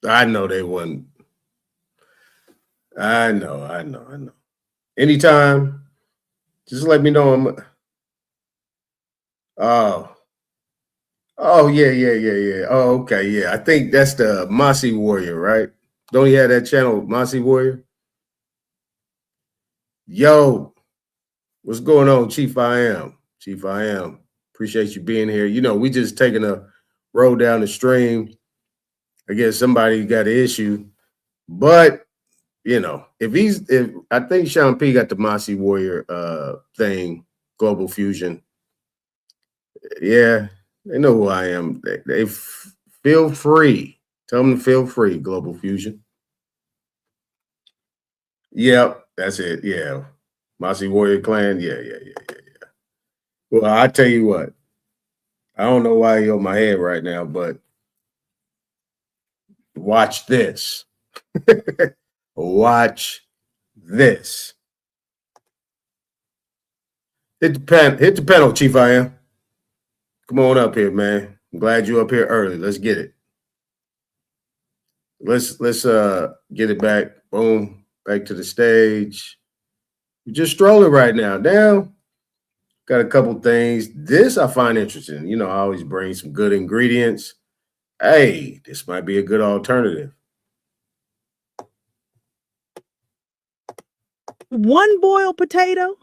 I know they wouldn't. I know. Anytime, just let me know. Oh, yeah. Oh, okay, yeah. I think that's the Mossy Warrior, right? Don't he have that channel, Mossy Warrior? Yo, what's going on, Chief I Am? Chief I Am. Appreciate you being here. You know, we just taking a roll down the stream. I guess somebody got an issue, but you know, if I think Sean P got the Mossy Warrior thing, Global Fusion. Yeah, they know who I am. They feel free. Tell them to feel free, Global Fusion. Yep, that's it. Yeah. Mossy Warrior Clan. Yeah. Well, I tell you what, I don't know why you're on my head right now, but watch this. Watch this. Hit the pedal, Chief I Am. Come on up here, man. I'm glad you're up here early. Let's get it. Let's get it back. Boom. Back to the stage. We're just strolling right now. Now, got a couple things. This I find interesting. You know, I always bring some good ingredients. Hey, this might be a good alternative. 1 boiled potato,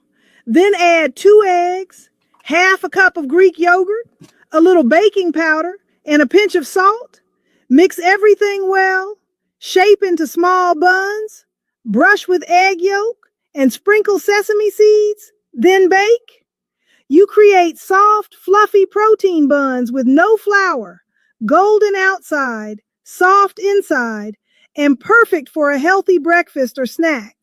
then add 2 eggs, half a cup of Greek yogurt, a little baking powder, and a pinch of salt. Mix everything well, shape into small buns, brush with egg yolk, and sprinkle sesame seeds, then bake. You create soft, fluffy protein buns with no flour, golden outside, soft inside, and perfect for a healthy breakfast or snack.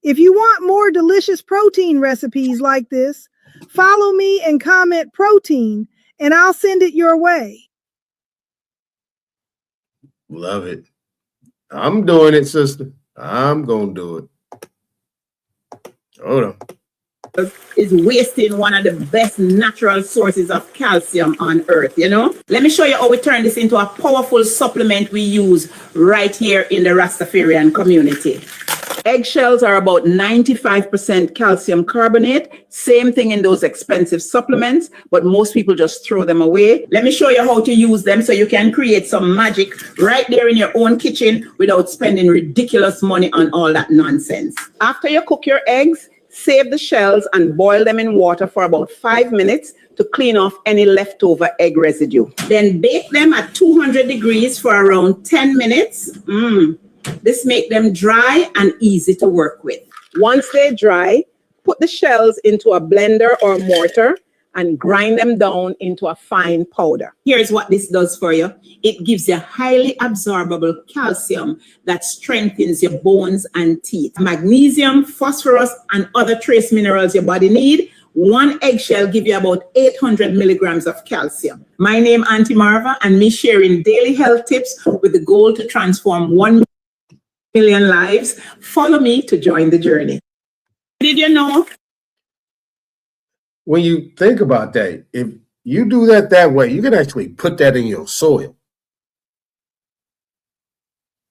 If you want more delicious protein recipes like this, follow me and comment protein, and I'll send it your way. Love it. I'm doing it, sister. I'm going to do it. Hold on. Is wasting one of the best natural sources of calcium on earth, you know? Let me show you how we turn this into a powerful supplement we use right here in the Rastafarian community. Eggshells are about 95% calcium carbonate. Same thing in those expensive supplements, but most people just throw them away. Let me show you how to use them so you can create some magic right there in your own kitchen without spending ridiculous money on all that nonsense. After you cook your eggs, save the shells and boil them in water for about 5 minutes to clean off any leftover egg residue. Then bake them at 200 degrees for around 10 minutes. This makes them dry and easy to work with. Once they dry, put the shells into a blender or mortar and grind them down into a fine powder. Here's what this does for you. It gives you highly absorbable calcium that strengthens your bones and teeth. Magnesium, phosphorus, and other trace minerals your body need. 1 eggshell give you about 800 milligrams of calcium. My name Auntie Marva, and me sharing daily health tips with the goal to transform 1 million lives. Follow me to join the journey. Did you know? When you think about that, if you do that way, you can actually put that in your soil.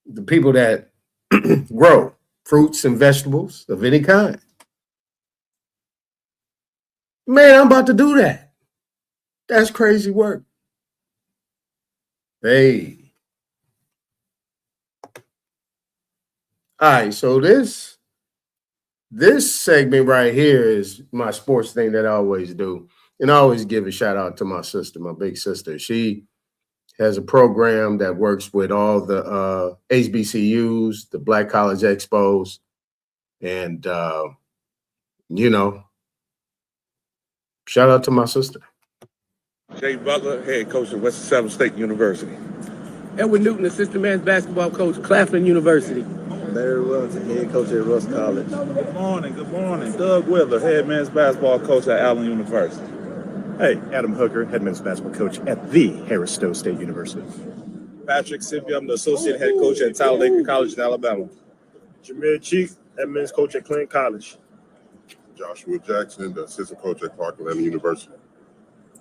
The people that grow fruits and vegetables of any kind. Man, I'm about to do that. That's crazy work. Hey. All right, so this segment right here is my sports thing that I always do. And I always give a shout out to my sister, my big sister. She has a program that works with all the HBCUs, the Black College Expos. And, you know, shout out to my sister. Jay Butler, head coach at Western Seven State University. Edward Newton, assistant men's basketball coach, Claflin University. Larry Wellington, head coach at Russ College. Good morning. Doug Whitler, head men's basketball coach at Allen University. Hey, Adam Hooker, head men's basketball coach at the Harris Stowe State University. Patrick Sippy, I'm the associate head coach at Talladega College in Alabama. Jameer Cheek, head men's coach at Clinton College. Joshua Jackson, the assistant coach at Clark Atlanta University.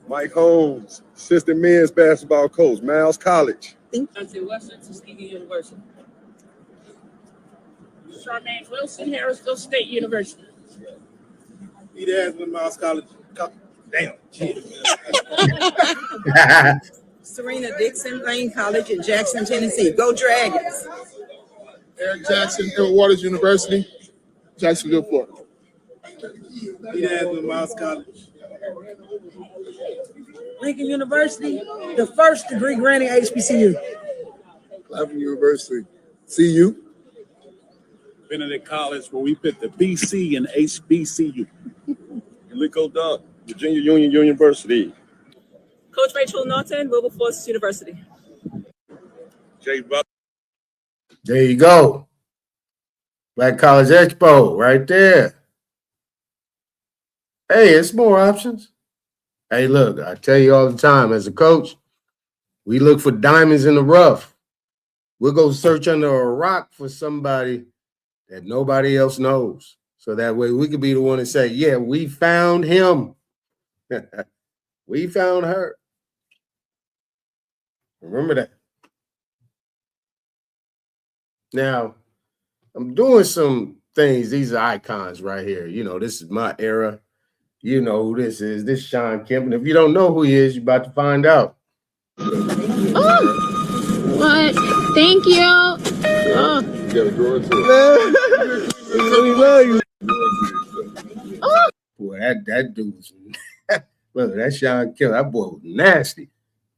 Mike Holmes, assistant men's basketball coach, Miles College. Western Tuskegee University. Charmaine Wilson, Harrisville State University. Peter Asman, Miles College. Damn. Serena Dixon, Lane College in Jackson, Tennessee. Go Dragons. Eric Jackson, Edward Waters University, Jacksonville, Florida. Peter Asman, Miles College. Lincoln University, the first degree granting HBCU. Clapham University, CU. Benedict College, where we put the BC and HBCU. Lico Dog, Virginia Union University. Coach Rachel Norton, Wilberforce University. Jay Butler. There you go. Black College Expo right there. Hey, it's more options. Hey, look, I tell you all the time, as a coach, we look for diamonds in the rough. We'll go search under a rock for somebody that nobody else knows. So that way we could be the one to say, yeah, we found him. We found her. Remember that. Now, I'm doing some things. These are icons right here. You know, this is my era. You know who this is. This is Sean Kemp. And if you don't know who he is, you're about to find out. Oh, what? Thank you. Oh. You got a drawer too. Oh. Boy, that dude's look, that's Sean Kemp. That boy was nasty.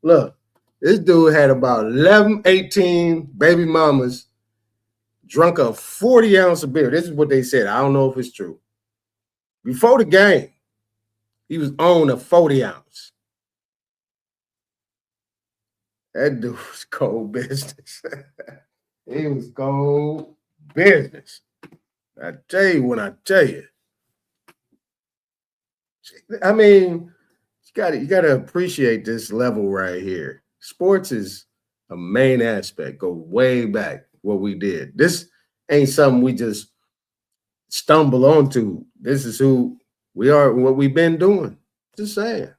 Look, this dude had about 11, 18 baby mamas, drunk a 40-ounce of beer. This is what they said. I don't know if it's true. Before the game, he was on a 40-ounce. That dude was cold business. He was cold business. I tell you when I tell you. I mean, you gotta appreciate this level right here. Sports is a main aspect. Go way back what we did. This ain't something we just stumble onto. This is who we are, what we've been doing. Just saying.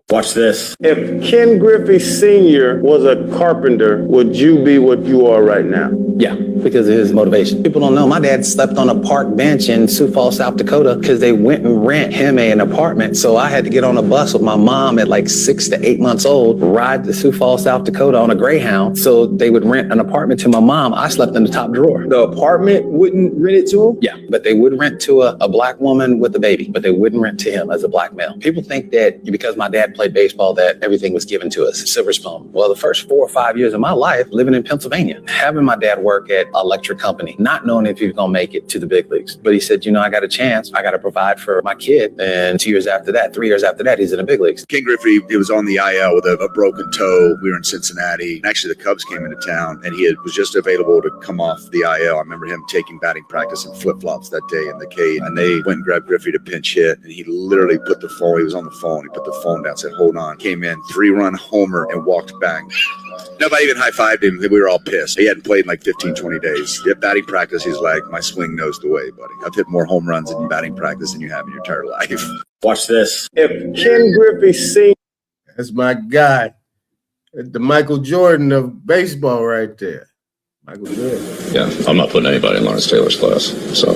Watch this. If Ken Griffey Sr. was a carpenter, would you be what you are right now? Yeah, because of his motivation. People don't know. My dad slept on a park bench in Sioux Falls, South Dakota, because they went and rent him an apartment. So I had to get on a bus with my mom at like 6 to 8 months old, ride to Sioux Falls, South Dakota on a Greyhound. So they would rent an apartment to my mom. I slept in the top drawer. The apartment wouldn't rent it to him? Yeah, but they would rent to a black woman with a baby, but they wouldn't rent to him as a black male. People think that because my dad played baseball that everything was given to us, silver spoon. Well, the first 4 or 5 years of my life living in Pennsylvania, having my dad work at an electric company, not knowing if he was going to make it to the big leagues. But he said, you know, I got a chance. I got to provide for my kid. And 2 years after that, 3 years after that, he's in the big leagues. Ken Griffey, he was on the IL with a broken toe. We were in Cincinnati. Actually, the Cubs came into town, and he was just available to come off the IL. I remember him taking batting practice in flip-flops that day in the cage. And they went and grabbed Griffey to pinch hit. And he literally put the phone, he was on the phone. He put the phone down, said, hold on. Came in, 3-run homer, and walked back. Nobody even high-fived him. We were all pissed. He hadn't played in like 15, 20 days. At batting practice, he's like, my swing knows the way, buddy. I've hit more home runs in batting practice than you have in your entire life. Watch this. If Ken Griffey Sr. That's my guy. The Michael Jordan of baseball right there. Michael Jordan. Yeah, I'm not putting anybody in Lawrence Taylor's class. So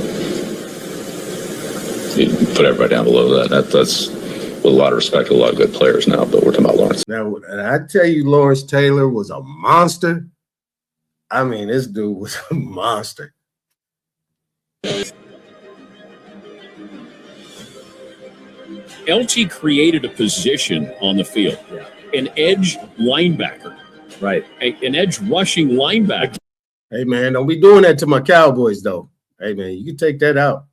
you put everybody down below that. That's with a lot of respect, a lot of good players now, but we're talking about Lawrence. Now, and I tell you, Lawrence Taylor was a monster. I mean, this dude was a monster. LT created a position on the field, an edge linebacker. Right. An edge rushing linebacker. Hey, man, don't be doing that to my Cowboys, though. Hey, man, you can take that out.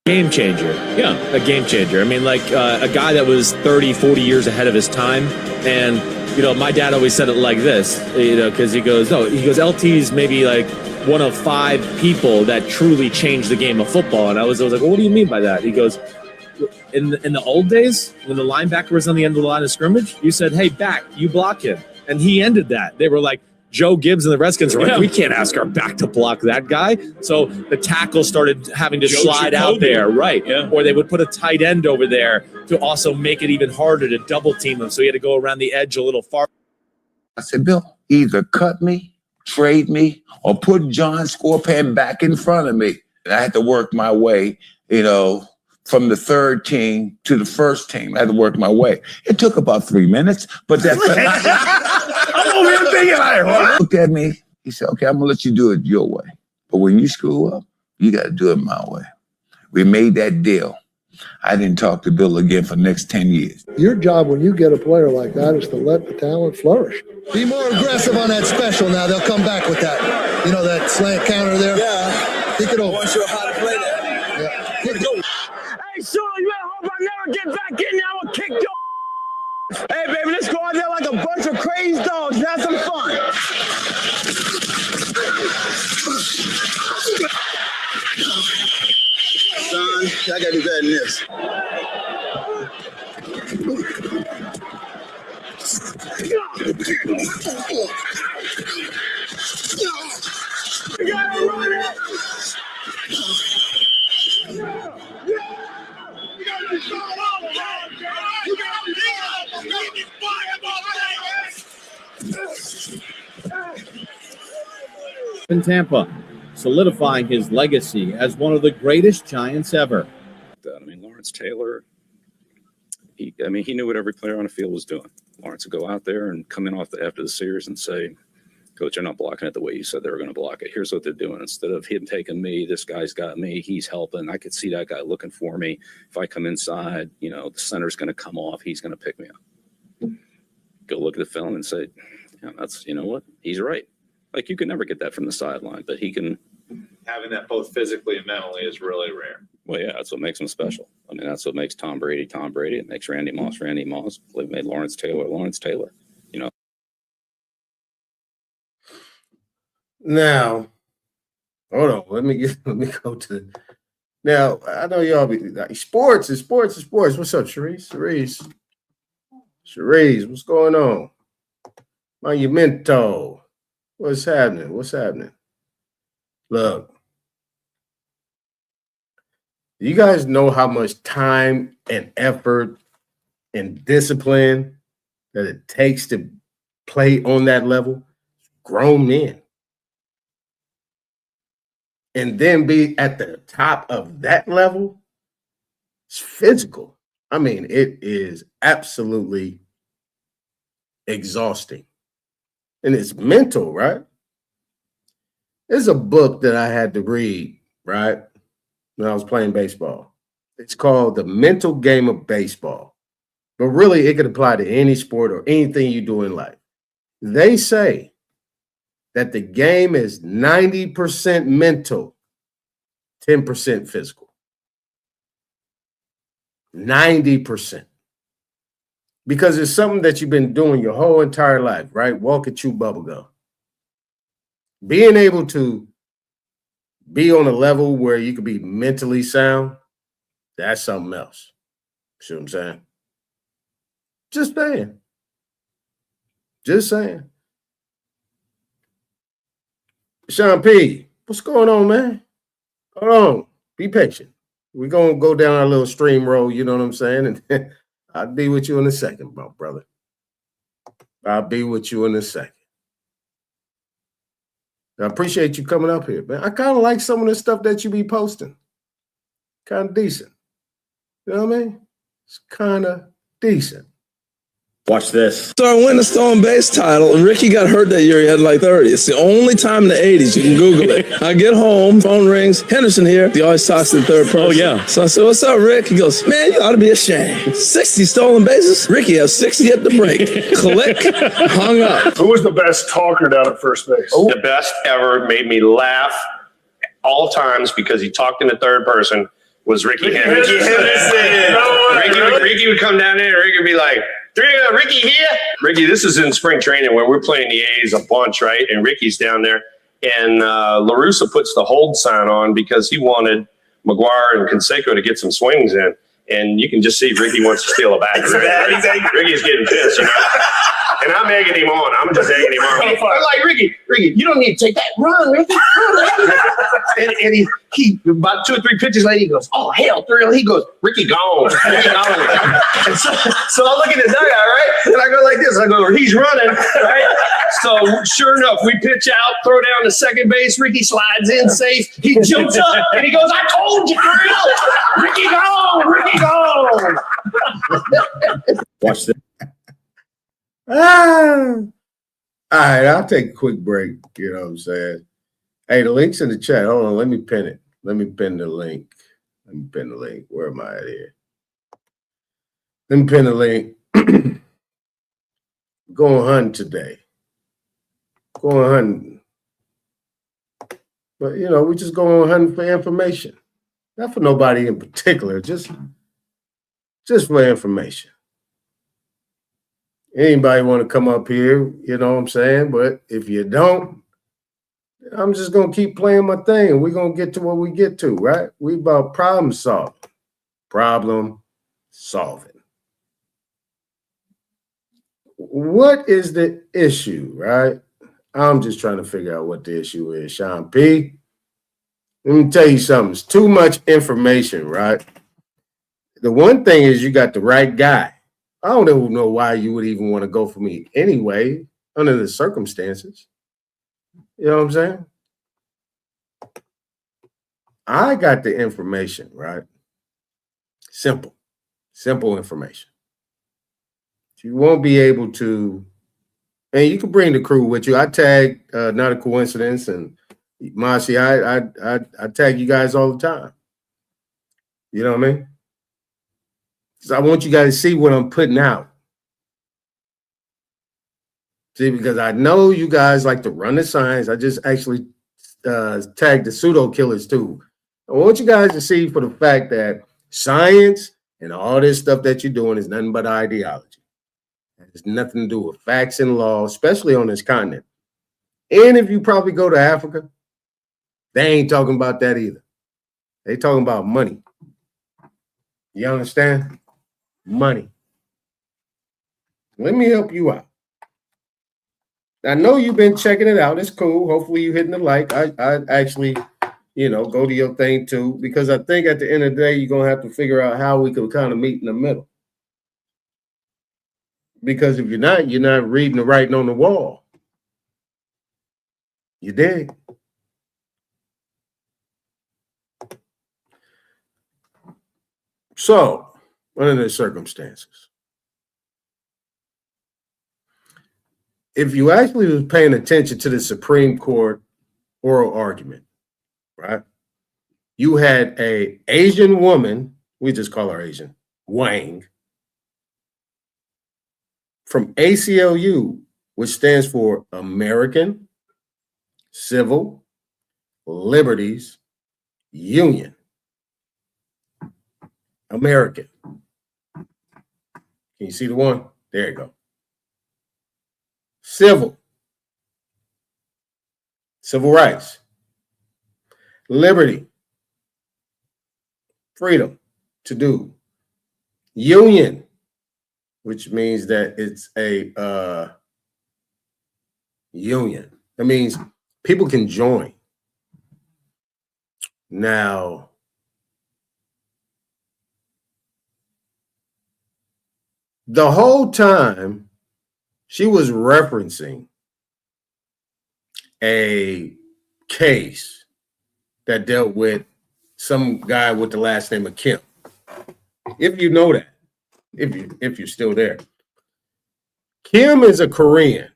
Game changer. Yeah. A game changer. I mean, like a guy that was 30, 40 years ahead of his time. And, you know, my dad always said it like this, you know, because he goes, LT's maybe like one of 5 people that truly changed the game of football. And I was like, well, what do you mean by that? He goes, in the old days, when the linebacker was on the end of the line of scrimmage, you said, hey, back, you block him. And he ended that. They were like, Joe Gibbs and the Redskins were like, we can't ask our back to block that guy. So the tackle started having to slide out there, right? Yeah. Or they would put a tight end over there to also make it even harder to double team him. So he had to go around the edge a little far. I said, Bill, either cut me, trade me, or put John Scorpan back in front of me. And I had to work my way, from the third team to the first team. I had to work my way. It took about 3 minutes, but that's... I'm over here thinking, he looked at me. He said, okay, I'm going to let you do it your way. But when you screw up, you got to do it my way. We made that deal. I didn't talk to Bill again for the next 10 years. Your job when you get a player like that is to let the talent flourish. Be more aggressive on that special now. They'll come back with that. That slant counter there. Yeah. Kick it over. I want to show how to play that. Yeah. Kick it over. Hey, Sean, you better hope I never get back in there. I'm going to kick your... Hey, baby, let's go out there like a bunch of crazy dogs and have some fun. Son, I got to do better than this. You gotta run it! In Tampa, solidifying his legacy as one of the greatest Giants ever. I mean, Lawrence Taylor, he knew what every player on the field was doing. Lawrence would go out there and come in after the series and say, Coach, they're not blocking it the way you said they were going to block it. Here's what they're doing. Instead of him taking me, this guy's got me. He's helping. I could see that guy looking for me. If I come inside, the center's going to come off. He's going to pick me up. Go look at the film and say, you know what? He's right. Like, you can never get that from the sideline, but he can. Having that both physically and mentally is really rare. Well, yeah, that's what makes him special. I mean, that's what makes Tom Brady Tom Brady. It makes Randy Moss Randy Moss. It made Lawrence Taylor Lawrence Taylor. Now, hold on. Let me go to. Now, I know y'all be like, sports is sports is sports. What's up, Sharice, what's going on? Monumento. What's happening? Look, you guys know how much time and effort and discipline that it takes to play on that level? Grown men. And then be at the top of that level? It's physical. I mean, it is absolutely exhausting. And it's mental, right? There's a book that I had to read, right, when I was playing baseball. It's called The Mental Game of Baseball. But really, it could apply to any sport or anything you do in life. They say that the game is 90% mental, 10% physical. 90%. Because it's something that you've been doing your whole entire life, right? Walk and chew bubblegum. Being able to be on a level where you can be mentally sound, that's something else. See what I'm saying? Just saying. Sean P., what's going on, man? Hold on. Be patient. We're going to go down our little stream road, you know what I'm saying? And I'll be with you in a second, my brother. I'll be with you in a second. I appreciate you coming up here, man. I kind of like some of the stuff that you be posting. Kind of decent. You know what I mean? It's kind of decent. Watch this. So I win the stolen base title. Ricky got hurt that year. He had like 30. It's the only time in the 80s. You can Google it. I get home, phone rings. Henderson here. He always talks in third person. Oh, yeah. So I said, what's up, Rick? He goes, man, you ought to be ashamed. 60 stolen bases? Ricky has 60 at the break. Click. Hung up. Who was the best talker down at first base? The best ever, made me laugh all times because he talked in the third person, was Ricky Henderson. Ricky would come down there and Ricky would be like, Ricky here. Ricky, this is in spring training where we're playing the A's a bunch, right? And Ricky's down there. And La Russa puts the hold sign on because he wanted McGuire and Canseco to get some swings in. And you can just see Ricky wants to steal a bat. Ricky's getting pissed, you know. And I'm egging him on. I'm just egging him on. I'm like, Ricky, you don't need to take that run, Ricky. And he about 2 or 3 pitches later, he goes, oh, hell, thrill. He goes, Ricky gone. And so I look at the dugout, right? And I go like this. I go, he's running, right? So sure enough, we pitch out, throw down to second base. Ricky slides in safe. He jumps up and he goes, "I told you, Ricky, go, Ricky, go." Watch this. All right, I'll take a quick break. You know what I'm saying? Hey, the link's in the chat. Hold on, let me pin it. Let me pin the link. Where am I at here? Let me pin the link. Going hunting today. Going hunting. But, you know, we just going hunting for information. Not for nobody in particular, just for information. Anybody want to come up here, you know what I'm saying? But if you don't, I'm just going to keep playing my thing and we're going to get to what we get to, right? We about problem solving. Problem solving. What is the issue, right? I'm just trying to figure out what the issue is, Sean P. Let me tell you something. It's too much information, right? The one thing is you got the right guy. I don't even know why you would even want to go for me anyway, under the circumstances. You know what I'm saying? I got the information, right? Simple information. You won't be able to, and you can bring the crew with you. I tag, not a coincidence, and Marcy, I tag you guys all the time. You know what I mean? Because I want you guys to see what I'm putting out. See, because I know you guys like to run the science. I just actually tagged the pseudo killers too. I want you guys to see for the fact that science and all this stuff that you're doing is nothing but ideology. It has nothing to do with facts and law, especially on this continent. And if you probably go to Africa, they ain't talking about that either. They talking about money. You understand? Money. Let me help you out. I know you've been checking it out. It's cool. Hopefully you're hitting the like. I actually, you know, go to your thing too, because I think at the end of the day, you're going to have to figure out how we can kind of meet in the middle. Because if you're not reading the writing on the wall. You dig? So, under the circumstances, if you actually was paying attention to the Supreme Court oral argument, right? You had a Asian woman, we just call her Asian, Wang, from ACLU, which stands for American Civil Liberties Union. American. Can you see the one? There you go. Civil rights, liberty, freedom to do. Union, which means that it's a union. That means people can join. Now, the whole time she was referencing a case that dealt with some guy with the last name of Kim. If you know that, if you're still there. Kim is a Korean.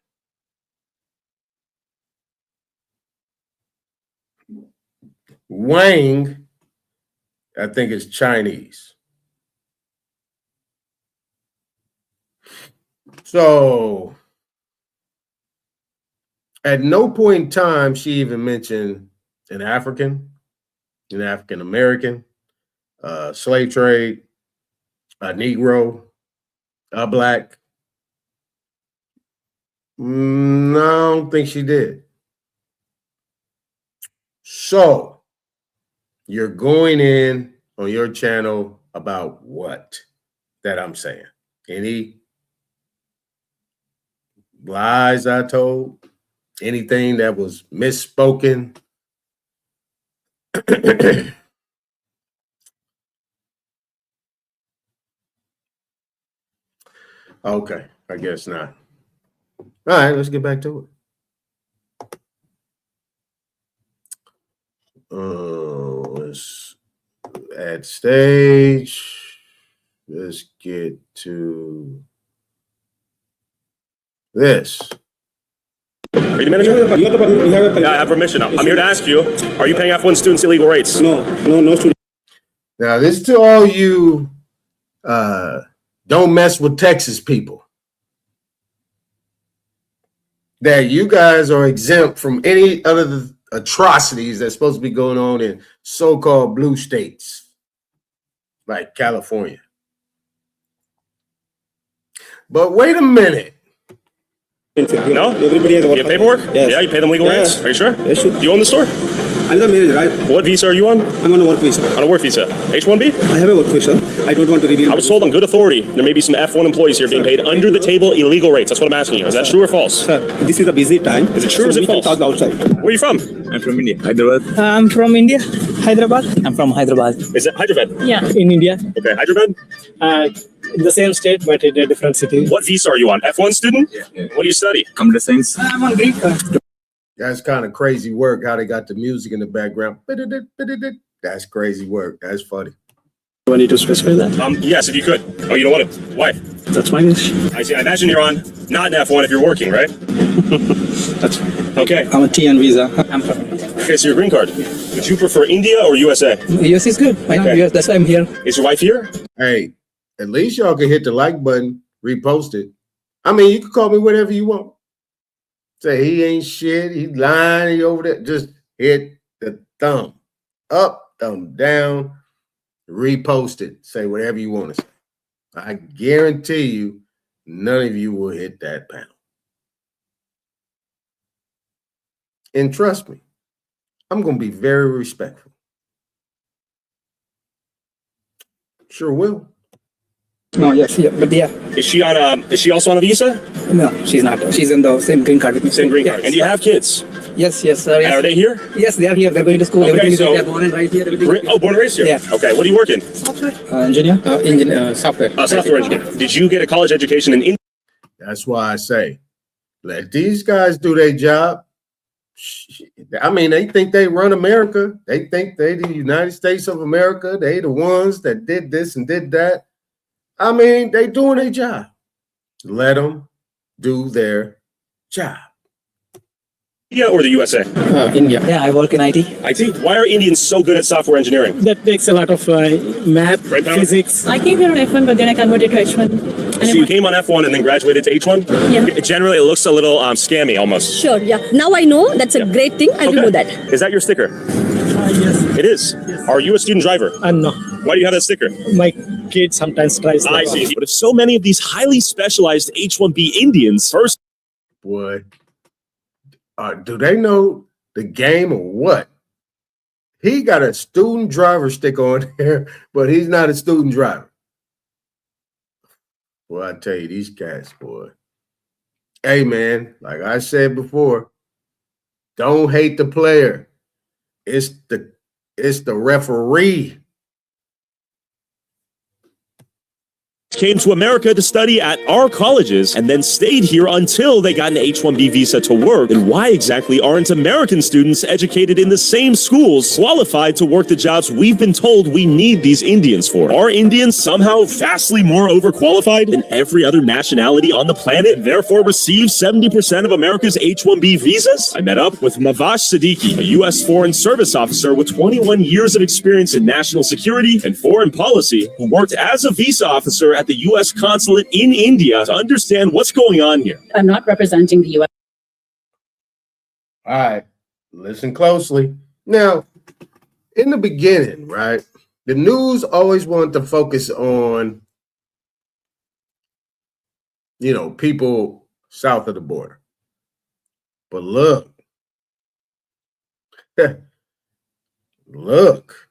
Wang, I think, is Chinese. So at no point in time she even mentioned an African American, slave trade, a Negro, a Black. No, I don't think she did. So you're going in on your channel about what that I'm saying? Any lies I told? Anything that was misspoken? Okay, I guess not. All right, let's get back to it. Let's add stage. Let's get to this. Are you the manager? Yeah, I have permission. I'm here to ask you, are you paying F1 students illegal rates? No student. Now, this is to all you don't mess with Texas people. That you guys are exempt from any other atrocities that's supposed to be going on in so-called blue states like California. But wait a minute. No? Everybody has You have paperwork? Yes. Yeah, you pay them legal rates? Are you sure? Yes, sure. Do you own the store? I'm the manager, right? What visa are you on? I'm on a work visa. On a work visa. H-1B? I have a work visa. I don't want to reveal. I was told on good authority there may be some F1 employees here being paid under the table illegal rates. That's what I'm asking you. Is that true or false? Sir, this is a busy time. Is it true or is it false? Talk outside. Where are you from? I'm from India, Hyderabad. I'm from India, Hyderabad. I'm from Hyderabad. Is it Hyderabad? Yeah, in India. Okay, Hyderabad? In the same state, but in a different city. What visa are you on? F1 student? Yeah. What do you study? Computer science. I'm on green card. That's kind of crazy work, how they got the music in the background. That's crazy work. That's funny. Do I need to specify that? Yes, if you could. Oh, you don't want it? Why? That's my wish. I see. I imagine you're on not an F1 if you're working, right? That's okay. I'm a TN visa. I'm from India. Okay, so your green card. Would you prefer India or USA? US is good. Why not US? That's why I'm here. Is your wife here? Hey, at least y'all can hit the like button, repost it. I mean, you can call me whatever you want. Say he ain't shit, he lying, he over there. Just hit the thumb up, thumb down, repost it. Say whatever you want to say. I guarantee you, none of you will hit that panel. And trust me, I'm going to be very respectful. Sure will. No, yes, yeah, but yeah. Is she on? Is she also on a visa? No, she's not. She's in the same green card with me. Same green card. Yes. And do you have kids? Yes, yes, sir. Yes. And are they here? Yes, they are here. They're going to school. Okay, Everything so is they're born and right here. Everything. Oh, born and raised here. Yeah. Okay. What are you working? Engineer. Software. Software engineer. Did you get a college education in India? That's why I say, let these guys do their job. I mean, they think they run America. They think they the United States of America. They the ones that did this and did that. I mean, they doing their job. Let them do their job. India or the USA? India. Yeah, I work in IT. IT? Why are Indians so good at software engineering? That takes a lot of math, Right, Pam? physics. I came here on F1, but then I converted to H1. So you came on F1 and then graduated to H1? Yeah. Generally, it looks a little scammy almost. Sure, yeah. Now I know that's a great thing. I will do that. Is that your sticker? Yes. It is. Yes. Are you a student driver? No. Why do you have that sticker? My kid sometimes tries. I see. But if so many of these highly specialized H1B Indians first... Boy, do they know the game or what? He got a student driver sticker on there, but he's not a student driver. Well, I tell you, these cats, boy. Hey, man, like I said before, don't hate the player. It's the referee. Came to America to study at our colleges and then stayed here until they got an H-1B visa to work. And why exactly aren't American students educated in the same schools qualified to work the jobs we've been told we need these Indians for? Are Indians somehow vastly more overqualified than every other nationality on the planet, therefore receive 70% of America's H-1B visas? I met up with Mavash Siddiqui, a U.S. Foreign Service officer with 21 years of experience in national security and foreign policy, who worked as a visa officer at the U.S. consulate in India to understand what's going on here. I'm not representing the U.S. All right, listen closely. Now, in the beginning, right, the news always wanted to focus on, you know, people south of the border. But look, look.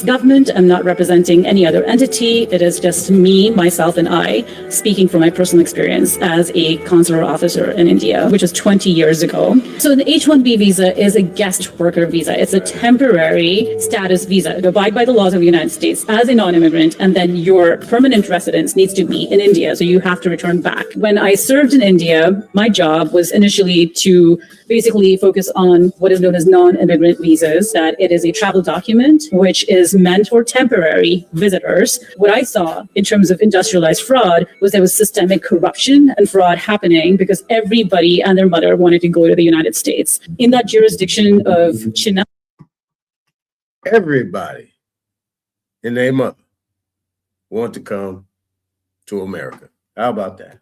government. I'm not representing any other entity. It is just me, myself, and I speaking from my personal experience as a consular officer in India, which was 20 years ago. So the H-1B visa is a guest worker visa. It's a temporary status visa to abide by the laws of the United States as a non-immigrant, and then your permanent residence needs to be in India, so you have to return back. When I served in India, my job was initially to basically focus on what is known as non-immigrant visas, that it is a travel document which is meant for temporary visitors. What I saw in terms of industrialized fraud was there was systemic corruption and fraud happening because everybody and their mother wanted to go to the United States. In that jurisdiction of Chennai, everybody and their mother want to come to America. How about that?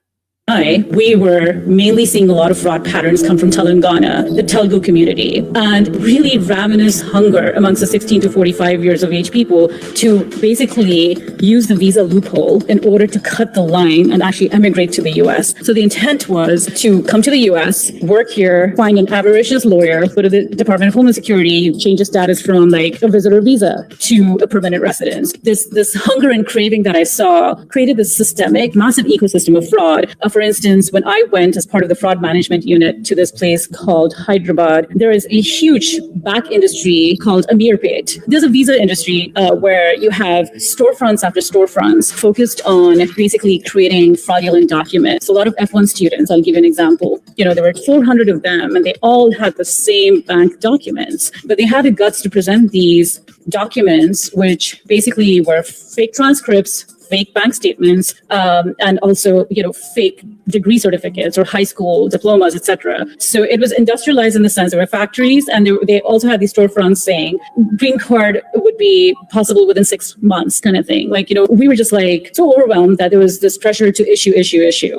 we were mainly seeing a lot of fraud patterns come from Telangana, the Telugu community, and really ravenous hunger amongst the 16 to 45 years of age people to basically use the visa loophole in order to cut the line and actually emigrate to the US. So the intent was to come to the US, work here, find an avaricious lawyer, go to the Department of Homeland Security, change the status from like a visitor visa to a permanent residence. This hunger and craving that I saw created this systemic, massive ecosystem of fraud. For instance, when I went as part of the fraud management unit to this place called Hyderabad, there is a huge back industry called Amirpet. There's a visa industry where you have storefronts after storefronts focused on basically creating fraudulent documents. A lot of F1 students, I'll give you an example. There were 400 of them and they all had the same bank documents, but they had the guts to present these documents, which basically were fake transcripts, fake bank statements, and also, fake degree certificates or high school diplomas, etc. So it was industrialized in the sense there were factories, and they also had these storefronts saying green card would be possible within 6 months, kind of thing. We were just so overwhelmed that there was this pressure to issue,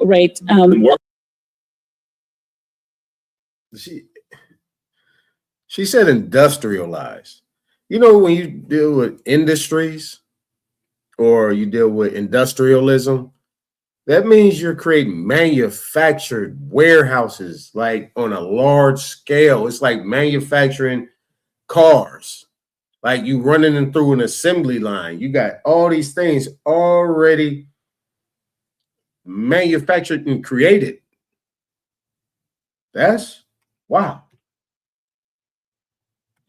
right? She said industrialized. When you deal with industries or you deal with industrialism, that means you're creating manufactured warehouses on a large scale. It's like manufacturing cars, like you running them through an assembly line. You got all these things already manufactured and created. That's wow.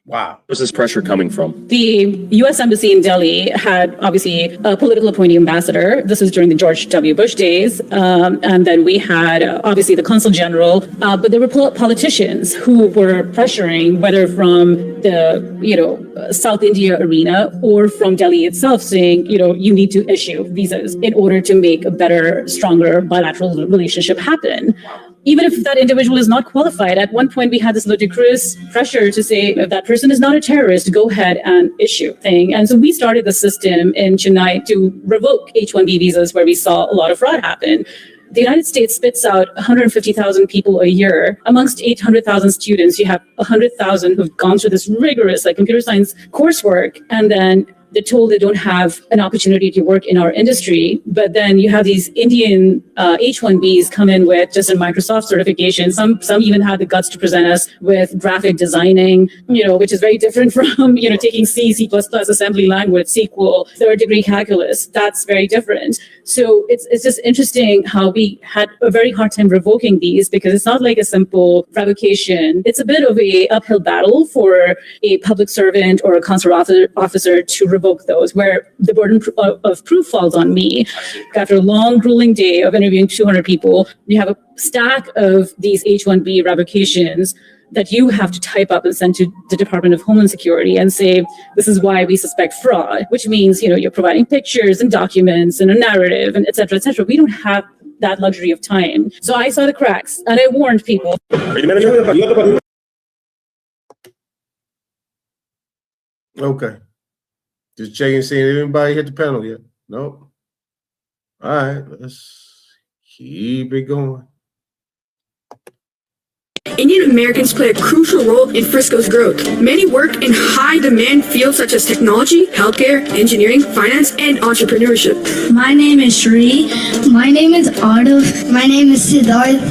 Wow. Where's this pressure coming from? The U.S. Embassy in Delhi had obviously a political appointee ambassador. This was during the George W. Bush days. And then we had obviously the consul general, but there were politicians who were pressuring, whether from the, South India arena or from Delhi itself, saying, you need to issue visas in order to make a better, stronger bilateral relationship happen. Even if that individual is not qualified, at one point we had this ludicrous pressure to say, if that person is not a terrorist, go ahead and issue thing. And so we started the system in Chennai to revoke H-1B visas where we saw a lot of fraud happen. The United States spits out 150,000 people a year. Amongst 800,000 students, you have 100,000 who've gone through this rigorous computer science coursework, and then they're told they don't have an opportunity to work in our industry. But then you have these Indian H-1Bs come in with just a Microsoft certification. Some even had the guts to present us with graphic designing, which is very different from, taking C++ assembly language, SQL, third degree calculus. That's very different. So it's just interesting how we had a very hard time revoking these, because it's not like a simple revocation. It's a bit of a uphill battle for a public servant or a consular officer to revoke those, where the burden of proof falls on me. After a long, grueling day of interviewing 200 people, you have a stack of these H-1B revocations that you have to type up and send to the Department of Homeland Security and say, this is why we suspect fraud, which means, you're providing pictures and documents and a narrative and et cetera, et cetera. We don't have that luxury of time. So I saw the cracks and I warned people. Okay. Just checking, seeing anybody hit the panel yet? Nope. All right, let's keep it going. Indian Americans play a crucial role in Frisco's growth. Many work in high-demand fields such as technology, healthcare, engineering, finance, and entrepreneurship. My name is Shri. My name is Ardav. My name is Siddharth.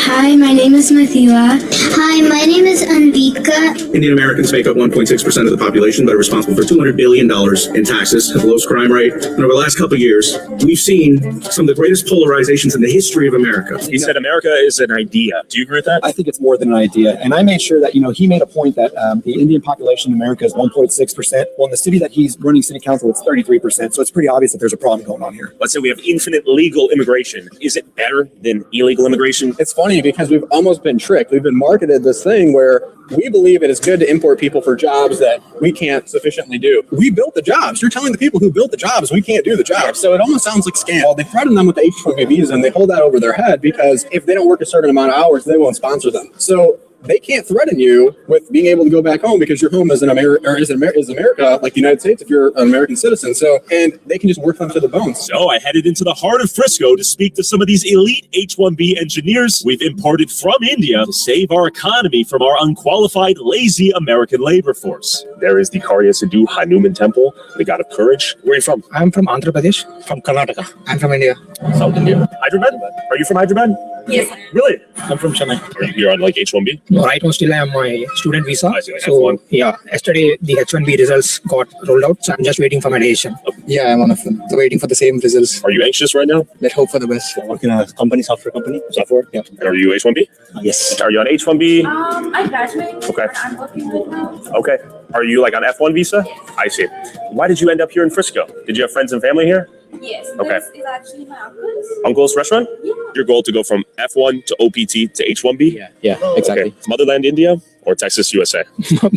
Hi, my name is Mathila. Hi, my name is Anvika. Indian Americans make up 1.6% of the population, but are responsible for $200 billion in taxes, have the lowest crime rate. And over the last couple of years, we've seen some of the greatest polarizations in the history of America. He said America is an idea. Do you agree with that? I think it's more than an idea. And I made sure that, he made a point that the Indian population in America is 1.6%. Well, in the city that he's running city council, it's 33%. So it's pretty obvious that there's a problem going on here. Let's say we have infinite legal immigration. Is it better than illegal immigration? It's funny because we've almost been tricked. We've been marketed this thing where we believe it is good to import people for jobs that we can't sufficiently do. We built the jobs. You're telling the people who built the jobs we can't do the job. So it almost sounds like scam. Well, they threaten them with the H-1B visa and they hold that over their head because if they don't work a certain amount of hours, they won't sponsor them. So they can't threaten you with being able to go back home because your home is America, like the United States, if you're an American citizen. So, and they can just work them to the bone. So I headed into the heart of Frisco to speak to some of these elite H-1B engineers we've imported from India to save our economy from our unqualified, lazy American labor force. There is the Karya Sidhu Hanuman Temple, the god of courage. Where are you from? I'm from Andhra Pradesh, from Karnataka. I'm from India. South India. Hyderabad? Are you from Hyderabad? Yes. Really? I'm from Chennai. Are you here on like H-1B? Right now, still I am my student visa. I see, So F1. yeah, yesterday the H1B results got rolled out. So I'm just waiting for my decision. Yeah, I'm one of them. So waiting for the same results. Are you anxious right now? Let's hope for the best. I work in a software company. Software? Yeah. And are you H-1B? Yes. Are you on H-1B? I graduated. Okay. I'm working right now. Okay. Are you like on F1 visa? I see. Why did you end up here in Frisco? Did you have friends and family here? Yes. Okay. This is actually my uncle's. Uncle's restaurant? Yeah. Your goal to go from F1 to OPT to H-1B? Yeah, exactly. Okay. Motherland, India or Texas, USA?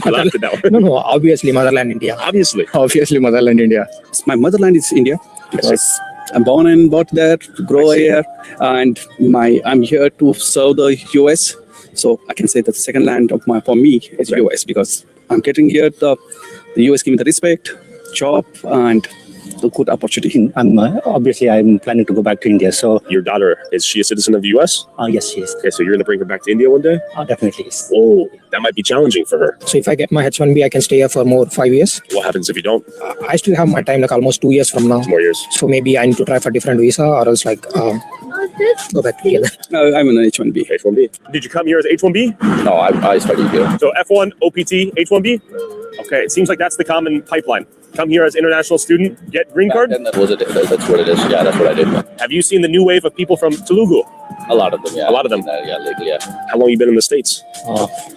I laughed at that one. No, obviously Motherland India. Obviously. Obviously, Motherland India. My motherland is India because I'm born and brought there, grow here, and I'm here to serve the US. So I can say that the second land for me is US because I'm getting here. The US give me the respect, job, and the good opportunity. Obviously, I'm planning to go back to India. So Your daughter, is she a citizen of the US? yes, she is. Okay, so you're going to bring her back to India one day? Definitely is. Oh, that might be challenging for her. So if I get my H1B, I can stay here for more 5 years. What happens if you don't? I still have my time, like almost 2 years from now. More years. So maybe I need to try for different visa or else go back to India. I'm an H1B. H-1B. Did you come here as H-1B? No, I studied here. So F1, OPT, H-1B? Okay, it seems like that's the common pipeline. Come here as international student, get green card? And that's what it is. Yeah, that's what I did. Have you seen the new wave of people from Telugu? A lot of them, yeah. A lot of them? Yeah, lately, yeah. How long you been in the States?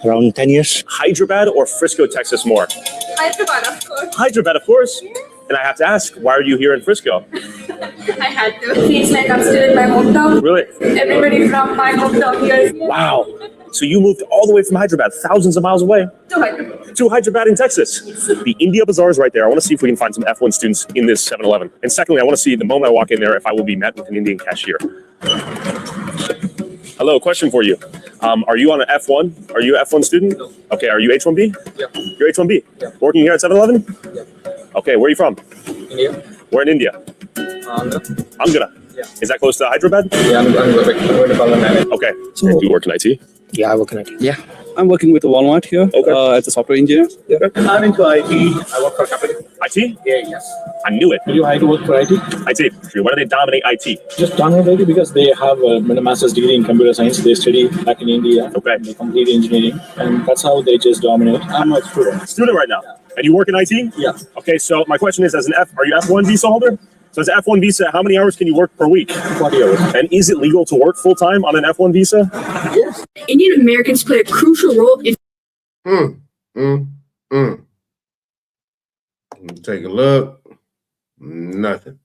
Around 10 years. Hyderabad or Frisco, Texas more? Hyderabad, of course. Hyderabad, of course. And I have to ask, why are you here in Frisco? I had to. Feels like I'm still in my hometown. Really? Everybody from my hometown here is Wow. So you moved all the way from Hyderabad, thousands of miles away, to Hyderabad. to Hyderabad in Texas. The India Bazaar is right there. I want to see if we can find some F1 students in this 7-Eleven. And secondly, I want to see the moment I walk in there if I will be met with an Indian cashier. Hello, question for you. Are you on an F1? Are you an F1 student? No. Okay, are you H-1B? Yeah. You're H-1B? Yeah. Working here at 7-Eleven? Yeah. Okay, where are you from? India. Where in India? Angara. Yeah. Is that close to Hyderabad? Yeah, I'm going to Parliament. Okay. So do you work in IT? Yeah, I work in it. Yeah, I'm working with Walmart here as a software engineer. Yeah. I'm into IT. I work for a company. IT? Yeah, yes. I knew it. You had to work for IT? IT. Why do they dominate IT? Just dominate IT because they have a master's degree in computer science. They study back in India. Okay. They complete engineering. And that's how they just dominate. I'm a student. Student right now. And you work in IT? Yeah. Okay, so my question is, are you F1 visa holder? So as an F1 visa, how many hours can you work per week? 40 hours. And is it legal to work full-time on an F1 visa? Yes. Indian Americans play a crucial role in Take a look. Nothing.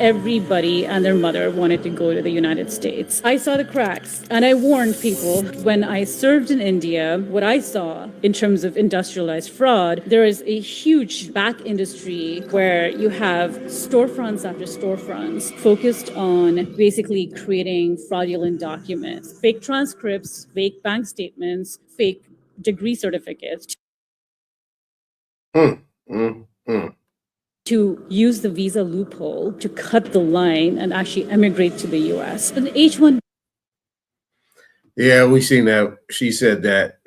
Everybody and their mother wanted to go to the United States. I saw the cracks, and I warned people when I served in India, what I saw in terms of industrialized fraud, there is a huge back industry where you have storefronts after storefronts focused on basically creating fraudulent documents, fake transcripts, fake bank statements, fake degree certificates. To use the visa loophole to cut the line and actually emigrate to the US. And the H1. Yeah, we seen that. She said that.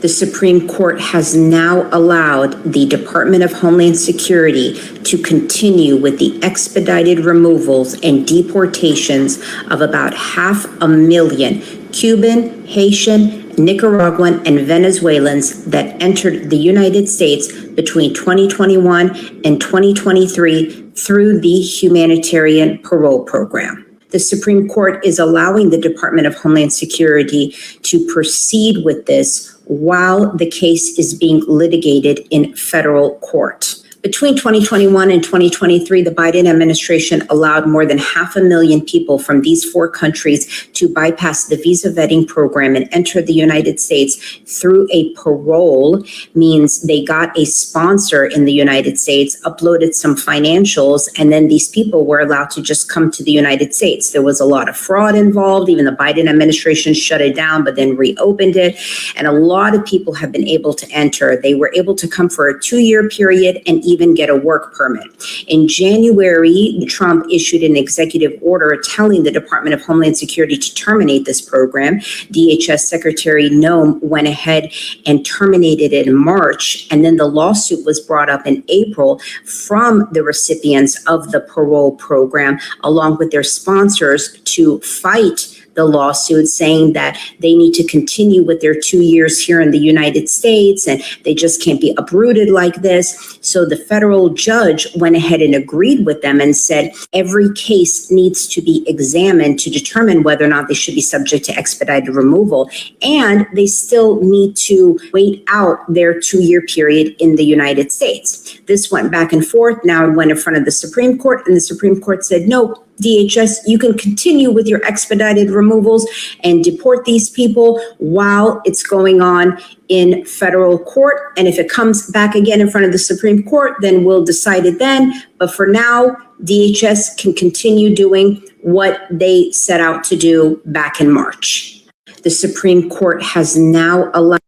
The Supreme Court has now allowed the Department of Homeland Security to continue with the expedited removals and deportations of about 500,000 Cuban, Haitian, Nicaraguan, and Venezuelans that entered the United States between 2021 and 2023 through the humanitarian parole program. The Supreme Court is allowing the Department of Homeland Security to proceed with this while the case is being litigated in federal court. Between 2021 and 2023, the Biden administration allowed more than 500,000 people from these 4 countries to bypass the visa vetting program and enter the United States through a parole, means they got a sponsor in the United States, uploaded some financials, and then these people were allowed to just come to the United States. There was a lot of fraud involved. Even the Biden administration shut it down, but then reopened it. And a lot of people have been able to enter. They were able to come for a 2-year period and even get a work permit. In January, Trump issued an executive order telling the Department of Homeland Security to terminate this program. DHS Secretary Noem went ahead and terminated it in March, and then the lawsuit was brought up in April from the recipients of the parole program, along with their sponsors, to fight the lawsuit, saying that they need to continue with their 2 years here in the United States and they just can't be uprooted like this. So the federal judge went ahead and agreed with them and said every case needs to be examined to determine whether or not they should be subject to expedited removal. And they still need to wait out their 2-year period in the United States. This went back and forth. Now it went in front of the Supreme Court, and the Supreme Court said, no, DHS, you can continue with your expedited removals and deport these people while it's going on in federal court. And if it comes back again in front of the Supreme Court, then we'll decide it then. But for now, DHS can continue doing what they set out to do back in March. The Supreme Court has now allowed.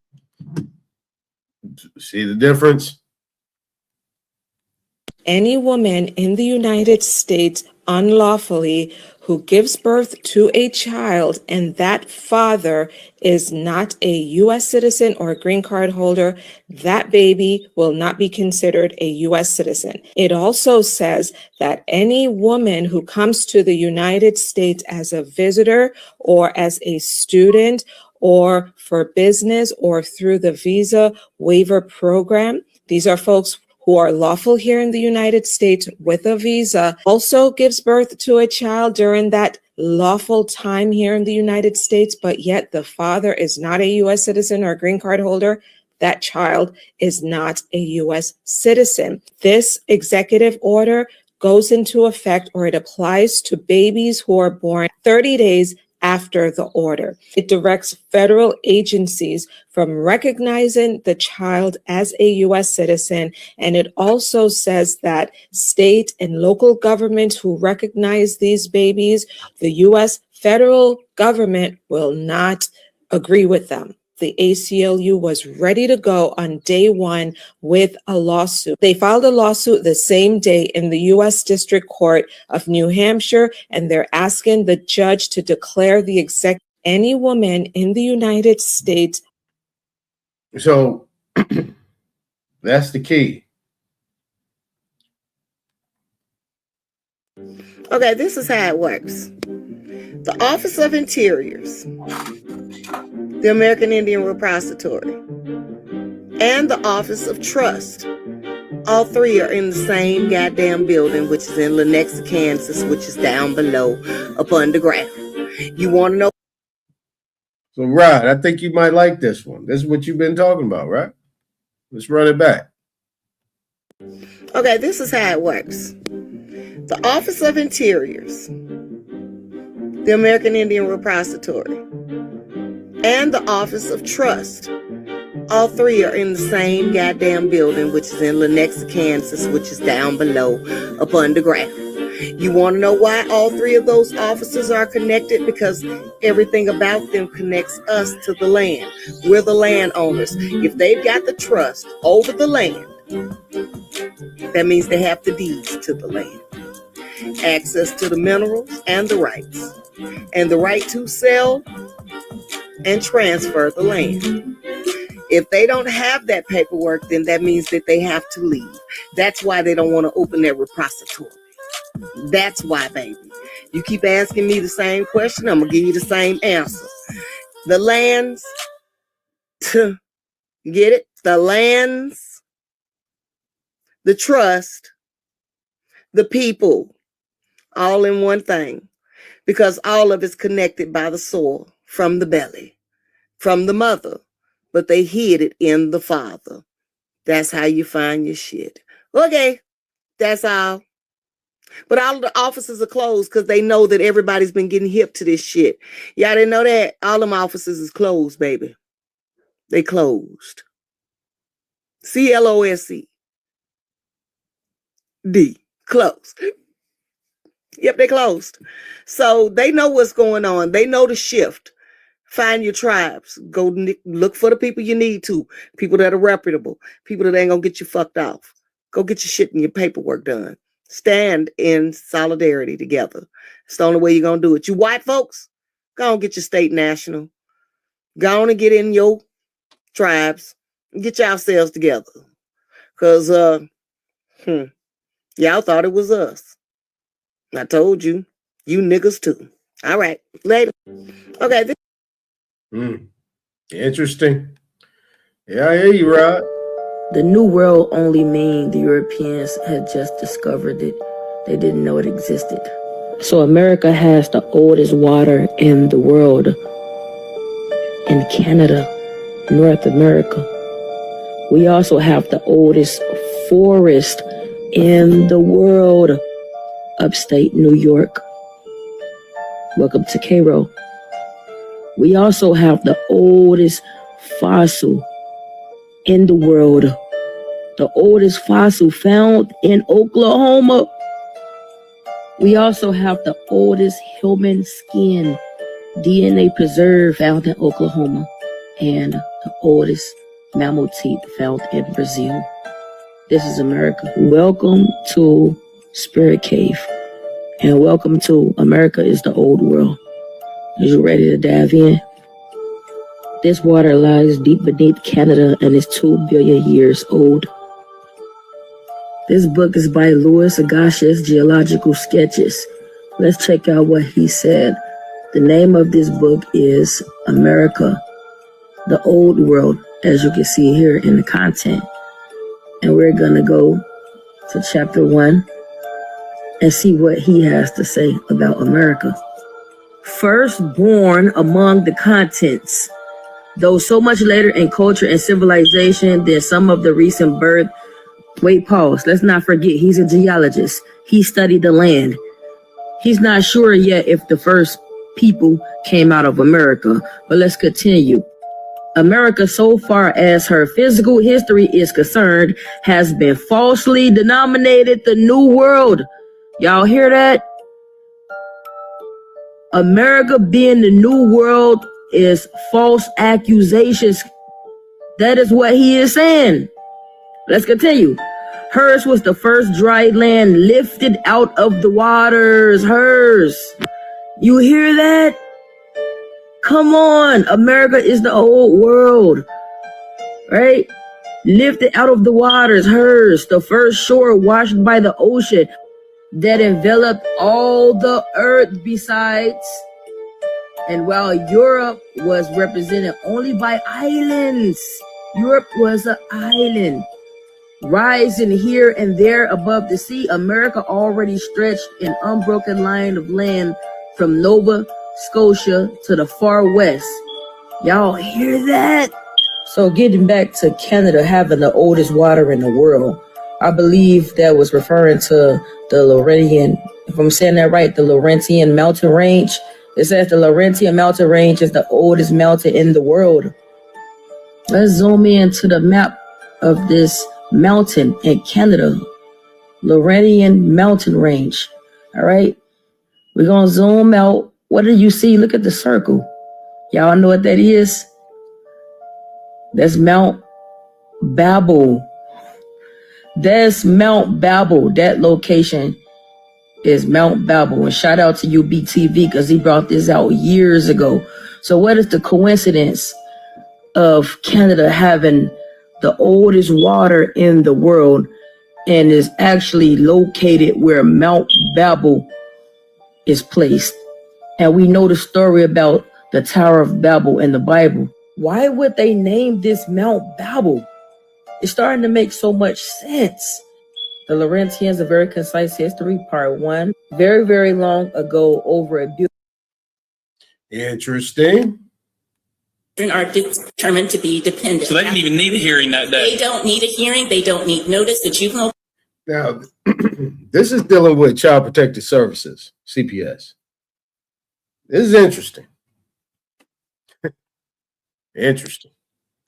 See the difference? Any woman in the United States unlawfully who gives birth to a child and that father is not a U.S. citizen or a green card holder, that baby will not be considered a U.S. citizen. It also says that any woman who comes to the United States as a visitor or as a student or for business or through the visa waiver program, these are folks who are lawful here in the United States with a visa, also gives birth to a child during that lawful time here in the United States, but yet the father is not a U.S. citizen or a green card holder, that child is not a U.S. citizen. This executive order goes into effect, or it applies to babies who are born 30 days after the order. It directs federal agencies from recognizing the child as a U.S. citizen, and it also says that state and local governments who recognize these babies, the U.S. federal government will not agree with them. The ACLU was ready to go on day one with a lawsuit. They filed a lawsuit the same day in the U.S. District Court of New Hampshire, and they're asking the judge to declare the any woman in the United States. So that's the key. Okay, this is how it works. The Office of Interiors, the American Indian Repository, and the Office of Trust, all three are in the same goddamn building, which is in Lenexa, Kansas, which is down below up underground. You want to know? So, Rod, I think you might like this one. This is what you've been talking about, right? Let's run it back. Okay, this is how it works. The Office of Interiors, the American Indian Repository, and the Office of Trust, all three are in the same goddamn building, which is in Lenexa, Kansas, which is down below up underground. You want to know why all three of those offices are connected? Because everything about them connects us to the land. We're the landowners. If they've got the trust over the land, that means they have the deeds to the land, access to the minerals and the rights, and the right to sell and transfer the land. If they don't have that paperwork, then that means that they have to leave. That's why they don't want to open their repository. That's why, baby. You keep asking me the same question, I'm going to give you the same answer. The lands, get it? The lands, the trust, the people, all in one thing. Because all of it's connected by the soil from the belly, from the mother. But they hid it in the father. That's how you find your shit. Okay, that's all. But all of the offices are closed because they know that everybody's been getting hip to this shit. Y'all didn't know that? All them offices is closed, baby. They closed. CLOSED. Closed. Yep, they closed. So they know what's going on. They know the shift. Find your tribes. Go look for the people you need to. People that are reputable. People that ain't gonna get you fucked off. Go get your shit and your paperwork done. Stand in solidarity together. It's the only way you're gonna do it. You white folks, go on get your state national. Go on and get in your tribes and get yourselves together. Cause y'all thought it was us. I told you, you niggas too. All right, later. Okay. Interesting. Yeah, I hear you, Rod. The New World only mean the Europeans had just discovered it. They didn't know it existed. So America has the oldest water in the world. In Canada, North America. We also have the oldest forest in the world. Upstate New York. Welcome to Cairo. We also have the oldest fossil in the world. The oldest fossil found in Oklahoma. We also have the oldest human skin DNA preserved found in Oklahoma. And the oldest mammal teeth found in Brazil. This is America. Welcome to Spirit Cave. And welcome to America is the Old World. Are you ready to dive in? This water lies deep beneath Canada and is 2 billion years old. This book is by Louis Agassiz, Geological Sketches. Let's check out what he said. The name of this book is America, the Old World, as you can see here in the content. And we're going to go to chapter 1 and see what he has to say about America. First born among the continents, though so much later in culture and civilization than some of the recent birth. Wait, pause. Let's not forget, he's a geologist. He studied the land. He's not sure yet if the first people came out of America, but let's continue. America, so far as her physical history is concerned, has been falsely denominated the New World. Y'all hear that? America being the New World is false accusations. That is what he is saying. Let's continue. Hers was the first dry land lifted out of the waters. Hers. You hear that? Come on. America is the old world. Right? Lifted out of the waters. Hers. The first shore washed by the ocean that enveloped all the earth besides. And while Europe was represented only by islands, Europe was an island. Rising here and there above the sea, America already stretched an unbroken line of land from Nova Scotia to the far west. Y'all hear that? So getting back to Canada having the oldest water in the world, I believe that was referring to the Laurentian, if I'm saying that right, the Laurentian mountain range. It says the Laurentian mountain range is the oldest mountain in the world. Let's zoom in to the map of this mountain in Canada, Laurentian mountain range. All right, we're gonna zoom out. What do you see? Look at the circle. Y'all know what that is? That's Mount Babel. That's Mount Babel. That location is Mount Babel. And shout out to UBTV because he brought this out years ago. So what is the coincidence of Canada having the oldest water in the world and is actually located where Mount Babel is placed. And we know the story about the Tower of Babel in the Bible. Why would they name this Mount Babel? It's starting to make so much sense. The Laurentians, a very concise history, part 1. Very, very long ago, over a billion. Interesting. Are determined to be dependent. So they didn't even need a hearing that day. They don't need a hearing. They don't need notice. The juvenile. Now, this is dealing with Child Protective Services, CPS. This is interesting. Interesting.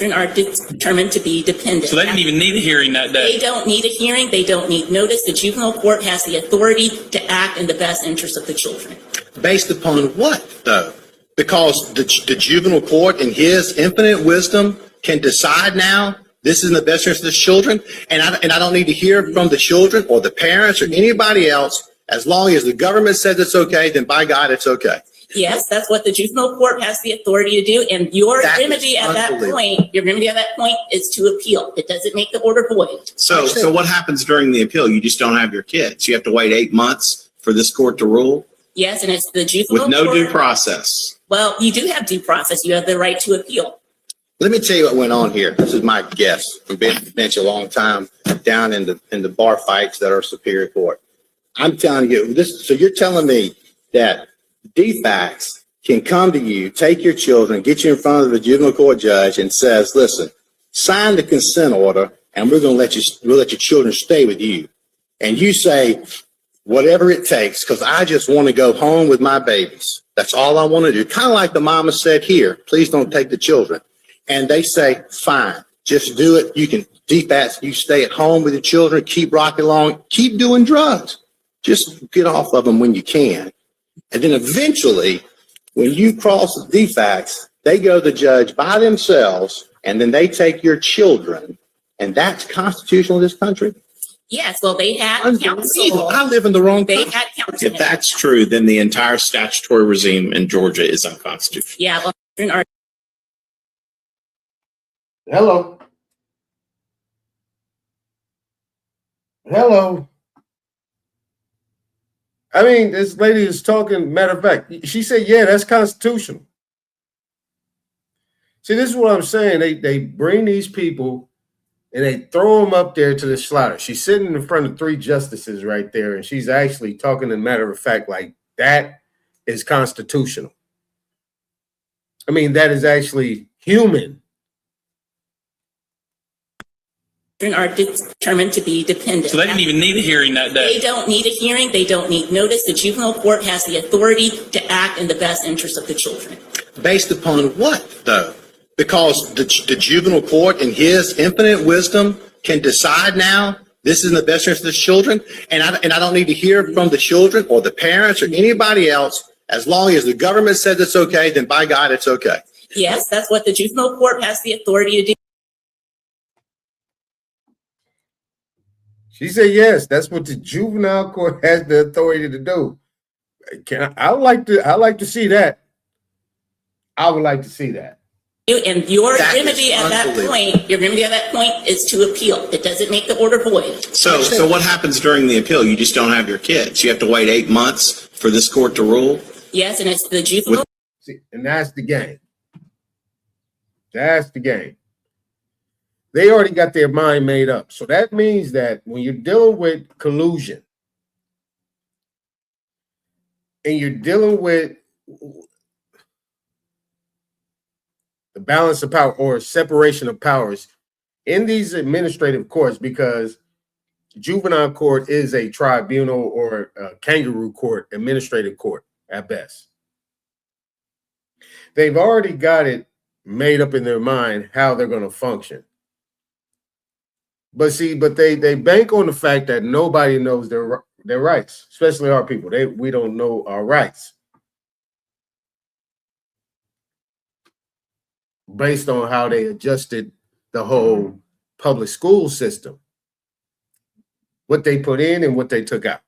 Are determined to be dependent. So they didn't even need a hearing that day. They don't need a hearing. They don't need notice. The juvenile court has the authority to act in the best interest of the children. Based upon what, though? Because the juvenile court, in his infinite wisdom, can decide now this is in the best interest of the children, and I don't need to hear from the children or the parents or anybody else. As long as the government says it's okay, then by God, it's okay. Yes, that's what the juvenile court has the authority to do, and your remedy at that point is to appeal. It doesn't make the order void. So what happens during the appeal? You just don't have your kids. You have to wait 8 months for this court to rule? Yes, and it's the juvenile with no court. Due process. Well, you do have due process. You have the right to appeal. Let me tell you what went on here. This is my guess from being on the bench a long time down in the bar fights that are Superior Court. I'm telling you this. So you're telling me that DFACS can come to you, take your children, get you in front of the juvenile court judge and says, listen, sign the consent order and we'll let your children stay with you. And you say, whatever it takes, because I just want to go home with my babies. That's all I want to do. Kind of like the mama said here, please don't take the children. And they say, fine, just do it. You can DFACS, you stay at home with your children, keep rocking along, keep doing drugs. Just get off of them when you can. And then eventually, when you cross the DFACS, they go to the judge by themselves, and then they take your children. And that's constitutional in this country? Yes, well, they had counsel. I live in the wrong country. They had counsel. If that's true, then the entire statutory regime in Georgia is unconstitutional. Yeah, well, Hello. Hello. I mean, this lady is talking, matter of fact, she said, yeah, that's constitutional. See, this is what I'm saying. They bring these people and they throw them up there to the slaughter. She's sitting in front of 3 justices right there, and she's actually talking, in matter of fact, like that is constitutional. I mean, that is actually human. Are determined to be dependent. So they didn't even need a hearing that day. They don't need a hearing. They don't need notice. The juvenile court has the authority to act in the best interest of the children. Based upon what, though? Because the juvenile court, in his infinite wisdom, can decide now this is in the best interest of the children, and I don't need to hear from the children or the parents or anybody else. As long as the government says it's okay, then by God, it's okay. Yes, that's what the juvenile court has the authority to do. She said, yes, that's what the juvenile court has the authority to do. I like to see that. I would like to see that. And your remedy at that point is to appeal. It doesn't make the order void. So what happens during the appeal? You just don't have your kids. You have to wait 8 months for this court to rule? Yes, and it's the juvenile. See, and that's the game. That's the game. They already got their mind made up. So that means that when you're dealing with collusion and you're dealing with the balance of power or separation of powers in these administrative courts, because juvenile court is a tribunal or a kangaroo court, administrative court at best. They've already got it made up in their mind how they're going to function. But they bank on the fact that nobody knows their rights, especially our people. We don't know our rights based on how they adjusted the whole public school system, what they put in and what they took out.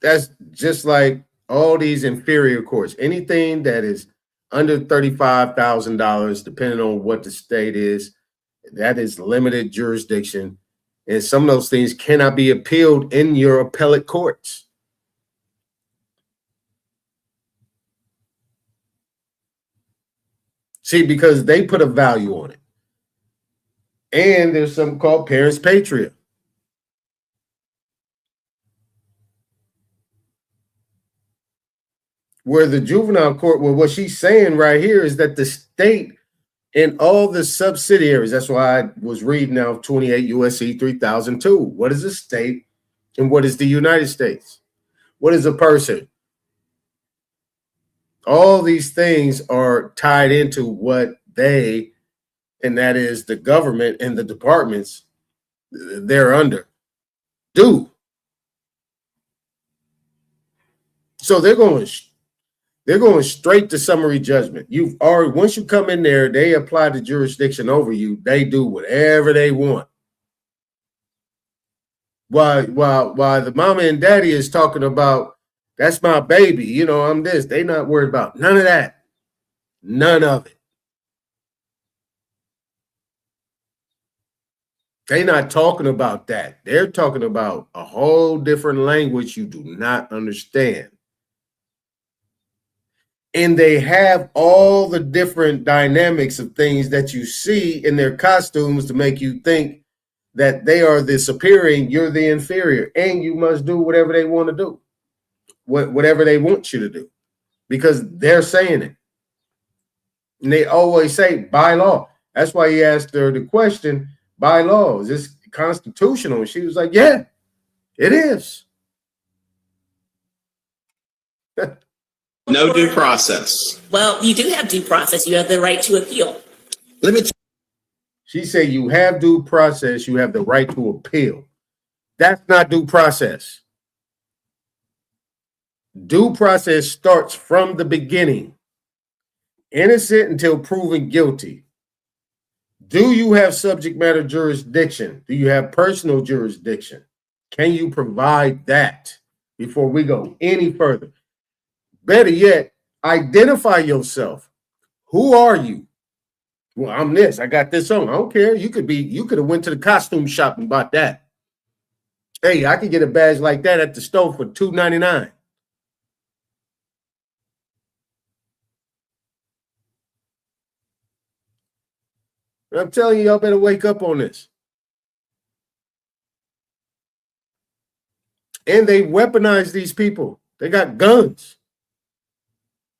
That's just like all these inferior courts. Anything that is under $35,000, depending on what the state is, that is limited jurisdiction. And some of those things cannot be appealed in your appellate courts. See, because they put a value on it. And there's something called parents patria. Where the juvenile court, well, what she's saying right here is that the state and all the subsidiaries, that's why I was reading now 28 USC 3002. What is a state and what is the United States? What is a person? All these things are tied into what they, and that is the government and the departments they're under, do. So they're going straight to summary judgment. You've already, once you come in there, they apply the jurisdiction over you. They do whatever they want. While the mama and daddy is talking about, that's my baby, you know, I'm this. They not worried about none of that. None of it. They not talking about that. They're talking about a whole different language you do not understand. And they have all the different dynamics of things that you see in their costumes to make you think that they are the superior and you're the inferior, and you must do whatever they want to do, whatever they want you to do, because they're saying it. And they always say by law. That's why he asked her the question, by law, is this constitutional? And she was like, yeah, it is. No due process. Well, you do have due process. You have the right to appeal. Let me. She said you have due process. You have the right to appeal. That's not due process. Due process starts from the beginning. Innocent until proven guilty. Do you have subject matter jurisdiction? Do you have personal jurisdiction? Can you provide that before we go any further? Better yet, identify yourself. Who are you? Well, I'm this. I got this on. I don't care. You could have went to the costume shop and bought that. Hey, I could get a badge like that at the store for $2.99. I'm telling you, y'all better wake up on this. And they weaponize these people. They got guns,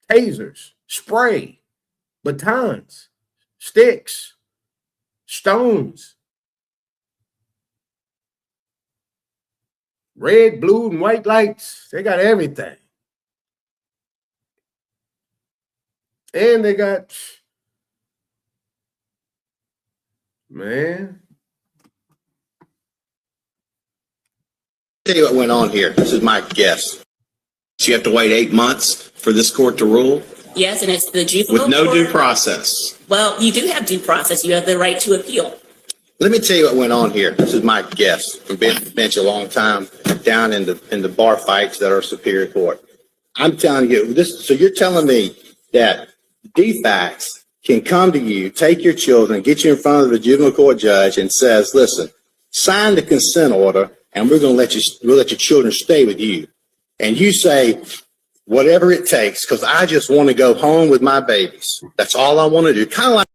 tasers, spray, batons, sticks, stones, red, blue, and white lights. They got everything. And they got, man. Tell you what went on here. This is my guess. So you have to wait 8 months for this court to rule Yes, and it's the juvenile with no court. due process. Well, you do have due process. You have the right to appeal. Let me tell you what went on here. This is my guess. I've been on the bench a long time, down in the bar fights that are Superior Court. I'm telling you this. So you're telling me that DFACS can come to you, take your children, get you in front of the juvenile court judge, and says, "Listen, sign the consent order, and we'll let your children stay with you." And you say, "Whatever it takes, because I just want to go home with my babies. That's all I want to do." Kind of like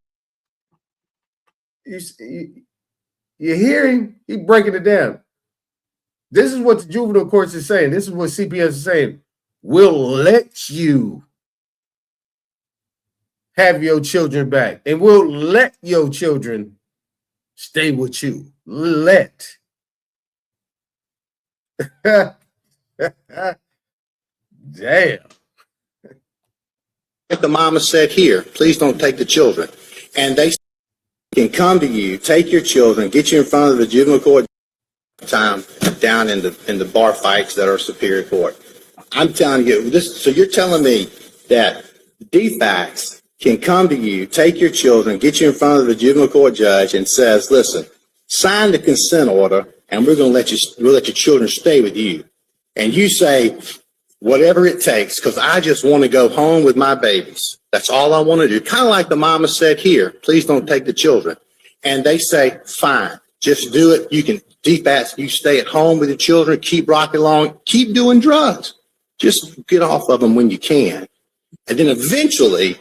you hear him? He breaking it down. This is what the juvenile courts is saying. This is what CPS is saying. We'll let you have your children back, and we'll let your children stay with you. Let. Damn. if the mama said, "Here, please don't take the children," and they can come to you, take your children, get you in front of the juvenile court time down in the bar fights that are Superior Court. I'm telling you this. So you're telling me that DFACS can come to you, take your children, get you in front of the juvenile court judge, and says, "Listen, sign the consent order, and we'll let your children stay with you." and you say, whatever it takes, because I just want to go home with my babies. That's all I want to do. Kind of like the mama said here, please don't take the children. And they say, fine, just do it. You can DFAS, you stay at home with the children, keep rocking along, keep doing drugs. Just get off of them when you can. And then eventually,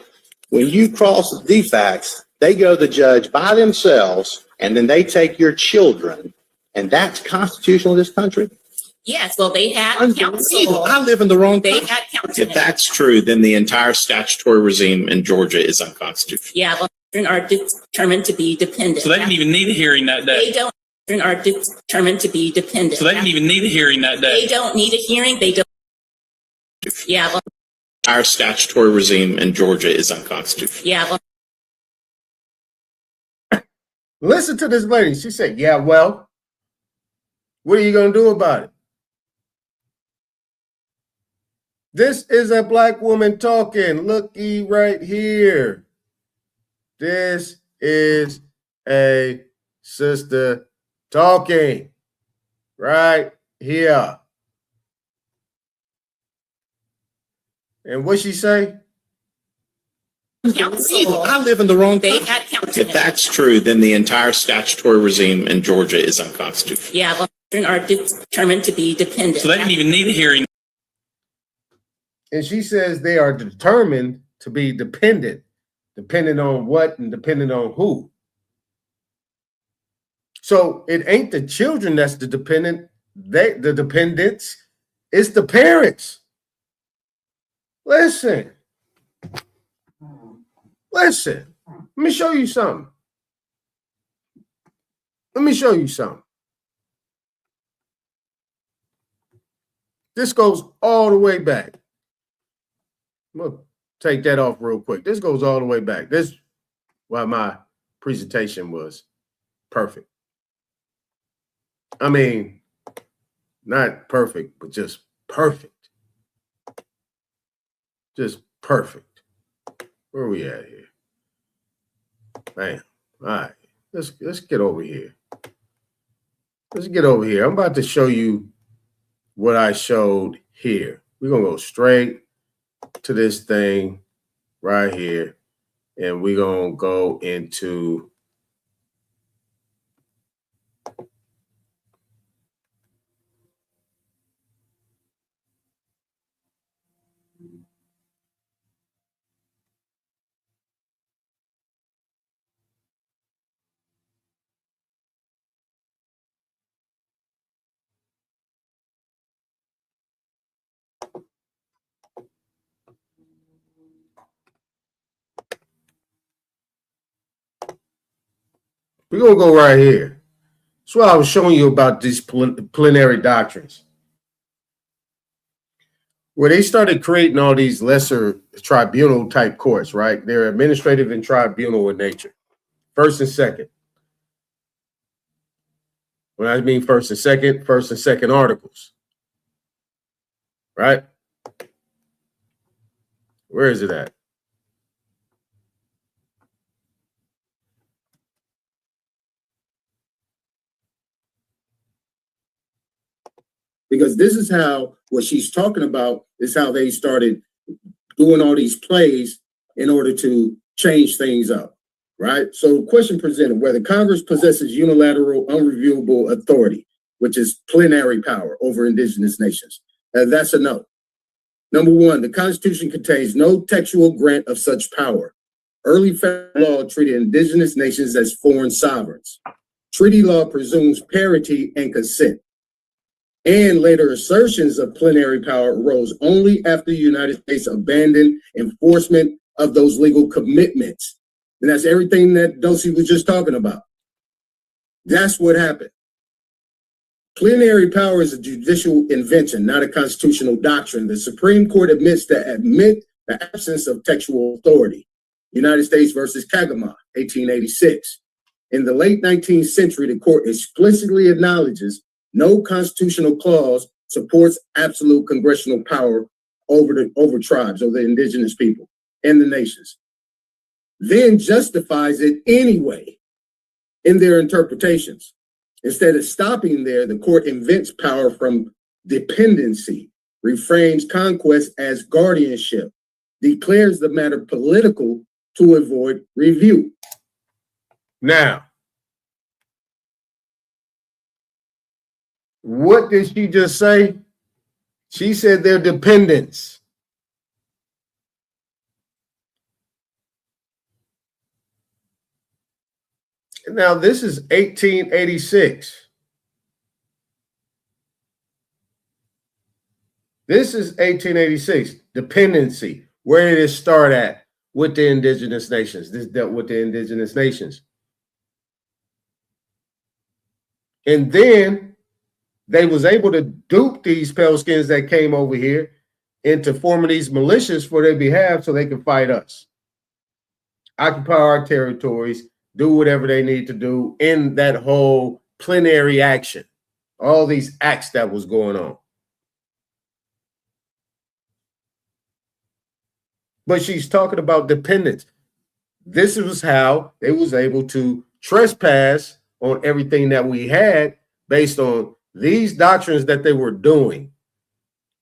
when you cross the DFACs, they go to the judge by themselves, and then they take your children. And that's constitutional in this country? Yes, well, they had counsel. I live in the wrong They country. had counsel. If that's true, then the entire statutory regime in Georgia is unconstitutional. Yeah, well, children are determined to be dependent. So they didn't even need a hearing that They day. don't, children are determined to be dependent. So they didn't even need a hearing that They day. don't need a hearing, they don't. Yeah, well, Our statutory regime in Georgia is unconstitutional. yeah, well, Listen to this lady. She said, yeah, well, what are you going to do about it? This is a black woman talking. Looky right here. This is a sister talking right here. And what she say? counsel. I live in the wrong They country. had counsel. If that's true, then the entire statutory regime in Georgia is unconstitutional. Yeah, well, children are determined to be dependent. So they didn't even need a hearing. And she says they are determined to be dependent. Dependent on what and dependent on who? So it ain't the children that's the dependent. The dependents. It's the parents. Listen. Listen. Let me show you something. Let me show you something. This goes all the way back. I'm going to take that off real quick. This goes all the way back. This is why my presentation was perfect. I mean, not perfect, but just perfect. Just perfect. Where are we at here? Bam. All right. Let's get over here. Let's get over here. I'm about to show you what I showed here. We're going to go straight to this thing right here, and we're going to go into we're going to go right here. That's what I was showing you about these plenary doctrines, where they started creating all these lesser tribunal type courts, right? They're administrative and tribunal in nature. First and second. When I mean first and second articles, right? Where is it at? Because this is how what she's talking about is how they started doing all these plays in order to change things up, right? So the question presented, whether Congress possesses unilateral, unreviewable authority, which is plenary power over indigenous nations. That's a no. Number one, the Constitution contains no textual grant of such power. Early federal law treated indigenous nations as foreign sovereigns. Treaty law presumes parity and consent. And later assertions of plenary power arose only after the United States abandoned enforcement of those legal commitments. And that's everything that Dulcie was just talking about. That's what happened. Plenary power is a judicial invention, not a constitutional doctrine. The Supreme Court admits the absence of textual authority. United States versus Kagama, 1886. In the late 19th century, the court explicitly acknowledges no constitutional clause supports absolute congressional power over tribes, or the indigenous people and the nations, then justifies it anyway in their interpretations. Instead of stopping there, the court invents power from dependency, reframes conquest as guardianship, declares the matter political to avoid review. Now, what did she just say? She said they're dependents. Now, this is 1886. This is 1886, dependency. Where did it start at with the indigenous nations? This dealt with the indigenous nations. And then they was able to dupe these pale skins that came over here into forming these militias for their behalf so they can fight us, occupy our territories, do whatever they need to do in that whole plenary action, all these acts that was going on. But she's talking about dependence. This was how they was able to trespass on everything that we had based on these doctrines that they were doing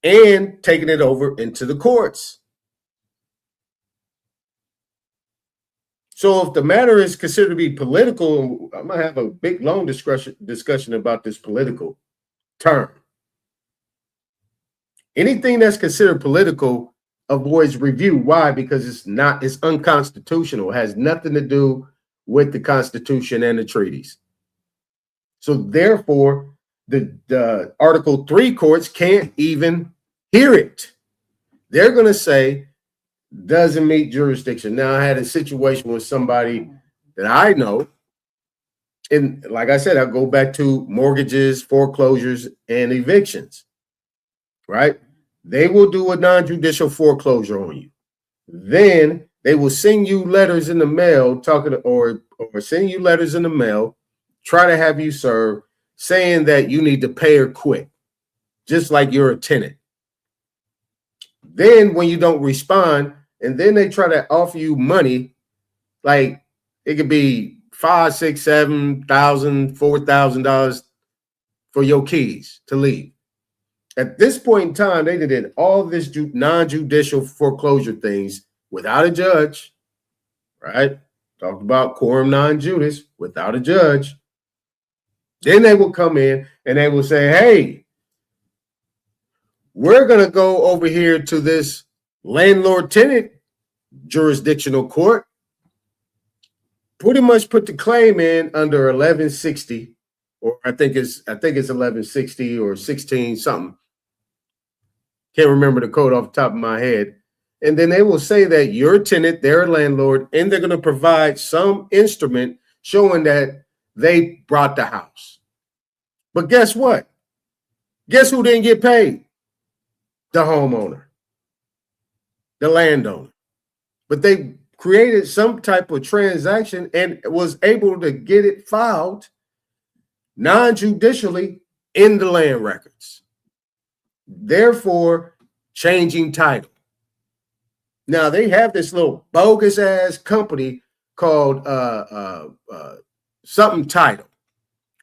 and taking it over into the courts. So if the matter is considered to be political, I'm going to have a big, long discussion about this political term. Anything that's considered political avoids review. Why? Because it's unconstitutional. It has nothing to do with the Constitution and the treaties. So therefore, the Article 3 courts can't even hear it. They're going to say, doesn't meet jurisdiction. Now, I had a situation with somebody that I know, and like I said, I'll go back to mortgages, foreclosures, and evictions, right? They will do a non-judicial foreclosure on you. Then they will send you letters in the mail or send you letters in the mail, try to have you serve, saying that you need to pay or quit, just like you're a tenant. Then when you don't respond, and then they try to offer you money, like it could be $5,000, $6,000, $7,000, $4,000 for your keys to leave. At this point in time, they did all this non-judicial foreclosure things without a judge, right? Talked about quorum non-judice, without a judge. Then they will come in and they will say, hey, we're going to go over here to this landlord-tenant jurisdictional court, pretty much put the claim in under 1160, or I think it's 1160 or 16 something. Can't remember the code off the top of my head. And then they will say that you're a tenant, they're a landlord, and they're going to provide some instrument showing that they brought the house. But guess what? Guess who didn't get paid? The homeowner, the landowner. But they created some type of transaction and was able to get it filed non-judicially in the land records, therefore changing title. Now they have this little bogus ass company called something title,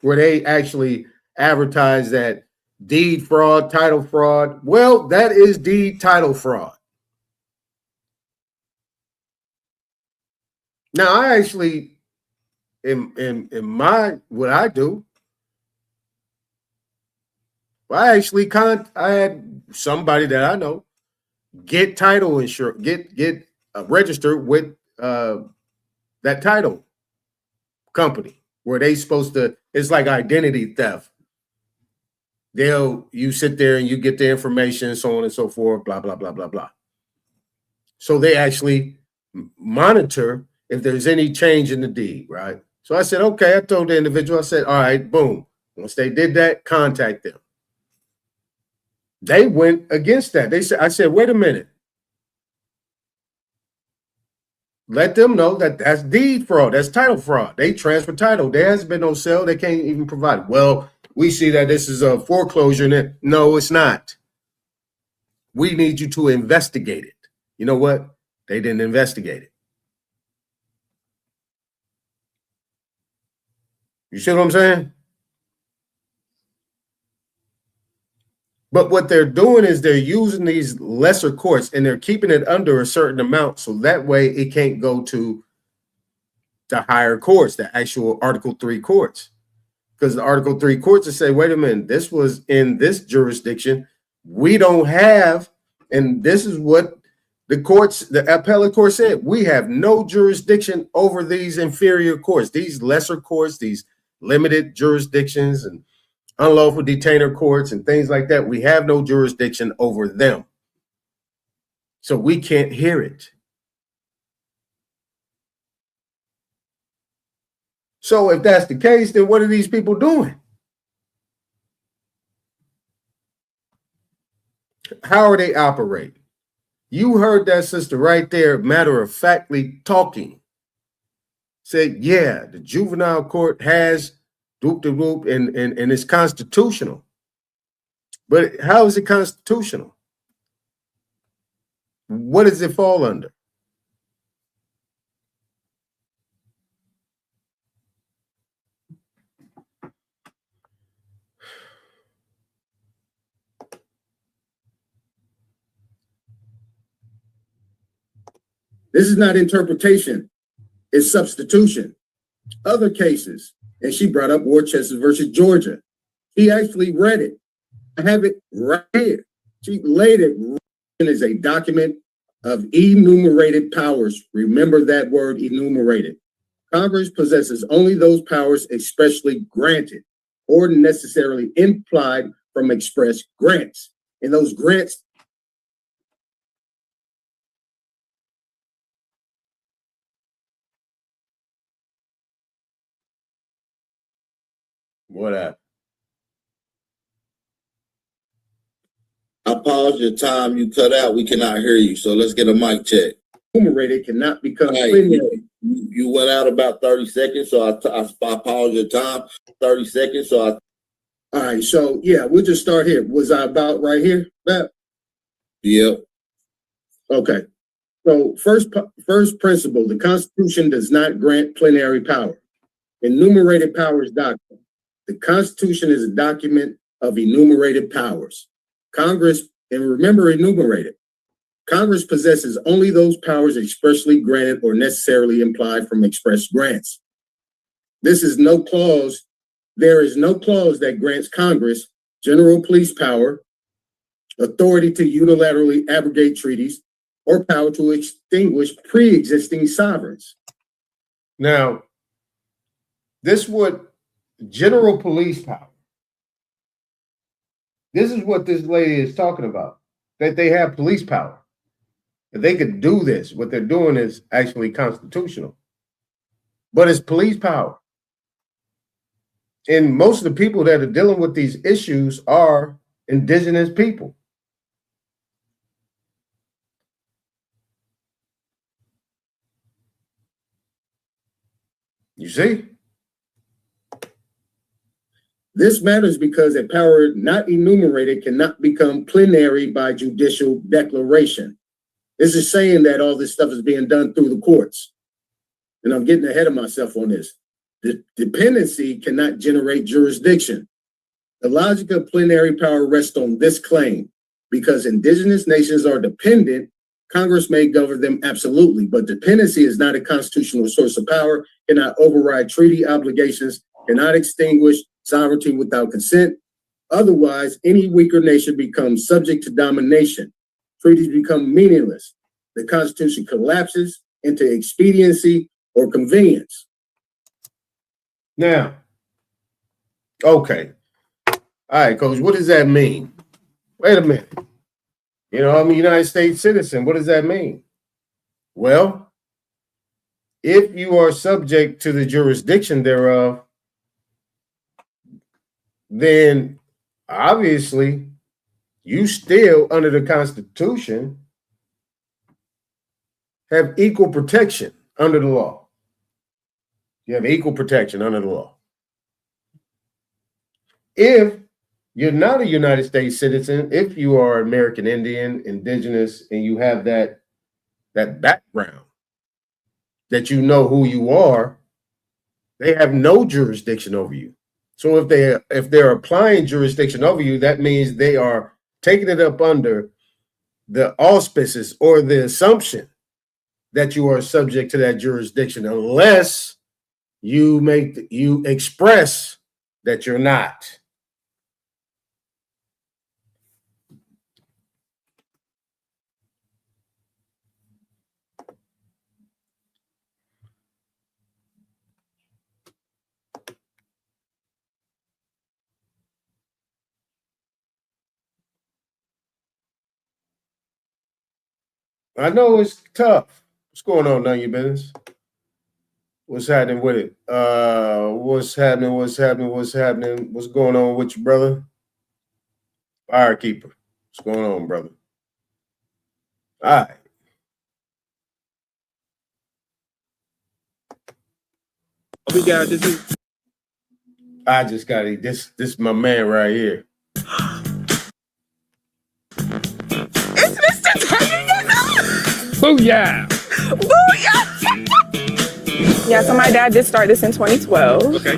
where they actually advertise that deed fraud, title fraud. Well, that is deed title fraud. Now I actually, in my what I do, I had somebody that I know get title insurance, get registered with that title company, where they supposed to, it's like identity theft. You sit there and you get the information, so on and so forth, blah, blah, blah, blah, blah. So they actually monitor if there's any change in the deed, right? So I said, okay, I told the individual, I said, all right, boom. Once they did that, contact them. They went against that. I said, wait a minute. Let them know that that's deed fraud. That's title fraud. They transfer title. There has been no sale. They can't even provide it. Well, we see that this is a foreclosure. No, it's not. We need you to investigate it. You know what? They didn't investigate it. You see what I'm saying? But what they're doing is they're using these lesser courts and they're keeping it under a certain amount. So that way it can't go to the higher courts, the actual Article 3 courts. Because the Article 3 courts will say, wait a minute, this was in this jurisdiction. We don't have, and this is what the courts, the appellate court said, we have no jurisdiction over these inferior courts, these lesser courts, these limited jurisdictions and unlawful detainer courts and things like that. We have no jurisdiction over them. So we can't hear it. So if that's the case, then what are these people doing? How are they operating? You heard that sister right there, matter-of-factly talking. Said, yeah, the juvenile court has doop-de-whoop and it's constitutional. But how is it constitutional? What does it fall under? This is not interpretation, it's substitution. Other cases, and she brought up Worcester versus Georgia. She actually read it. I have it right here. She laid it as a document of enumerated powers. Remember that word, enumerated. Congress possesses only those powers expressly granted or necessarily implied from express grants. And those grants what happened? I paused your time. You cut out. We cannot hear you. So let's get a mic check. Enumerated cannot become you went out about 30 seconds. So I paused your time 30 seconds. So all right. So yeah, we'll just start here. Was I about right here, Matt? Yep. Okay. So first principle, the Constitution does not grant plenary power. Enumerated powers doctrine. The Constitution is a document of enumerated powers. Congress, and remember enumerated, Congress possesses only those powers expressly granted or necessarily implied from express grants. This is no clause. There is no clause that grants Congress general police power, authority to unilaterally abrogate treaties, or power to extinguish pre-existing sovereigns. Now, this would general police power. This is what this lady is talking about, that they have police power. If they could do this, what they're doing is actually constitutional. But it's police power. And most of the people that are dealing with these issues are indigenous people. You see? This matters because a power not enumerated cannot become plenary by judicial declaration. This is saying that all this stuff is being done through the courts. And I'm getting ahead of myself on this. The dependency cannot generate jurisdiction. The logic of plenary power rests on this claim. Because indigenous nations are dependent, Congress may govern them absolutely, but dependency is not a constitutional source of power, cannot override treaty obligations, cannot extinguish sovereignty without consent. Otherwise, any weaker nation becomes subject to domination. Treaties become meaningless. The Constitution collapses into expediency or convenience. Now, okay. All right, Coach, what does that mean? Wait a minute. You know, I'm a United States citizen. What does that mean? Well, if you are subject to the jurisdiction thereof, then obviously you still, under the Constitution, have equal protection under the law. You have equal protection under the law. If you're not a United States citizen, if you are American Indian, indigenous, and you have that background, that you know who you are, they have no jurisdiction over you. So if they're applying jurisdiction over you, that means they are taking it up under the auspices or the assumption that you are subject to that jurisdiction, unless you express that you're not. I know it's tough. What's going on, none of your business? What's happening with it? What's happening? What's going on with you, brother? Firekeeper. What's going on, brother? All right. We got this. I just got it. This is my man right here. It's Mr. Booyah! Booyah! Yeah, so my dad did start this in 2012. Okay.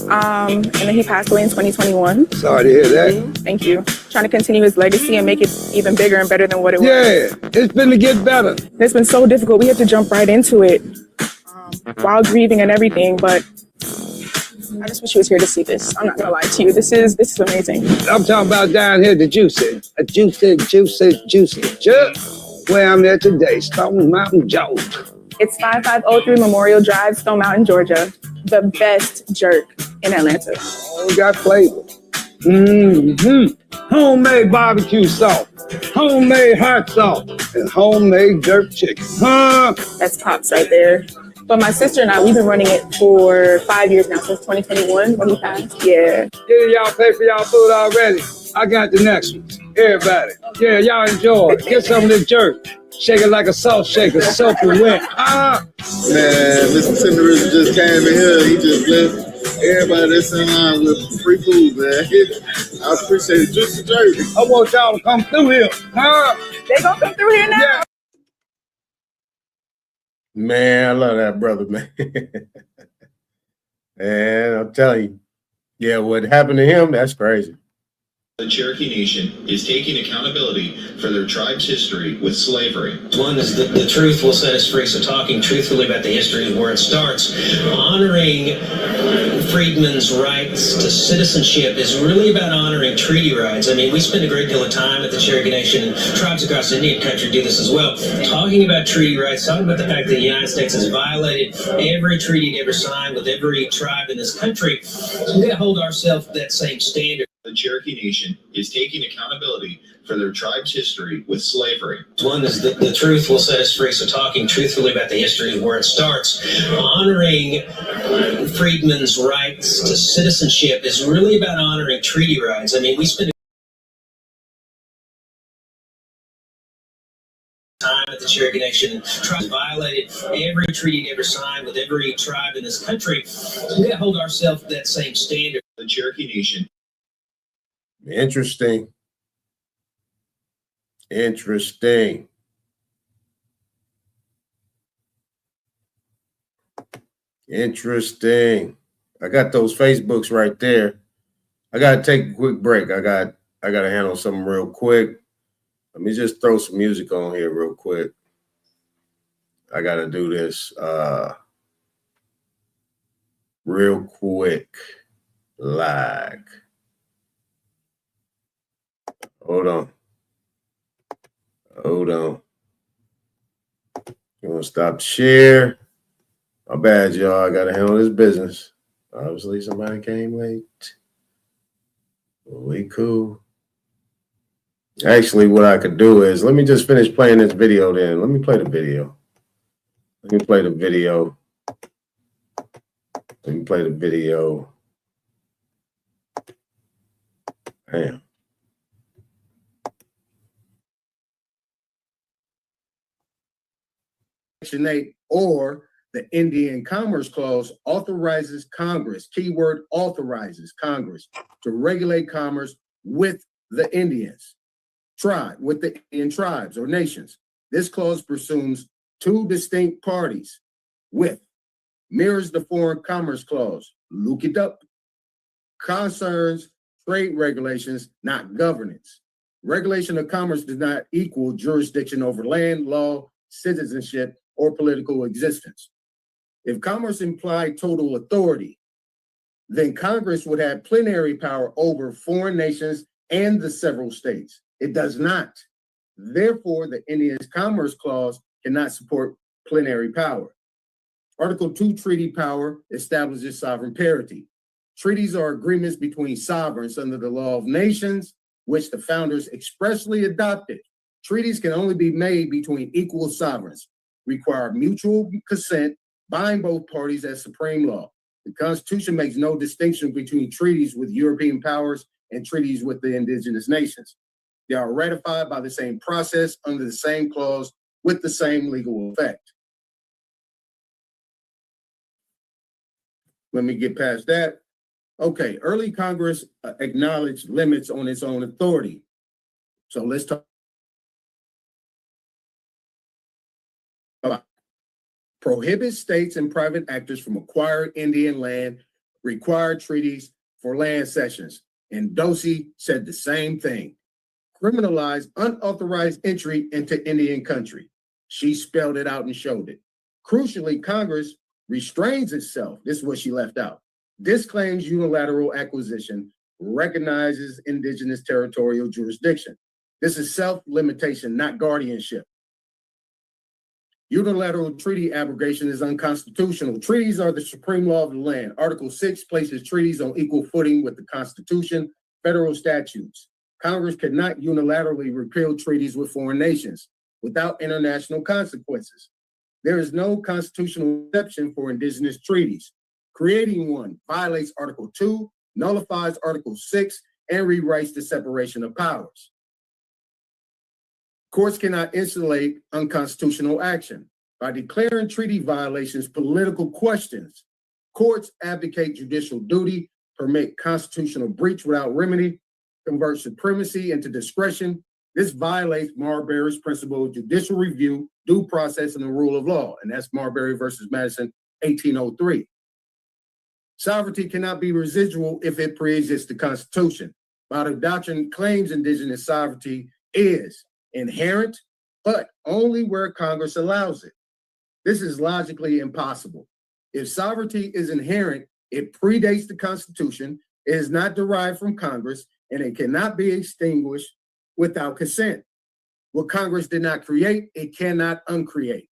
And then he passed away in 2021. Sorry to hear that. Thank you. Trying to continue his legacy and make it even bigger and better than what it was. Yeah, it's been to get better. It's been so difficult. We had to jump right into it while grieving and everything, but I just wish he was here to see this. I'm not gonna lie to you. This is amazing. I'm talking about down here, the juicy. A juicy. Where I'm at today, Stone Mountain Georgia. It's 5503 Memorial Drive, Stone Mountain, Georgia. The best jerk in Atlanta. Oh, got flavor. Homemade barbecue sauce, homemade hot sauce, and homemade jerk chicken. That's Pops right there. But my sister and I, we've been running it for 5 years now, since 2021 when he passed. Yeah. Yeah, y'all pay for y'all food already. I got the next one. Everybody. Yeah, y'all enjoy it. Get some of this jerk. Shake it like a salt shaker, soapy wet. Man, Mr. Cinderella just came in here. He just blessed everybody that's in line with free food, man. I appreciate it. Juicy jerky. I want y'all to come through here. They gonna come through here now? Yeah. Man, I love that brother, man. And I'll tell you, yeah, what happened to him, that's crazy. The Cherokee Nation is taking accountability for their tribe's history with slavery. One is the truth will set us free, so talking truthfully about the history and where it starts. Honoring freedmen's rights to citizenship is really about honoring treaty rights. I mean, we spend a great deal of time at the Cherokee Nation, and tribes across Indian country do this as well, talking about treaty rights, talking about the fact that the United States has violated every treaty it ever signed with every tribe in this country. So we've got to hold ourselves to that same standard. The Cherokee Nation is taking accountability for their tribe's history with slavery. One is the truth will set us free, so talking truthfully about the history and where it starts. Honoring freedmen's rights to citizenship is really about honoring treaty rights. I mean, we spend time at the Cherokee Nation, and tribes violated every treaty it ever signed with every tribe in this country. So we got to hold ourselves to that same standard. The Cherokee Nation. Interesting. Interesting. Interesting. I got those Facebooks right there. I gotta take a quick break. I gotta handle something real quick. Let me just throw some music on here real quick. I gotta do this real quick. Like. Hold on. You want to stop the share? My bad, y'all. I got to handle this business. Obviously, somebody came late. We cool. Actually, what I could do is, let me just finish playing this video then. Let me play the video. Damn. Section 8 or the Indian Commerce Clause authorizes Congress, keyword authorizes Congress, to regulate commerce with the Indians, with the Indian tribes or nations. This clause presumes two distinct parties with, mirrors the Foreign Commerce Clause, look it up, concerns trade regulations, not governance, Regulation of commerce does not equal jurisdiction over land, law, citizenship, or political existence. If commerce implied total authority, then Congress would have plenary power over foreign nations and the several states. It does not. Therefore, the India's Commerce Clause cannot support plenary power. Article 2 treaty power establishes sovereign parity. Treaties are agreements between sovereigns under the law of nations, which the founders expressly adopted. Treaties can only be made between equal sovereigns, require mutual consent, bind both parties as supreme law. The Constitution makes no distinction between treaties with European powers and treaties with the indigenous nations. They are ratified by the same process under the same clause with the same legal effect. Let me get past that. Okay, early Congress acknowledged limits on its own authority. So let's talk about prohibit states and private actors from acquiring Indian land, required treaties for land cessions. And Dosey said the same thing. Criminalize unauthorized entry into Indian country. She spelled it out and showed it. Crucially, Congress restrains itself. This is what she left out. Disclaims unilateral acquisition, recognizes indigenous territorial jurisdiction. This is self-limitation, not guardianship. Unilateral treaty abrogation is unconstitutional. Treaties are the supreme law of the land. Article 6 places treaties on equal footing with the Constitution, federal statutes. Congress cannot unilaterally repeal treaties with foreign nations without international consequences. There is no constitutional exception for indigenous treaties. Creating one violates Article 2, nullifies Article 6, and rewrites the separation of powers. Courts cannot insulate unconstitutional action. By declaring treaty violations political questions, courts abdicate judicial duty, permit constitutional breach without remedy, convert supremacy into discretion. This violates Marbury's principle of judicial review, due process, and the rule of law. And that's Marbury versus Madison, 1803. Sovereignty cannot be residual if it pre-exists the Constitution. While the doctrine claims indigenous sovereignty is inherent, but only where Congress allows it. This is logically impossible. If sovereignty is inherent, it predates the Constitution, it is not derived from Congress, and it cannot be extinguished without consent. What Congress did not create, it cannot uncreate.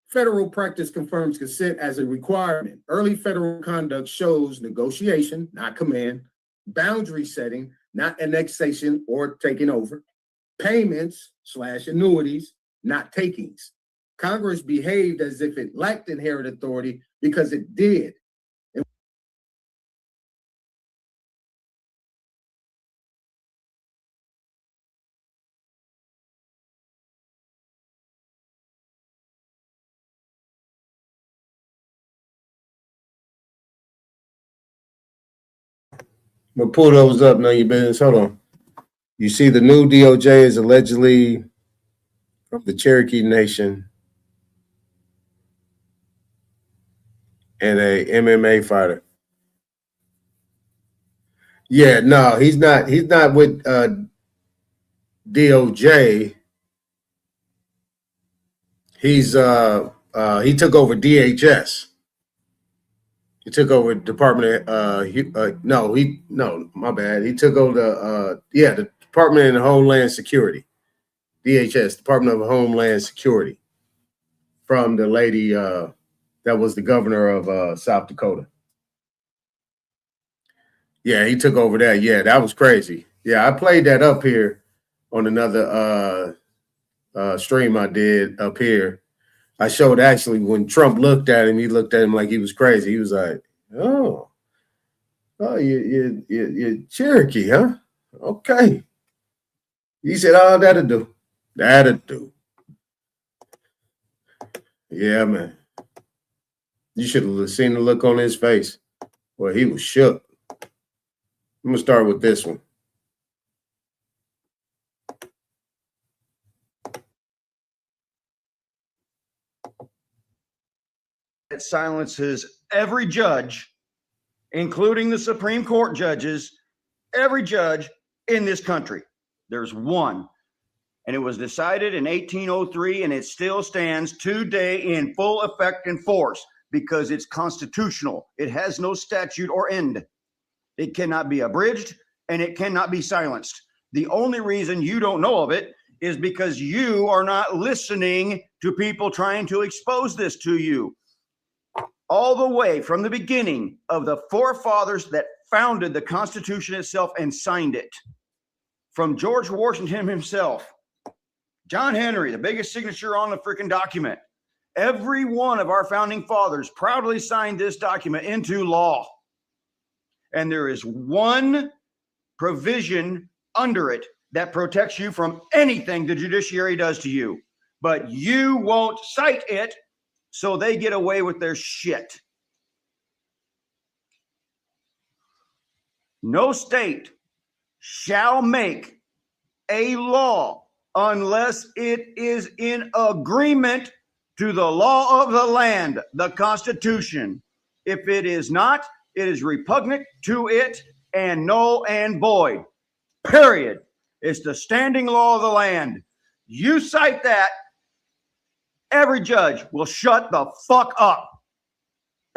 Federal practice confirms consent as a requirement. Early federal conduct shows negotiation, not command, boundary setting, not annexation or taking over, payments/annuities, not takings. Congress behaved as if it lacked inherent authority because it did. I'm gonna pull those up. None of your business. Hold on. You see, the new DOJ is allegedly from the Cherokee Nation and a MMA fighter. Yeah, no, he's not. He's not with DOJ. He's he took over DHS. He took over Department my bad. He took over the Department of Homeland Security, DHS, Department of Homeland Security, from the lady that was the governor of South Dakota. Yeah, he took over that. Yeah, that was crazy. Yeah, I played that up here on another stream I did up here. I showed actually when Trump looked at him, he looked at him like he was crazy. He was like, oh, you're Cherokee, huh? Okay. He said, oh, that'll do. That'll do. Yeah, man. You should have seen the look on his face. Well, he was shook. I'm going to start with this one. It silences every judge, including the Supreme Court judges, every judge in this country. There's one. And it was decided in 1803, and it still stands today in full effect and force because it's constitutional. It has no statute or end. It cannot be abridged, and it cannot be silenced. The only reason you don't know of it is because you are not listening to people trying to expose this to you. All the way from the beginning of the forefathers that founded the Constitution itself and signed it, from George Washington himself, John Henry, the biggest signature on the freaking document. Every one of our founding fathers proudly signed this document into law. And there is one provision under it that protects you from anything the judiciary does to you. But you won't cite it, so they get away with their shit. No state shall make a law unless it is in agreement to the law of the land, the Constitution. If it is not, it is repugnant to it and null and void. Period. It's the standing law of the land. You cite that, every judge will shut the fuck up.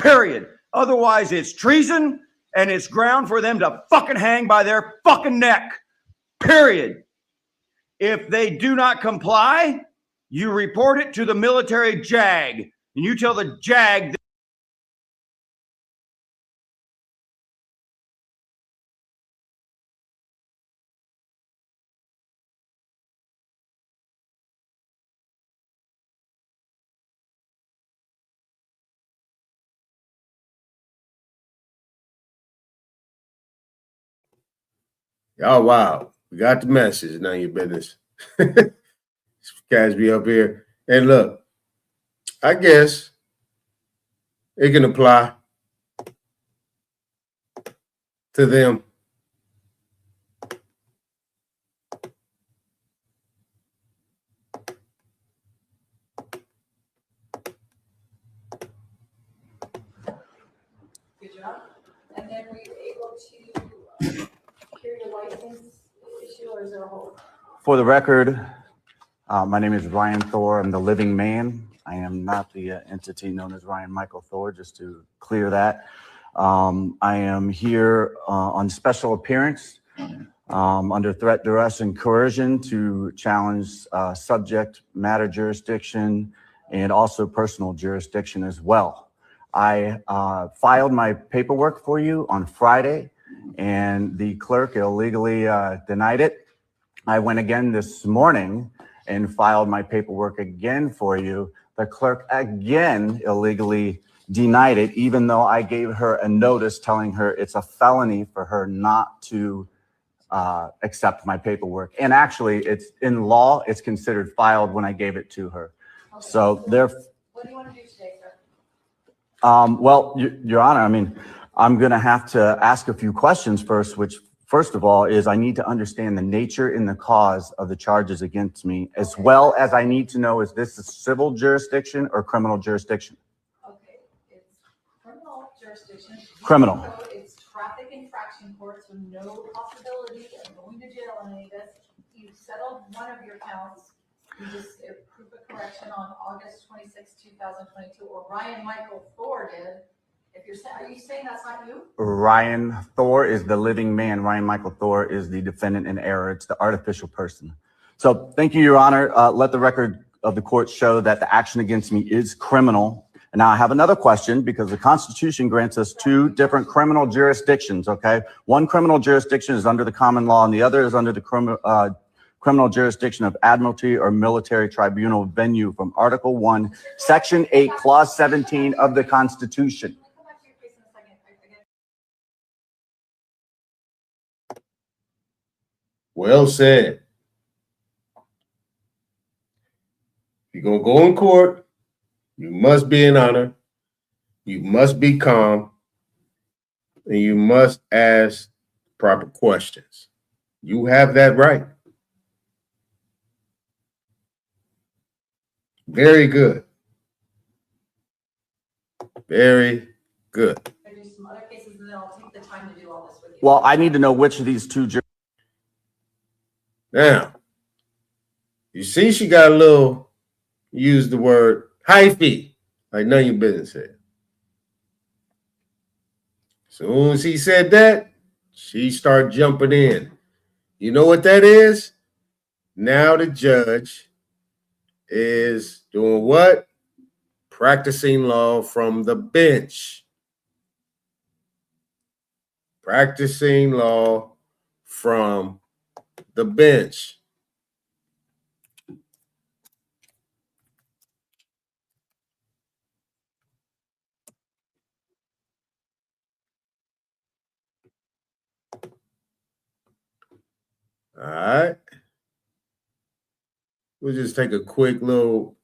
Period. Otherwise, it's treason and it's ground for them to fucking hang by their fucking neck. Period. If they do not comply, you report it to the military JAG, and you tell the JAG that Oh, wow. We got the message. None of your business. Guys be up here. And look, I guess it can apply to them. Good job. And then were you able to hear your license issue, or is there a hold? For the record, my name is Ryan Thor. I'm the living man. I am not the entity known as Ryan Michael Thor, just to clear that. I am here on special appearance under threat, duress, and coercion to challenge subject matter jurisdiction and also personal jurisdiction as well. I filed my paperwork for you on Friday, and the clerk illegally denied it. I went again this morning and filed my paperwork again for you. The clerk again illegally denied it, even though I gave her a notice telling her it's a felony for her not to accept my paperwork. And actually, it's in law, it's considered filed when I gave it to her. Okay. So there. What do you want to do today, sir? Well, Your Honor, I mean, I'm going to have to ask a few questions first, which first of all is I need to understand the nature and the cause of the charges against me, as well as I need to know, is this a civil jurisdiction or criminal jurisdiction? Okay, it's criminal jurisdiction. Criminal. So it's traffic infraction court, so no possibility of going to jail on any of this. You settled one of your counts. You just approved a correction on August 26, 2022, or Ryan Michael Thor did. If you're saying, are you saying that's not you? Ryan Thor is the living man. Ryan Michael Thor is the defendant in error. It's the artificial person. So thank you, Your Honor. Let the record of the court show that the action against me is criminal. And now I have another question, because the Constitution grants us two different criminal jurisdictions, okay? One criminal jurisdiction is under the common law, and the other is under the criminal jurisdiction of admiralty or military tribunal venue from Article 1, Section 8, Clause 17 of the Constitution. Well said. If you're going to go in court, you must be in honor, you must be calm, and you must ask proper questions. You have that right. Very good. Very good. There's some other cases, and then I'll take the time to do all this with you. Well, I need to know which of these two Now, you see she got a little, use the word hyphy, like none of your business said. Soon as he said that, she started jumping in. You know what that is? Now the judge is doing what? Practicing law from the bench. Practicing law from the bench. All right. We'll just take a quick little,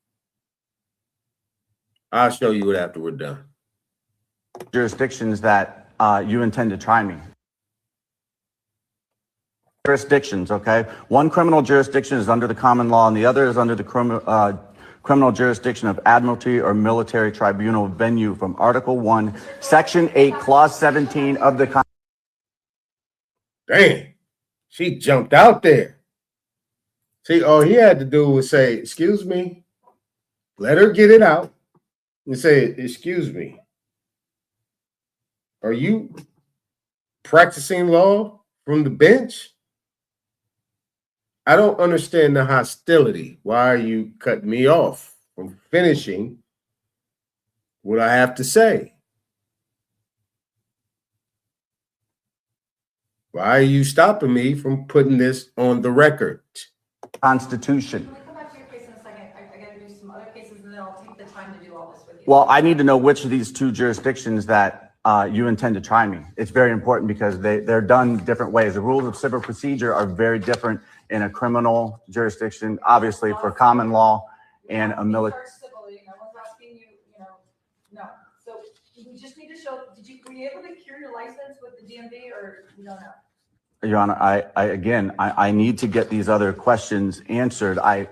I'll show you it after we're done. Jurisdictions that you intend to try me. Jurisdictions, okay? One criminal jurisdiction is under the common law and the other is under the criminal jurisdiction of admiralty or military tribunal venue from Article 1, Section 8, Clause 17 of the Damn, she jumped out there. See, all he had to do was say, excuse me, let her get it out and say, excuse me, are you practicing law from the bench? I don't understand the hostility. Why are you cutting me off from finishing what I have to say? Why are you stopping me from putting this on the record? Constitution. Can we come back to your case in a second? I gotta do some other cases and then I'll take the time to do all this with you. Well, I need to know which of these two jurisdictions that you intend to try me. It's very important because they're done different ways. The rules of civil procedure are very different in a criminal jurisdiction, obviously for common law and a military. No one's asking you, no. So we just need to show, were you able to cure your license with the DMV or you don't know? Your Honor, I need to get these other questions answered. I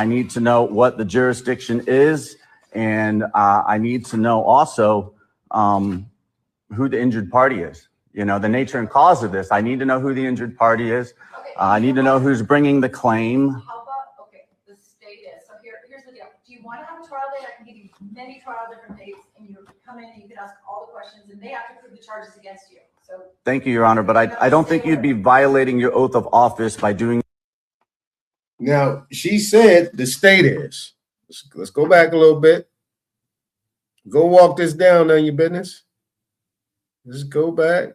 need to know what the jurisdiction is, and I need to know also who the injured party is. The nature and cause of this. I need to know who the injured party is. I need to know who's bringing the claim. How about, the state is. So here's the deal. Do you want to have a trial date? I can give you many trial different dates, and you come in and you can ask all the questions, and they have to prove the charges against you. So Thank you, Your Honor, but I don't think you'd be violating your oath of office by doing. Now, she said the state is. Let's go back a little bit. Go walk this down on your business. Let's go back.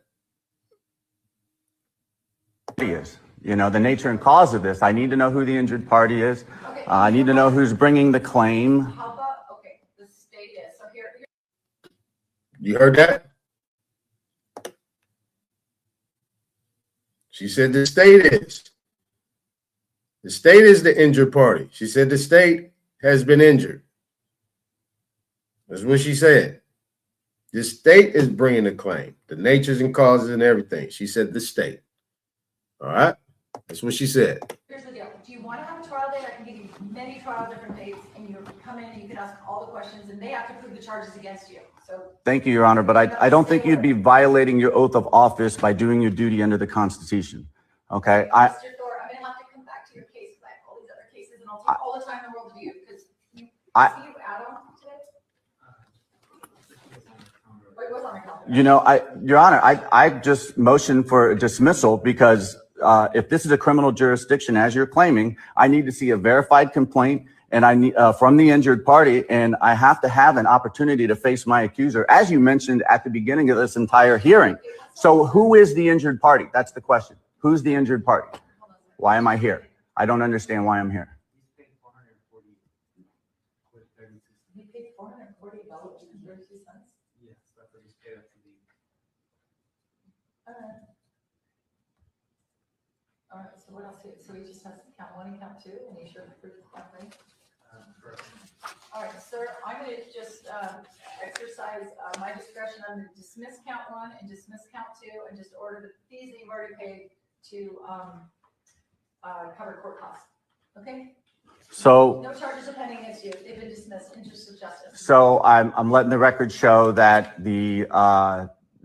The nature and cause of this. I need to know who the injured party is. I need to know who's bringing the claim. how about, the state is. So here. You heard that? She said the state is. The state is the injured party. She said the state has been injured. That's what she said. The state is bringing the claim, the natures and causes and everything. She said the state. All right? That's what she said. Here's the deal. Do you want to have a trial date? I can give you many trial different dates, and you come in and you can ask all the questions, and they have to prove the charges against you. So Thank you, Your Honor, but I don't think you'd be violating your oath of office by doing your duty under the Constitution. Okay? Mr. Thor, I'm going to have to come back to your case because I have all these other cases, and I'll take all the time in the world to do because you see you Aton today? Wait, what's on my calendar? Your Honor, I just motioned for dismissal because if this is a criminal jurisdiction, as you're claiming, I need to see a verified complaint and I need from the injured party, and I have to have an opportunity to face my accuser, as you mentioned at the beginning of this entire hearing. So who is the injured party? That's the question. Who's the injured party? Why am I here? I don't understand why I'm here. You paid $440.32. Yes, that's what he's paid up to the. All right, so what else? So he just has count 1 and count 2, and he should approve count 3. All right, sir, I'm going to just exercise my discretion. I'm going to dismiss count 1 and dismiss count 2 and just order the fees that you've already paid to cover court costs. Okay? So no charges are pending against you. They've been dismissed. Interest of justice. So I'm letting the record show that the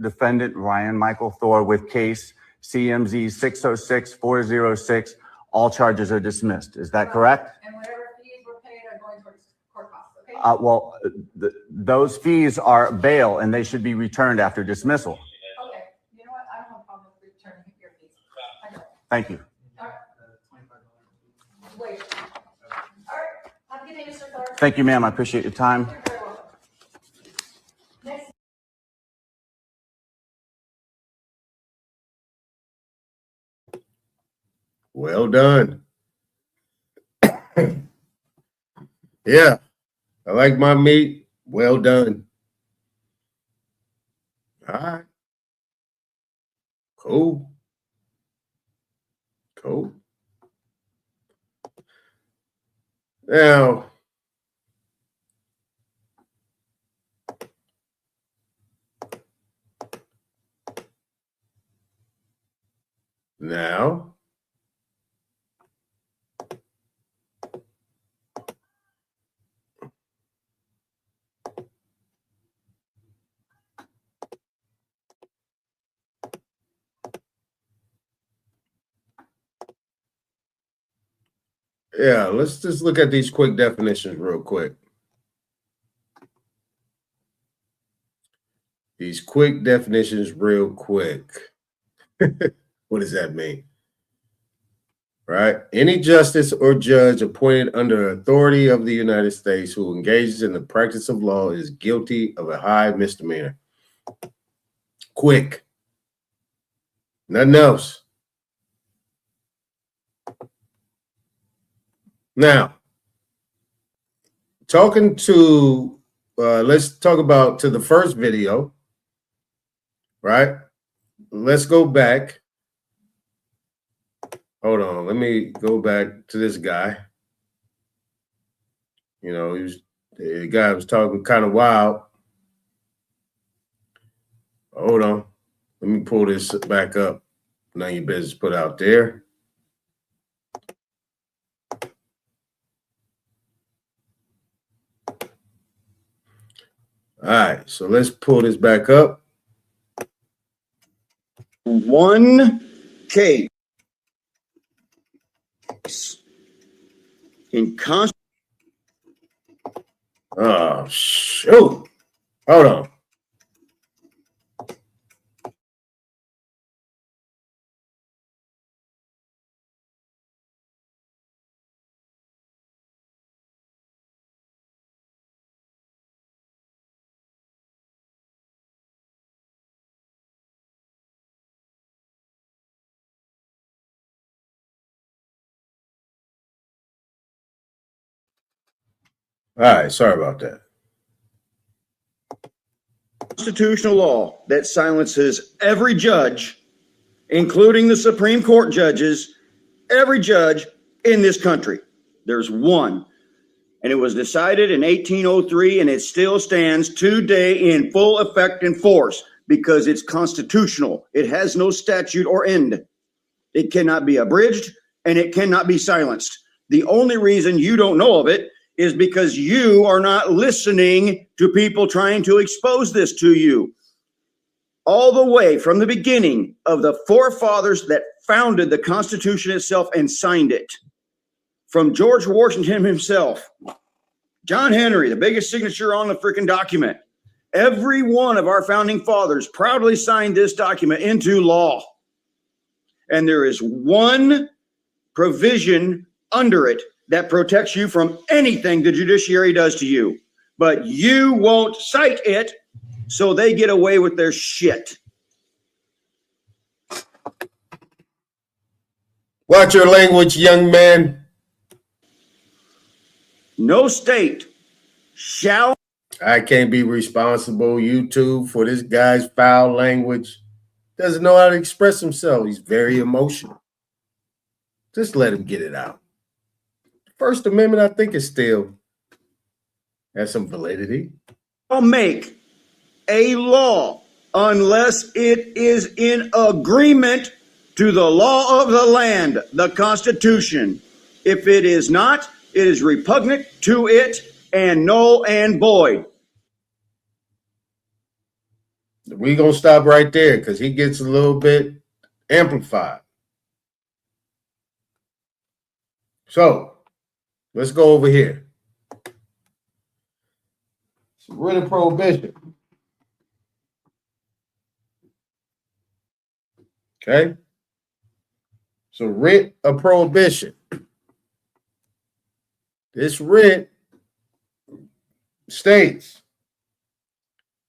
defendant, Ryan Michael Thor, with case CMZ 606406, all charges are dismissed. Is that correct? And whatever fees were paid are going towards court costs, okay? Well, those fees are bail and they should be returned after dismissal. Okay, you know what, I don't have a problem with returning your fees. I don't. Thank you. All right. Wait. All right, have a good day, Mr. Thor. Thank you, ma'am. I appreciate your time. You're very welcome. Next. Well done. Yeah, I like my meat. Well done. All right. Cool. Cool. Now, yeah, let's just look at these quick definitions real quick. These quick definitions real quick. What does that mean? Right? Any justice or judge appointed under authority of the United States who engages in the practice of law is guilty of a high misdemeanor. Quick. Nothing else. Now, talking to, let's talk about to the first video, right? Let's go back. Hold on, let me go back to this guy. You know, the guy was talking kind of wild. Hold on, let me pull this back up. None of your business put out there. All right, so let's pull this back up. One case in Oh, shoot. Hold on. All right, sorry about that. constitutional law that silences every judge, including the Supreme Court judges, every judge in this country. There's one. And it was decided in 1803, and it still stands today in full effect and force because it's constitutional. It has no statute or end. It cannot be abridged, and it cannot be silenced. The only reason you don't know of it is because you are not listening to people trying to expose this to you. All the way from the beginning of the forefathers that founded the Constitution itself and signed it, from George Washington himself, John Henry, the biggest signature on the freaking document. Every one of our founding fathers proudly signed this document into law. And there is one provision under it that protects you from anything the judiciary does to you. But you won't cite it, so they get away with their shit. Watch your language, young man. No state shall. I can't be responsible, YouTube, for this guy's foul language. Doesn't know how to express himself. He's very emotional. Just let him get it out. First Amendment, I think, is still has some validity. I'll make a law unless it is in agreement to the law of the land, the Constitution. If it is not, it is repugnant to it and null and void. We're going to stop right there because he gets a little bit amplified. So let's go over here. So writ of prohibition. Okay. So writ of prohibition. This writ states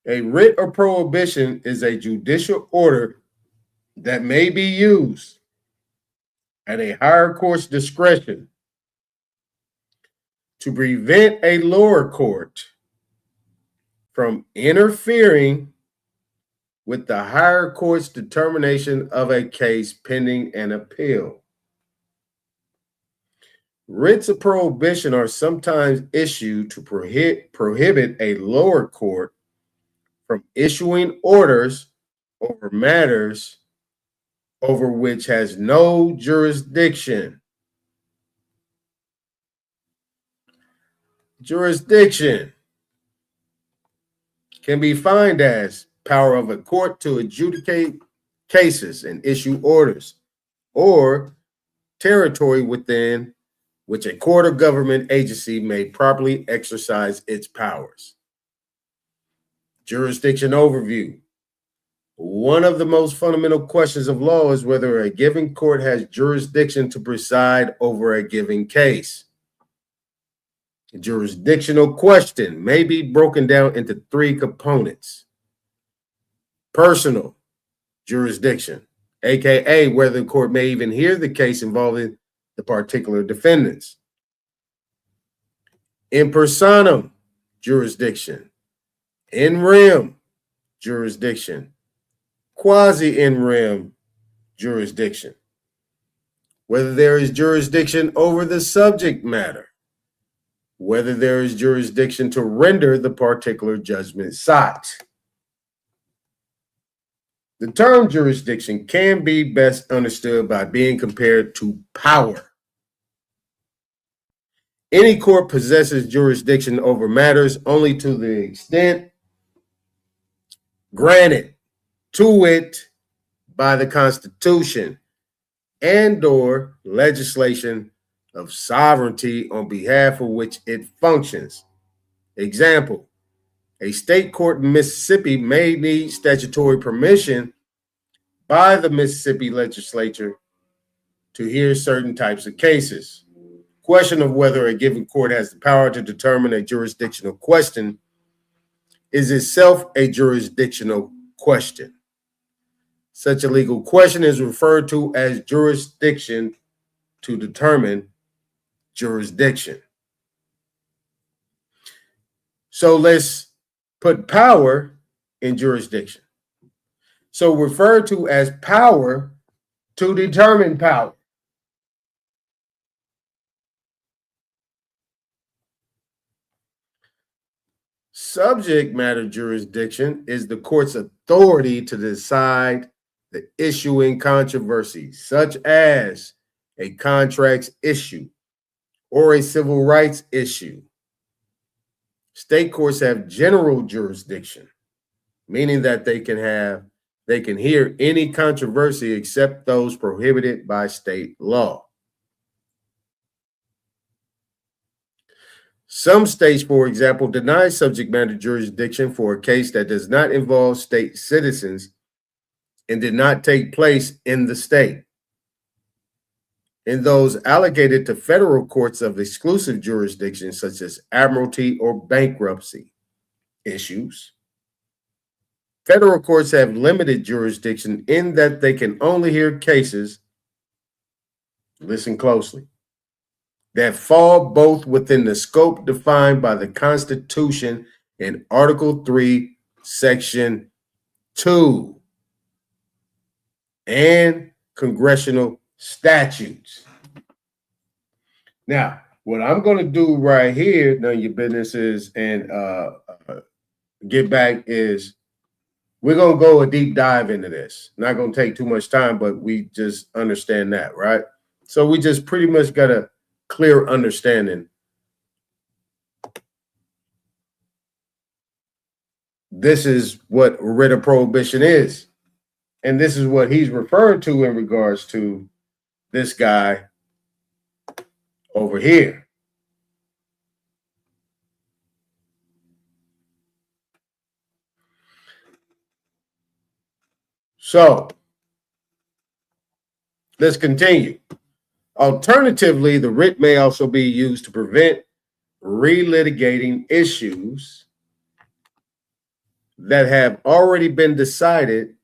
a writ of prohibition is a judicial order that may be used at a higher court's discretion to prevent a lower court from interfering with the higher court's determination of a case pending an appeal. Writs of prohibition are sometimes issued to prohibit a lower court from issuing orders over matters over which has no jurisdiction. Jurisdiction can be defined as power of a court to adjudicate cases and issue orders, or territory within which a court or government agency may properly exercise its powers. Jurisdiction overview. One of the most fundamental questions of law is whether a given court has jurisdiction to preside over a given case. A jurisdictional question may be broken down into three components. Personal jurisdiction, aka whether the court may even hear the case involving the particular defendants. In personam jurisdiction, in rem jurisdiction, quasi in rem jurisdiction, whether there is jurisdiction over the subject matter, whether there is jurisdiction to render the particular judgment sought. The term jurisdiction can be best understood by being compared to power. Any court possesses jurisdiction over matters only to the extent granted to it by the Constitution and/or legislation of sovereignty on behalf of which it functions. Example, a state court in Mississippi may need statutory permission by the Mississippi legislature to hear certain types of cases. Question of whether a given court has the power to determine a jurisdictional question is itself a jurisdictional question. Such a legal question is referred to as jurisdiction to determine jurisdiction. So let's put power in jurisdiction. So referred to as power to determine power. Subject matter jurisdiction is the court's authority to decide the issuing controversies, such as a contracts issue or a civil rights issue. State courts have general jurisdiction, meaning that they can hear any controversy except those prohibited by state law. Some states, for example, deny subject matter jurisdiction for a case that does not involve state citizens and did not take place in the state. In those allocated to federal courts of exclusive jurisdiction, such as admiralty or bankruptcy issues, federal courts have limited jurisdiction in that they can only hear cases, listen closely, that fall both within the scope defined by the Constitution in Article 3, Section 2, and congressional statutes. Now, what I'm going to do right here, none of your business is, and get back is, we're going to go a deep dive into this. Not going to take too much time, but we just understand that, right? So we just pretty much got a clear understanding. This is what writ of prohibition is. And this is what he's referring to in regards to this guy over here. So let's continue. Alternatively, the writ may also be used to prevent relitigating issues that have already been decided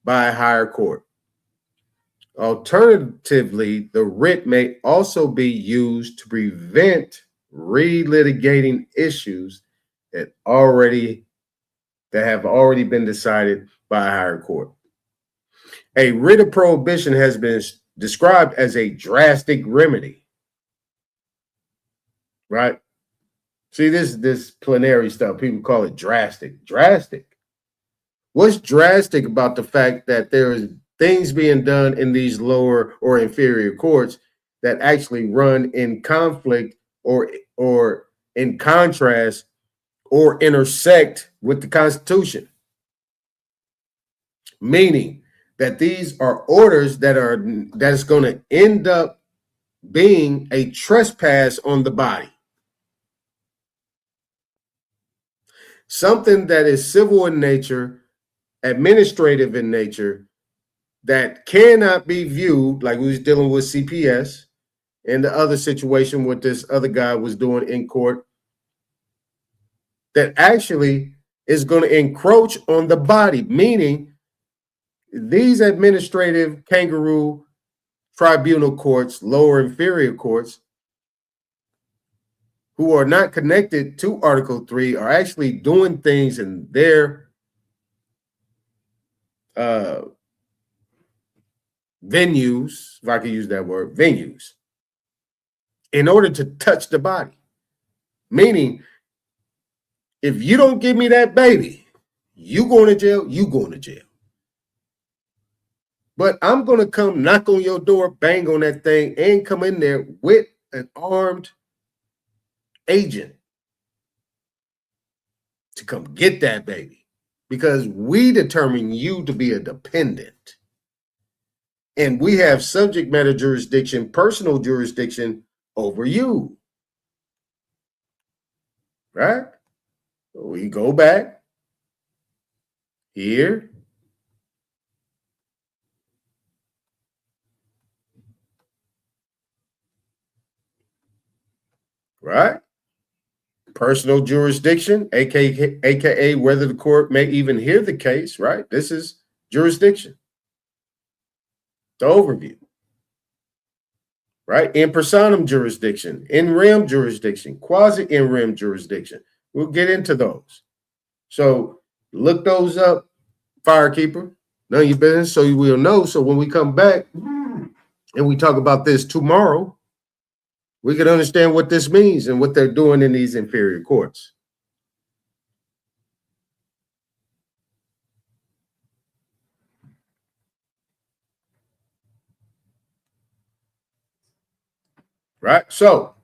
by a higher court. Alternatively, the writ may also be used to prevent relitigating issues that have already been decided by a higher court. A writ of prohibition has been described as a drastic remedy. Right? See, this plenary stuff, people call it drastic. Drastic. What's drastic about the fact that there is things being done in these lower or inferior courts that actually run in conflict or in contrast or intersect with the Constitution? Meaning that these are orders that's going to end up being a trespass on the body. Something that is civil in nature, administrative in nature, that cannot be viewed, like we was dealing with CPS and the other situation what this other guy was doing in court, that actually is going to encroach on the body, meaning these administrative kangaroo tribunal courts, lower inferior courts, who are not connected to Article 3 are actually doing things in their venues, if I can use that word, venues, in order to touch the body. Meaning, if you don't give me that baby, you going to jail, you going to jail. But I'm going to come knock on your door, bang on that thing, and come in there with an armed agent to come get that baby, because we determine you to be a dependent. And we have subject matter jurisdiction, personal jurisdiction over you. Right? So we go back here. Right? Personal jurisdiction, aka whether the court may even hear the case, right? This is jurisdiction. The overview. Right? In personam jurisdiction, in rem jurisdiction, quasi in rem jurisdiction. We'll get into those. So look those up, Firekeeper. None of your business, so you will know. So when we come back and we talk about this tomorrow, we can understand what this means and what they're doing in these inferior courts. Right? So,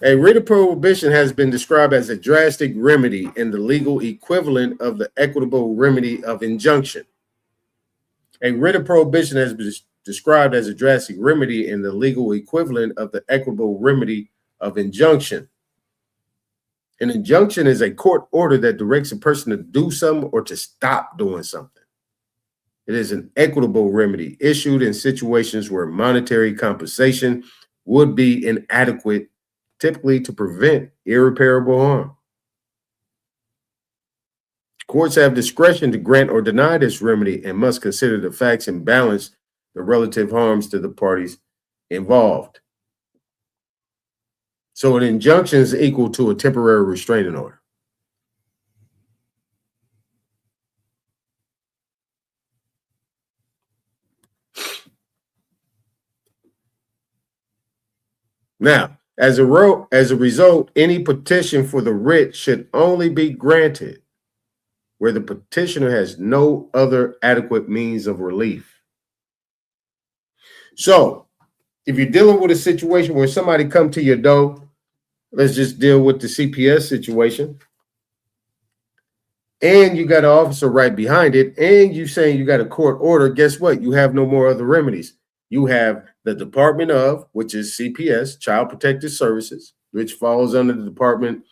a writ of prohibition has been described as a drastic remedy and the legal equivalent of the equitable remedy of injunction. A writ of prohibition has been described as a drastic remedy and the legal equivalent of the equitable remedy of injunction. An injunction is a court order that directs a person to do something or to stop doing something. It is an equitable remedy issued in situations where monetary compensation would be inadequate, typically to prevent irreparable harm. Courts have discretion to grant or deny this remedy and must consider the facts and balance the relative harms to the parties involved. So an injunction is equal to a temporary restraining order. Now, as a result, any petition for the writ should only be granted where the petitioner has no other adequate means of relief. So, if you're dealing with a situation where somebody come to your door, let's just deal with the CPS situation, and you got an officer right behind it, and you saying you got a court order, guess what? You have no more other remedies. You have the Department of, which is CPS, Child Protective Services, which falls under the Department,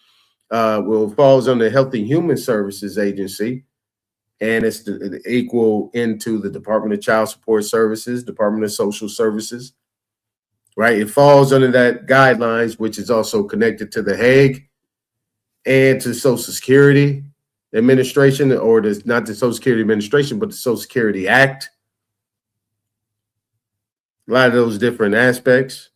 falls under Health and Human Services Agency, and it's the equal into the Department of Child Support Services, Department of Social Services, right? It falls under that guidelines, which is also connected to the Hague and to Social Security Administration, or not the Social Security Administration, but the Social Security Act. A lot of those different aspects.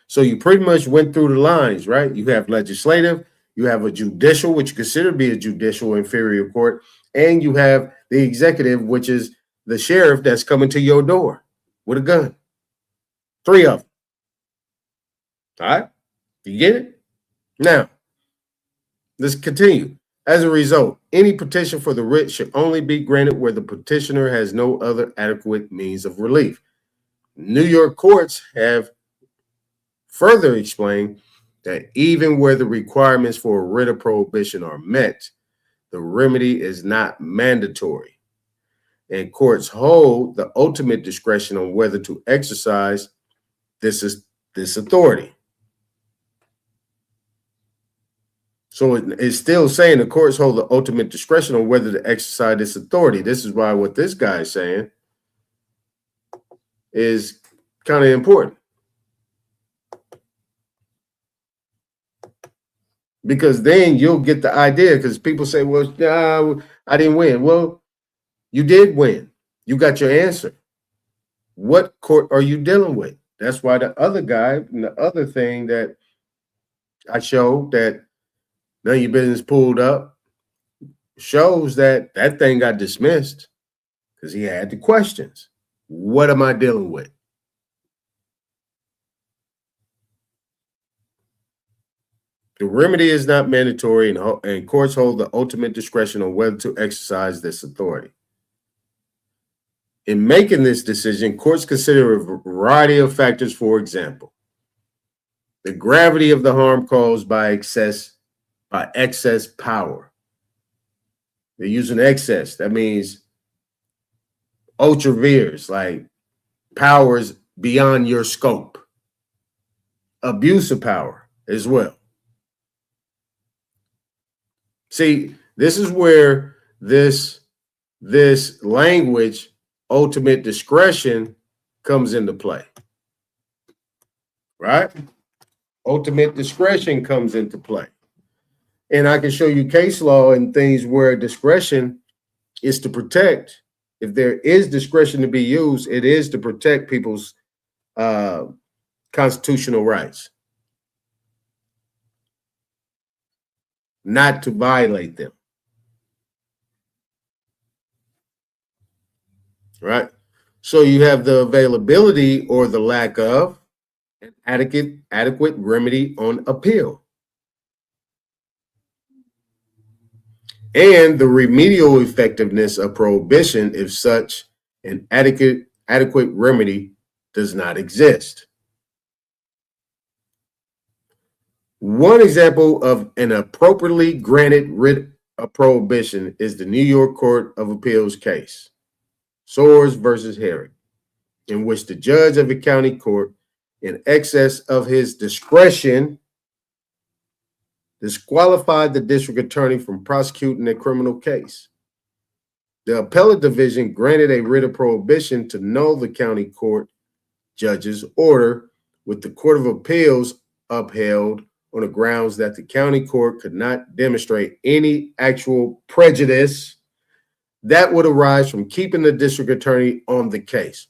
So you pretty much went through the lines, right? You have legislative, you have a judicial, which you consider to be a judicial inferior court, and you have the executive, which is the sheriff that's coming to your door with a gun. 3 of them. All right? You get it? Now, let's continue. As a result, any petition for the writ should only be granted where the petitioner has no other adequate means of relief. New York courts have further explained that even where the requirements for a writ of prohibition are met, the remedy is not mandatory. And courts hold the ultimate discretion on whether to exercise this authority. So it's still saying the courts hold the ultimate discretion on whether to exercise this authority. This is why what this guy is saying is kind of important. Because then you'll get the idea, because people say, well, no, I didn't win. Well, you did win. You got your answer. What court are you dealing with? That's why the other guy, and the other thing that I showed that none of your business pulled up, shows that that thing got dismissed because he had the questions. What am I dealing with? The remedy is not mandatory, and courts hold the ultimate discretion on whether to exercise this authority. In making this decision, courts consider a variety of factors. For example, the gravity of the harm caused by excess power. They're using excess. That means ultra vires, like powers beyond your scope. Abuse of power as well. See, this is where this language, ultimate discretion, comes into play. Right? Ultimate discretion comes into play. And I can show you case law and things where discretion is to protect. If there is discretion to be used, it is to protect people's constitutional rights, not to violate them. Right? So you have the availability or the lack of an adequate remedy on appeal. And the remedial effectiveness of prohibition if such an adequate remedy does not exist. One example of an appropriately granted writ of prohibition is the New York Court of Appeals case, Soares versus Herrick, in which the judge of a county court, in excess of his discretion, disqualified the district attorney from prosecuting a criminal case. The appellate division granted a writ of prohibition to null the county court judge's order, with the Court of Appeals upheld on the grounds that the county court could not demonstrate any actual prejudice that would arise from keeping the district attorney on the case.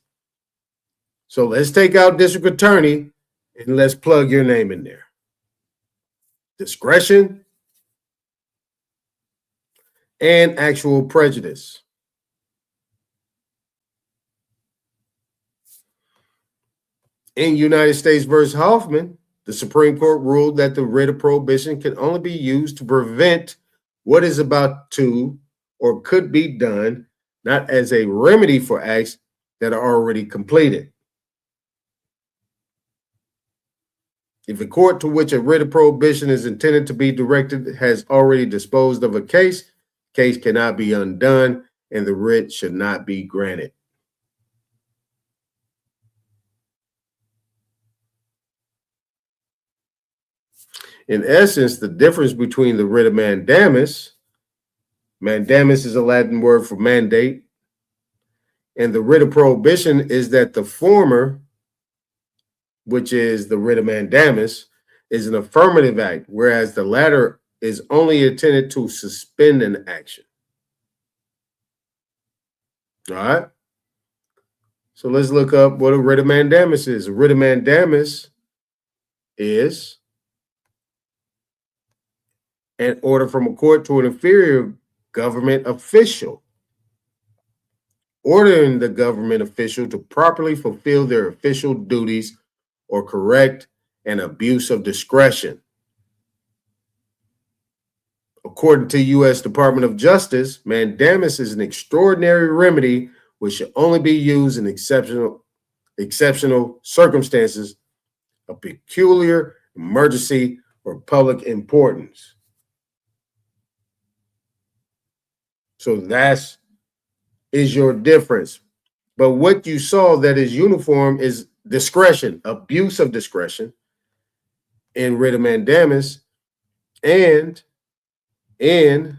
So let's take out district attorney and let's plug your name in there. Discretion and actual prejudice. In United States versus Hoffman, the Supreme Court ruled that the writ of prohibition can only be used to prevent what is about to or could be done, not as a remedy for acts that are already completed. If a court to which a writ of prohibition is intended to be directed has already disposed of a case cannot be undone, and the writ should not be granted. In essence, the difference between the writ of mandamus is a Latin word for mandate, and the writ of prohibition is that the former, which is the writ of mandamus, is an affirmative act, whereas the latter is only intended to suspend an action. All right? So let's look up what a writ of mandamus is. A writ of mandamus is an order from a court to an inferior government official, ordering the government official to properly fulfill their official duties or correct an abuse of discretion. According to U.S. Department of Justice, mandamus is an extraordinary remedy which should only be used in exceptional circumstances of peculiar emergency or public importance. So that is your difference. But what you saw that is uniform is discretion, abuse of discretion in writ of mandamus, and in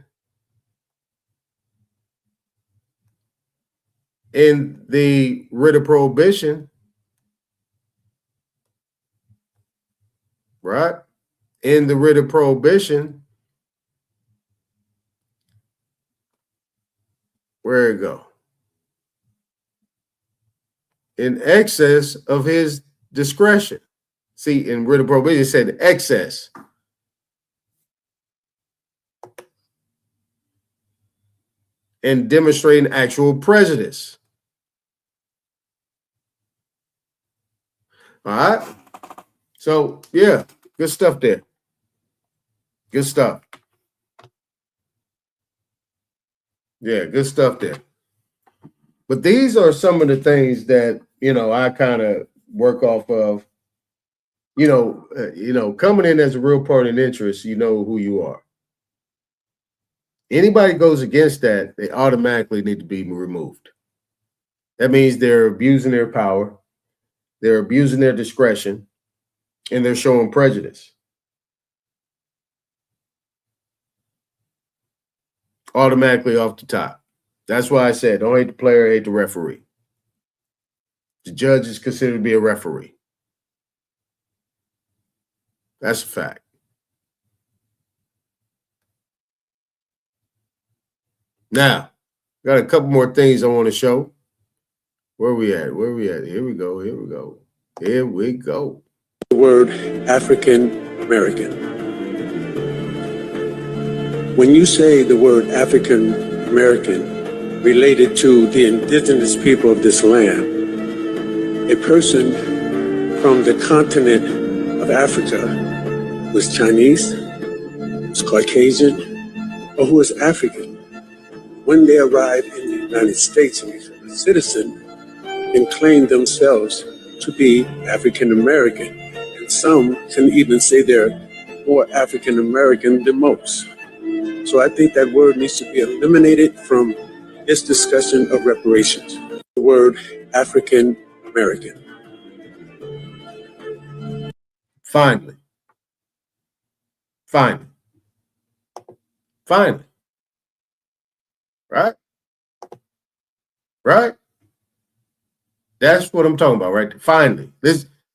the writ of prohibition, right? In the writ of prohibition, where it go? In excess of his discretion. See, in writ of prohibition, it said excess. And demonstrating actual prejudice. All right. So, yeah, good stuff there. Good stuff. Yeah, good stuff there. But these are some of the things that, I kind of work off of, coming in as a real party in interest, you know who you are. Anybody goes against that, they automatically need to be removed. That means they're abusing their power, they're abusing their discretion, and they're showing prejudice. Automatically off the top. That's why I said, don't hate the player, hate the referee. The judge is considered to be a referee. That's a fact. Now, got a couple more things I want to show. Where we at? Here we go. The word African American. When you say the word African American related to the indigenous people of this land, a person from the continent of Africa who is Chinese, who is Caucasian, or who is African, when they arrive in the United States and become a citizen, and claim themselves to be African American. And some can even say they're more African American than most. So I think that word needs to be eliminated from this discussion of reparations. The word African American. Finally. Right? That's what I'm talking about, right? Finally.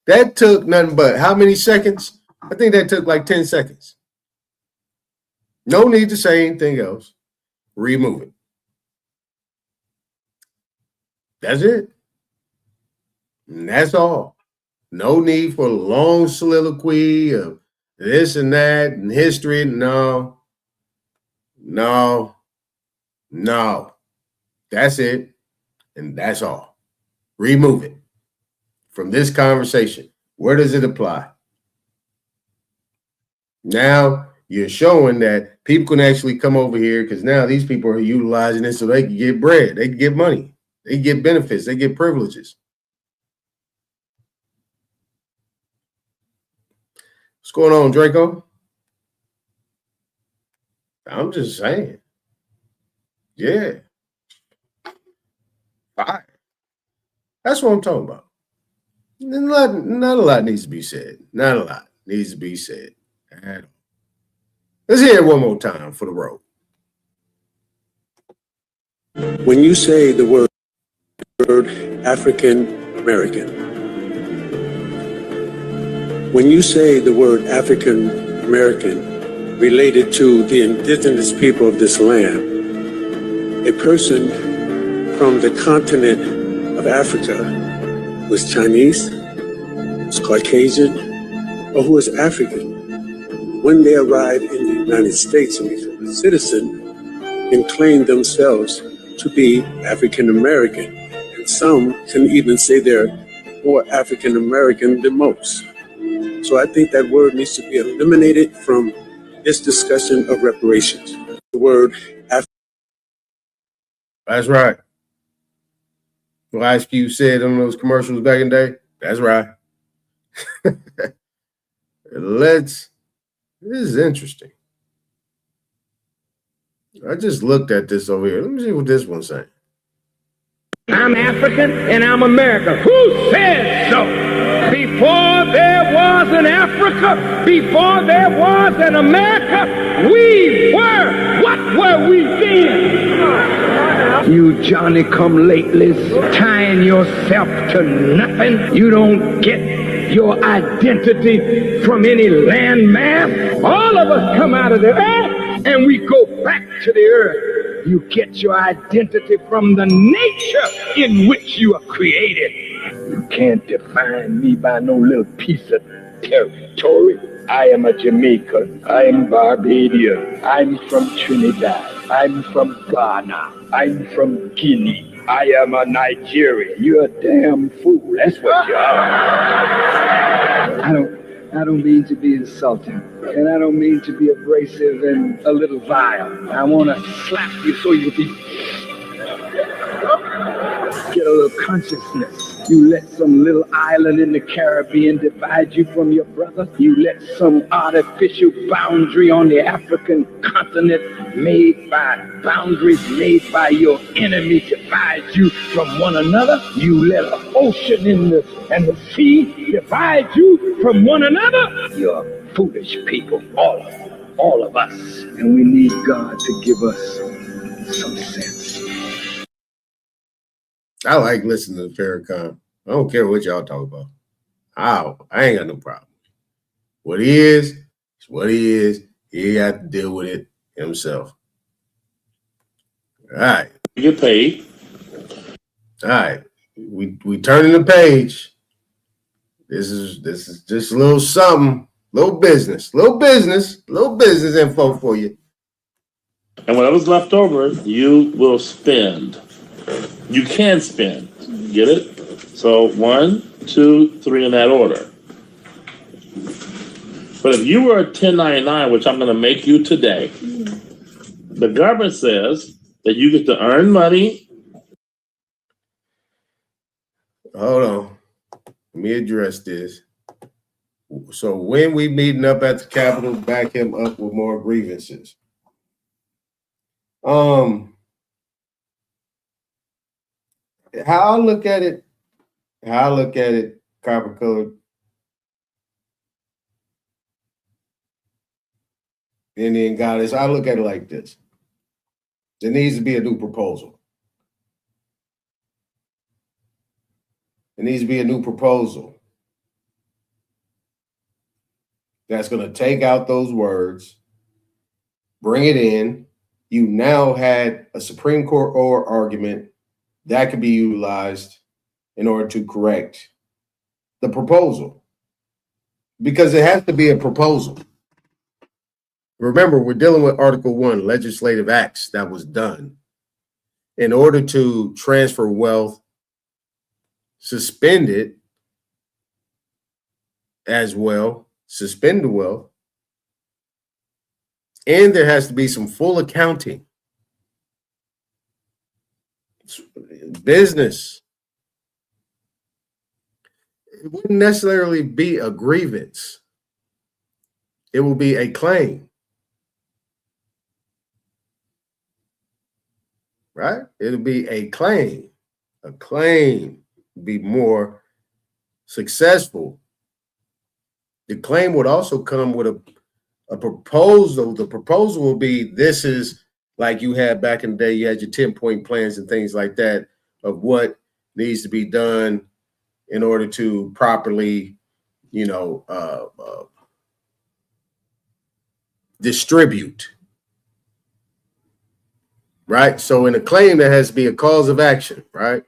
That took nothing but how many seconds? I think that took like 10 seconds. No need to say anything else. Remove it. That's it. And that's all. No need for a long soliloquy of this and that and history. No. That's it. And that's all. Remove it from this conversation. Where does it apply? Now you're showing that people can actually come over here because now these people are utilizing it so they can get bread, they can get money, they can get benefits, they get privileges. What's going on, Draco? I'm just saying. Yeah. Fire. That's what I'm talking about. Not a lot needs to be said. Not a lot needs to be said. At all. Let's hear it one more time for the road. When you say the word African American, when you say the word African American related to the indigenous people of this land, a person from the continent of Africa who is Chinese, who is Caucasian, or who is African, when they arrive in the United States and become a citizen, can claim themselves to be African American. And some can even say they're more African American than most. So I think that word needs to be eliminated from this discussion of reparations. The word That's right. What Ice Cube said on those commercials back in the day. That's right. This is interesting. I just looked at this over here. Let me see what this one's saying. I'm African and I'm American. Who said so? Before there was an Africa, before there was an America, we were. What were we then? You Johnny-come-latelys tying yourself to nothing. You don't get your identity from any landmass. All of us come out of the earth and we go back to the earth. You get your identity from the nature in which you are created. You can't define me by no little piece of territory. I am a Jamaican. I am Barbadian. I'm from Trinidad. I'm from Ghana. I'm from Guinea. I am a Nigerian. You're a damn fool. That's what you are. I don't mean to be insulting, and I don't mean to be abrasive and a little vile. I want to slap you so you can get a little consciousness. You let some little island in the Caribbean divide you from your brother. You let some artificial boundary on the African continent made by boundaries made by your enemy divide you from one another. You let an ocean and the sea divide you from one another. You're foolish people, all of us. And we need God to give us some sense. I like listening to Farrakhan. I don't care what y'all talk about. I ain't got no problem. What he is what he is. He got to deal with it himself. All right. You get paid. All right. We turning the page. This is just a little something, little business info for you. And whatever's left over, you will spend. You can spend. Get it? So 1, 2, 3 in that order. But if you were a 1099, which I'm going to make you today, the government says that you get to earn money. Hold on. Let me address this. So when we meeting up at the Capitol, back him up with more grievances. How I look at it, Copper Colored Indian Goddess, I look at it like this. There needs to be a new proposal. There needs to be a new proposal that's going to take out those words, bring it in. You now had a Supreme Court or argument that could be utilized in order to correct the proposal, because it has to be a proposal. Remember, we're dealing with Article 1, legislative acts that was done in order to transfer wealth, suspend it as well, suspend the wealth, and there has to be some full accounting. Business. It wouldn't necessarily be a grievance. It will be a claim. Right? It'll be a claim. A claim would be more successful. The claim would also come with a proposal. The proposal will be, this is like you had back in the day, you had your 10-point plans and things like that of what needs to be done in order to properly, distribute. Right? So in a claim, there has to be a cause of action, right?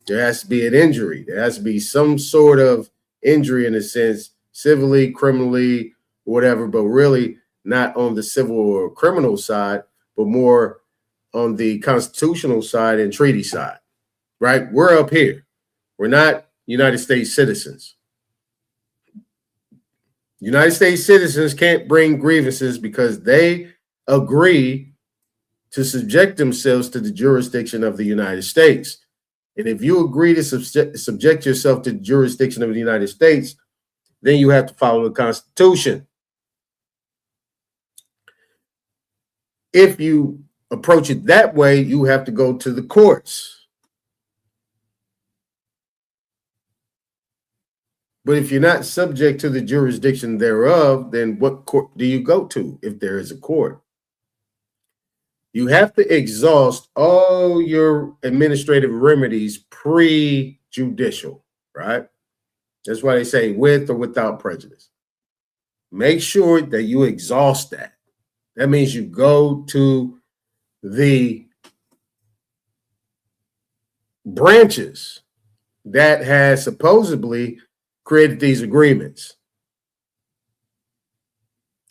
There has to be an injury. There has to be some sort of injury in a sense, civilly, criminally, whatever, but really not on the civil or criminal side, but more on the constitutional side and treaty side, right? We're up here. We're not United States citizens. United States citizens can't bring grievances because they agree to subject themselves to the jurisdiction of the United States. And if you agree to subject yourself to the jurisdiction of the United States, then you have to follow the Constitution. If you approach it that way, you have to go to the courts. But if you're not subject to the jurisdiction thereof, then what court do you go to if there is a court? You have to exhaust all your administrative remedies pre-judicial, right? That's why they say with or without prejudice. Make sure that you exhaust that. That means you go to the branches that has supposedly created these agreements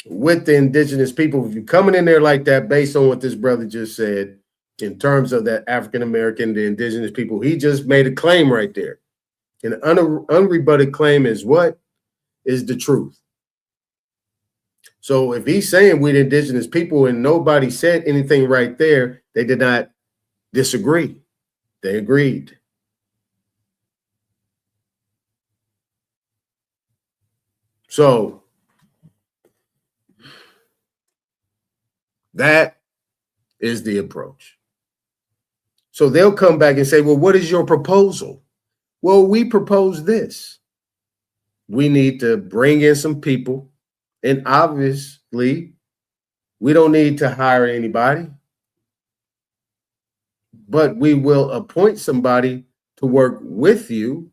with the indigenous people. If you're coming in there like that, based on what this brother just said, in terms of that African-American, the indigenous people, he just made a claim right there. An unrebutted claim is what? Is the truth. So if he's saying we're the indigenous people and nobody said anything right there, they did not disagree. They agreed. So that is the approach. So they'll come back and say, well, what is your proposal? Well, we propose this. We need to bring in some people. And obviously, we don't need to hire anybody. But we will appoint somebody to work with you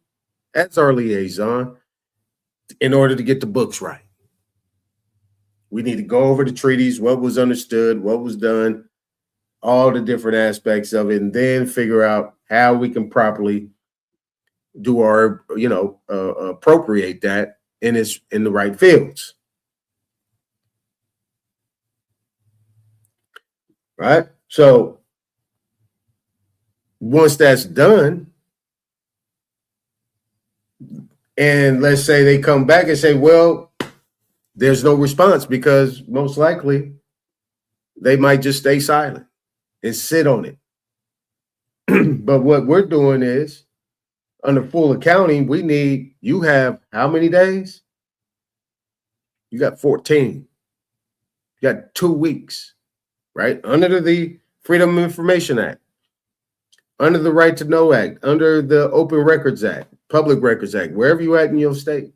as our liaison in order to get the books right. We need to go over the treaties, what was understood, what was done, all the different aspects of it, and then figure out how we can properly do our, appropriate that in the right fields. Right? So once that's done, and let's say they come back and say, well, there's no response, because most likely they might just stay silent and sit on it. But what we're doing is, under full accounting, you have how many days? You got 14. You got 2 weeks, right? Under the Freedom of Information Act, under the Right to Know Act, under the Open Records Act, Public Records Act, wherever you're at in your state,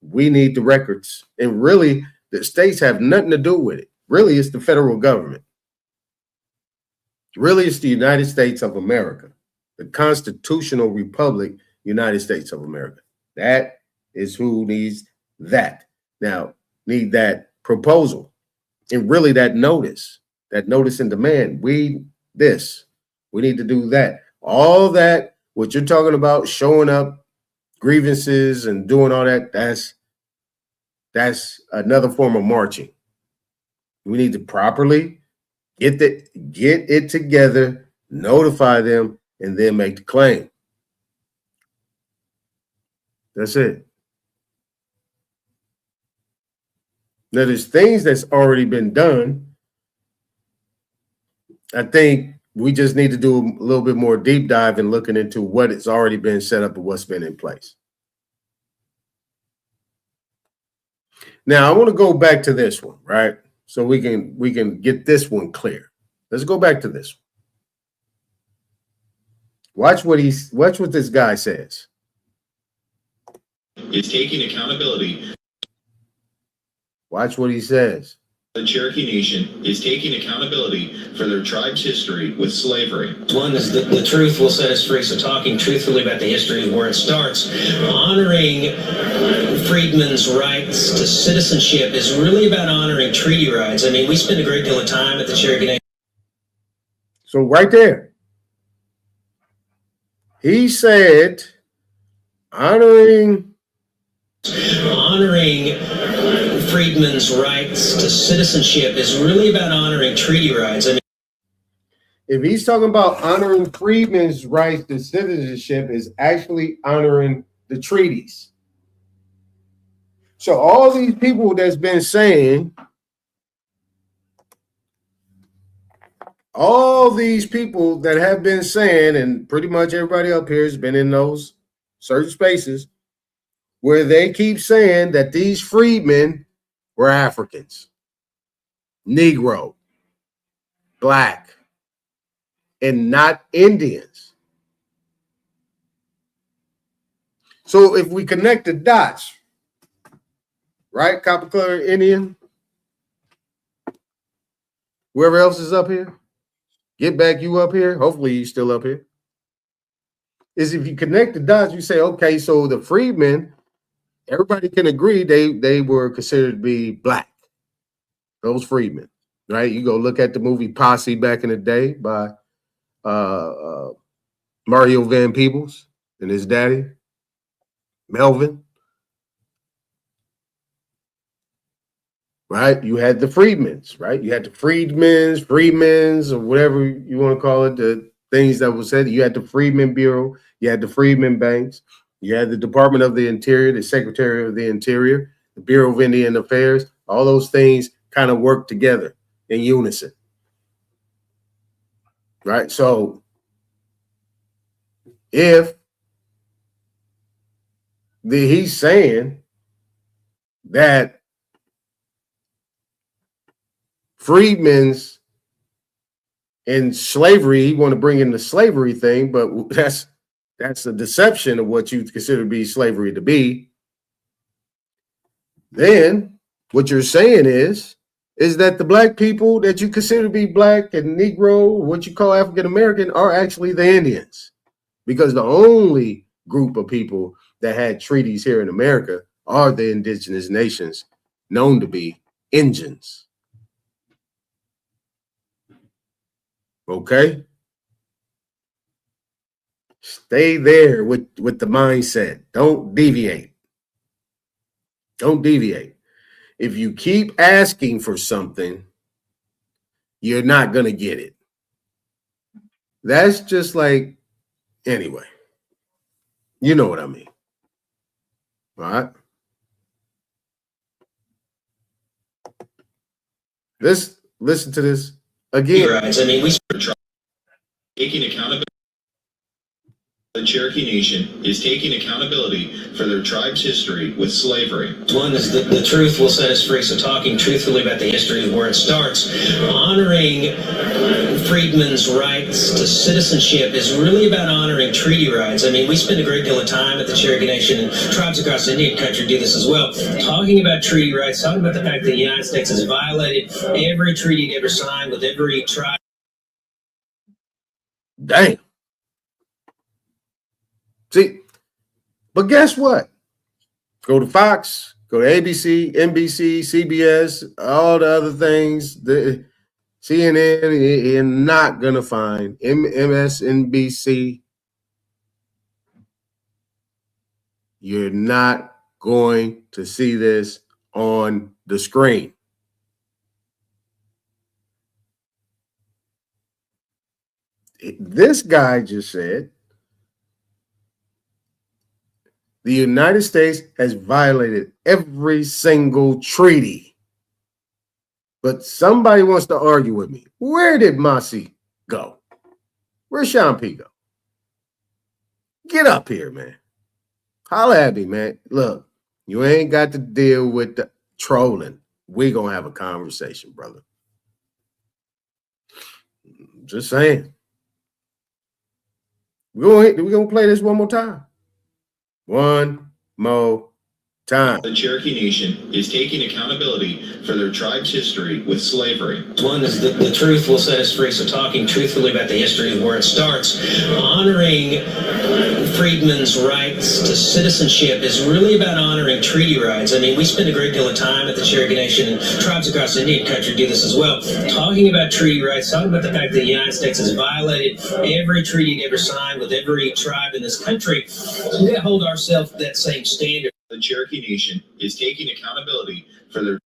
we need the records. And really, the states have nothing to do with it. Really, it's the federal government. Really, it's the United States of America, the constitutional republic, United States of America. That is who needs that. Now, need that proposal and really that notice and demand. We need to do that. All that, what you're talking about, showing up, grievances and doing all that, that's another form of marching. We need to properly get it together, notify them, and then make the claim. That's it. Now, there's things that's already been done. I think we just need to do a little bit more deep dive in looking into what has already been set up and what's been in place. Now, I want to go back to this one, right? So we can get this one clear. Let's go back to this one. Watch what this guy says. Is taking accountability. Watch what he says. The Cherokee Nation is taking accountability for their tribe's history with slavery. One is that the truth will set us free. So talking truthfully about the history of where it starts, honoring freedmen's rights to citizenship is really about honoring treaty rights. I mean, we spend a great deal of time at the Cherokee Nation. So right there, he said, honoring freedmen's rights to citizenship is really about honoring treaty rights. I mean, if he's talking about honoring freedmen's rights to citizenship, is actually honoring the treaties. So all these people that's been saying, all these people that have been saying, and pretty much everybody up here has been in those certain spaces where they keep saying that these freedmen were Africans, Negro, Black, and not Indians. So if we connect the dots, right, copper color Indian, whoever else is up here, get back you up here, hopefully you're still up here, is if you connect the dots, you say, okay, so the freedmen, everybody can agree they were considered to be Black, those freedmen, right? You go look at the movie Posse back in the day by Mario Van Peebles and his daddy, Melvin, right? You had the freedmen's, right? You had the freedmen's, or whatever you want to call it, the things that was said. You had the Freedmen Bureau, you had the Freedmen Banks, you had the Department of the Interior, the Secretary of the Interior, the Bureau of Indian Affairs. All those things kind of work together in unison, right? So if he's saying that freedmen's in slavery, he want to bring in the slavery thing, but that's a deception of what you consider to be slavery to be. Then what you're saying is that the Black people that you consider to be Black and Negro, what you call African American, are actually the Indians, because the only group of people that had treaties here in America are the indigenous nations known to be Injuns. Okay? Stay there with the mindset. Don't deviate. Don't deviate. If you keep asking for something, you're not going to get it. That's just like, anyway, you know what I mean. All right? Listen to this again. Right. I mean, we taking accountability. The Cherokee Nation is taking accountability for their tribe's history with slavery. One is that the truth will set us free. So talking truthfully about the history of where it starts, honoring freedmen's rights to citizenship is really about honoring treaty rights. I mean, we spend a great deal of time at the Cherokee Nation, and tribes across Indian country do this as well, talking about treaty rights, talking about the fact that the United States has violated every treaty it ever signed with every tribe. Damn. See, but guess what? Go to Fox, go to ABC, NBC, CBS, all the other things, the CNN, you're not going to find MSNBC. You're not going to see this on the screen. This guy just said the United States has violated every single treaty. But somebody wants to argue with me. Where did Mossy go? Where's Sean P go? Get up here, man. Holla at me, man. Look, you ain't got to deal with the trolling. We gonna have a conversation, brother. Just saying. We're gonna play this one more time. One more Time. The Cherokee Nation is taking accountability for their tribe's history with slavery. One is the truth will set us free. So talking truthfully about the history of where it starts, honoring freedmen's rights to citizenship is really about honoring treaty rights. I mean, we spend a great deal of time at the Cherokee Nation, and tribes across the Indian country do this as well, talking about treaty rights, talking about the fact that the United States has violated every treaty it ever signed with every tribe in this country. We got to hold ourselves to that same standard. The Cherokee Nation is taking accountability for their.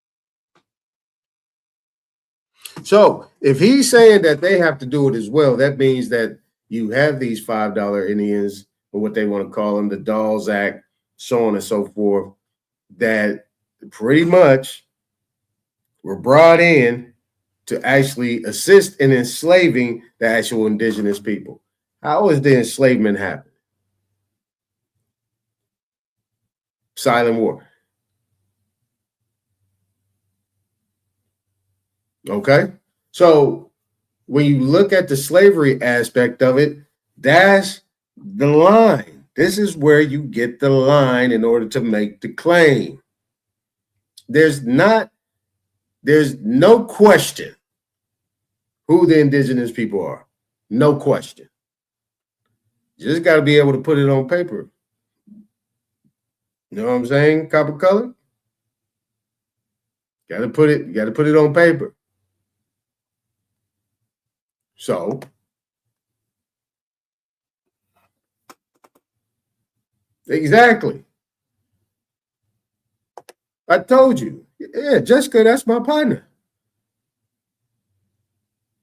So if he's saying that they have to do it as well, that means that you have these $5 Indians, or what they want to call them, the Dawes Act, so on and so forth, that pretty much were brought in to actually assist in enslaving the actual indigenous people. How is the enslavement happening? Silent war. Okay. So when you look at the slavery aspect of it, that's the line. This is where you get the line in order to make the claim. There's no question who the indigenous people are. No question. You just got to be able to put it on paper. You know what I'm saying? Copper color. You got to put it on paper. So exactly. I told you. Yeah, Jessica, that's my partner.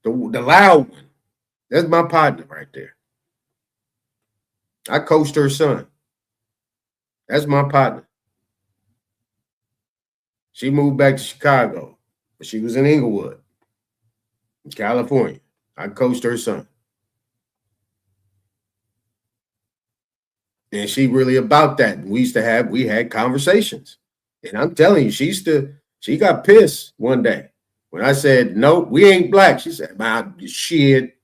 The loud one. That's my partner right there. I coached her son. That's my partner. She moved back to Chicago, but she was in Inglewood, California. I coached her son. And she really about that. We had conversations. And I'm telling you, she got pissed one day when I said, no, we ain't black. She said, man, shit.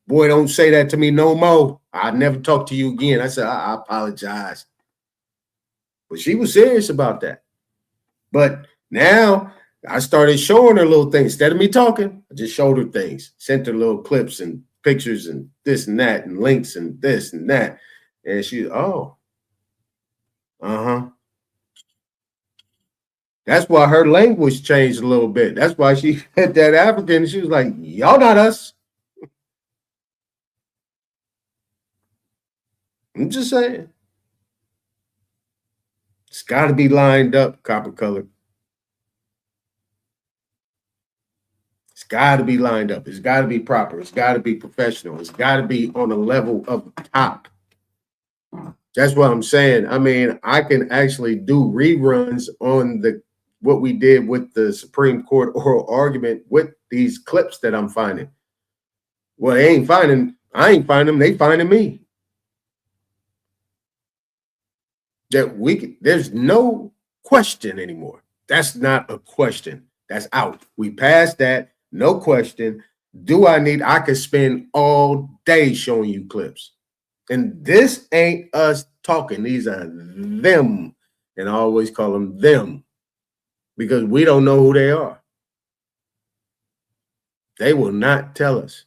Boy, don't say that to me no more. I'll never talk to you again. I said, I apologize. But she was serious about that. But now I started showing her little things. Instead of me talking, I just showed her things, sent her little clips and pictures and this and that and links and this and that. And she, oh, uh-huh. That's why her language changed a little bit. That's why she had that African. She was like, y'all not us. I'm just saying. It's got to be lined up, copper color. It's got to be lined up. It's got to be proper. It's got to be professional. It's got to be on the level of the top. That's what I'm saying. I mean, I can actually do reruns on what we did with the Supreme Court oral argument with these clips that I'm finding. Well, I ain't finding them. They finding me. There's no question anymore. That's not a question. That's out. We passed that. No question. I could spend all day showing you clips. And this ain't us talking. These are them. And I always call them them because we don't know who they are. They will not tell us.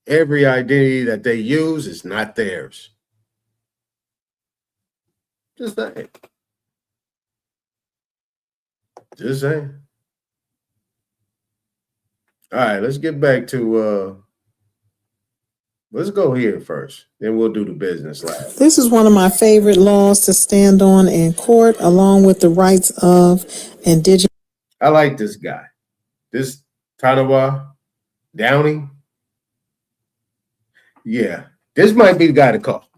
Every identity that they use is not theirs. Just saying. Just saying. All right, let's get back to let's go here first. Then we'll do the business last. This is one of my favorite laws to stand on in court, along with the rights of indigenous. I like this guy. This Aton-Yah Downing. Yeah, this might be the guy to call.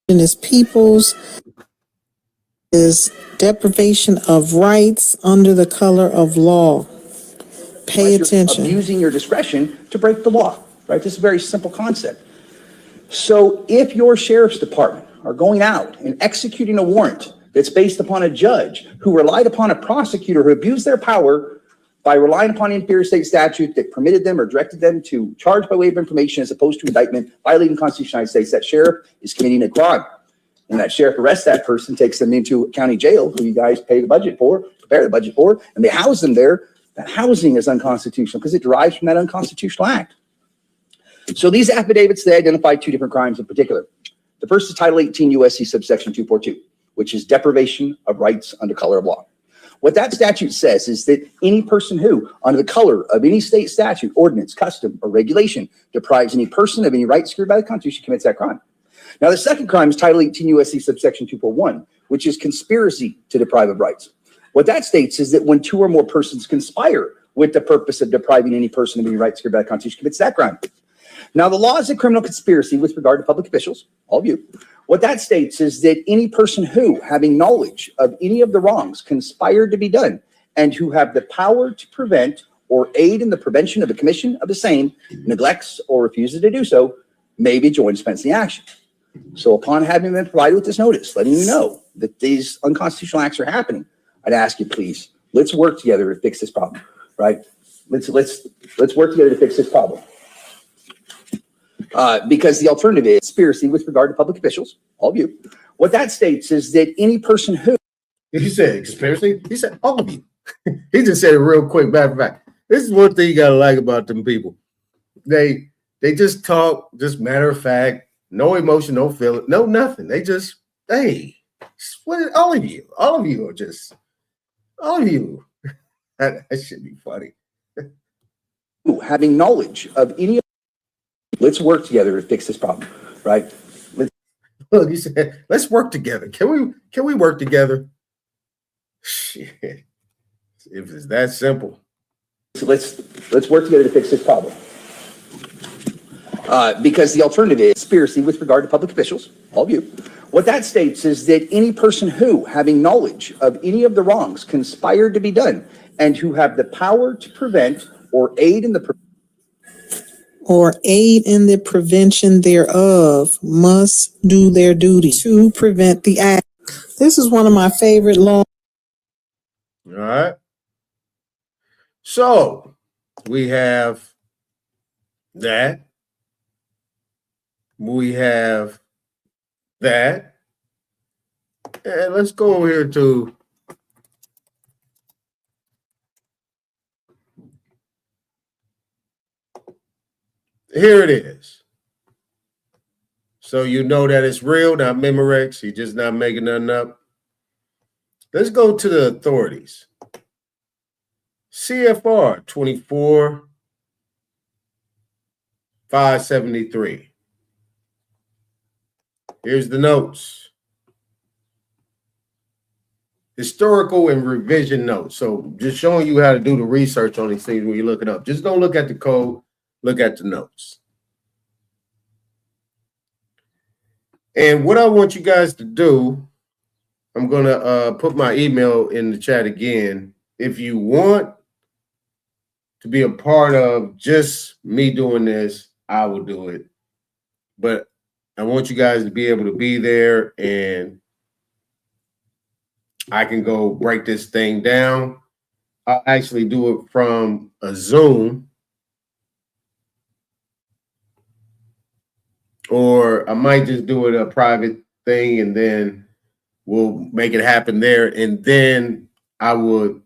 Indigenous peoples is deprivation of rights under the color of law. Pay attention. Using your discretion to break the law, right? This is a very simple concept. So if your sheriff's department are going out and executing a warrant that's based upon a judge who relied upon a prosecutor who abused their power by relying upon an inferior state statute that permitted them or directed them to charge by way of information as opposed to indictment, violating the Constitution of the United States, that sheriff is committing a crime. And that sheriff arrests that person, takes them into county jail, who you guys pay the budget for, prepare the budget for, and they house them there. That housing is unconstitutional because it derives from that unconstitutional act. So these affidavits, they identify two different crimes in particular. The first is Title 18 U.S.C. subsection 242, which is deprivation of rights under color of law. What that statute says is that any person who, under the color of any state statute, ordinance, custom, or regulation, deprives any person of any rights secured by the Constitution commits that crime. Now, the second crime is Title 18 U.S.C. subsection 241, which is conspiracy to deprive of rights. What that states is that when two or more persons conspire with the purpose of depriving any person of any rights secured by the Constitution commits that crime. Now, the laws of criminal conspiracy with regard to public officials, all of you, what that states is that any person who, having knowledge of any of the wrongs conspired to be done, and who have the power to prevent or aid in the prevention of the commission of the same, neglects or refuses to do so, may be joined to dispense the action. So upon having been provided with this notice, letting you know that these unconstitutional acts are happening, I'd ask you, please, let's work together to fix this problem, right? Let's work together to fix this problem. Because the alternative is conspiracy with regard to public officials, all of you. What that states is that any person who... He said conspiracy? He said all of you. He just said it real quick. Matter of fact, this is one thing you got to like about them people. They just talk, just matter of fact, no emotion, no feeling, no nothing. They just, hey, what, all of you are just, all of you. That should be funny. Having knowledge of any... Let's work together to fix this problem, right? Look, he said, let's work together. Can we work together? Shit. If it's that simple. So let's work together to fix this problem. Because the alternative is conspiracy with regard to public officials, all of you. What that states is that any person who, having knowledge of any of the wrongs conspired to be done, and who have the power to prevent or aid in the prevention thereof, must do their duty to prevent the act. This is one of my favorite laws. All right. So we have that. We have that. And let's go over here to here it is. So you know that it's real, not Memorex. You're just not making nothing up. Let's go to the authorities. CFR 24,573. Here's the notes. Historical and revision notes. So just showing you how to do the research on these things when you look it up. Just don't look at the code, look at the notes. And what I want you guys to do, I'm going to put my email in the chat again. If you want to be a part of just me doing this, I will do it. But I want you guys to be able to be there, and I can go break this thing down. I'll actually do it from a Zoom, or I might just do it a private thing, and then we'll make it happen there. And then I would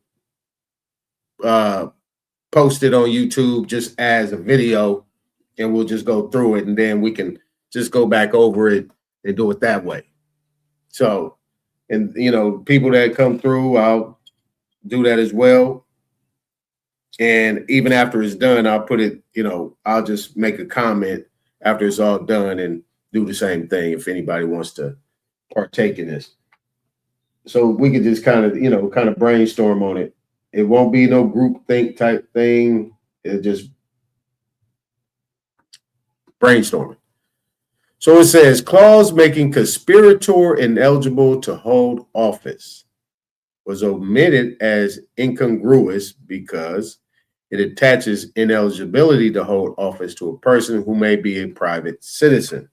post it on YouTube just as a video, and we'll just go through it, and then we can just go back over it and do it that way. So, and you know, people that come through, I'll do that as well. And even after it's done, I'll put it, you know, I'll just make a comment after it's all done and do the same thing if anybody wants to partake in this. So we could just kind of, you know, kind of brainstorm on it. It won't be no group think type thing. It just brainstorming. So it says, clause making conspirator ineligible to hold office was omitted as incongruous because it attaches ineligibility to hold office to a person who may be a private citizen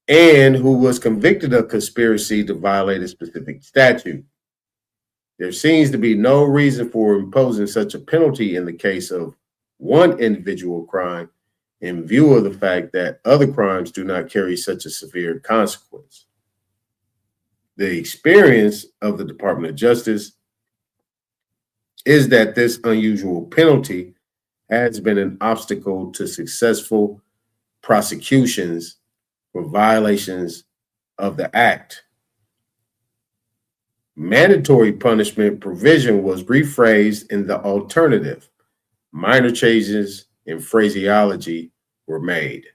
and who was convicted of conspiracy to violate a specific statute. There seems to be no reason for imposing such a penalty in the case of one individual crime, in view of the fact that other crimes do not carry such a severe consequence. The experience of the Department of Justice is that this unusual penalty has been an obstacle to successful prosecutions for violations of the Act. Mandatory punishment provision was rephrased in the alternative. Minor changes in phraseology were made.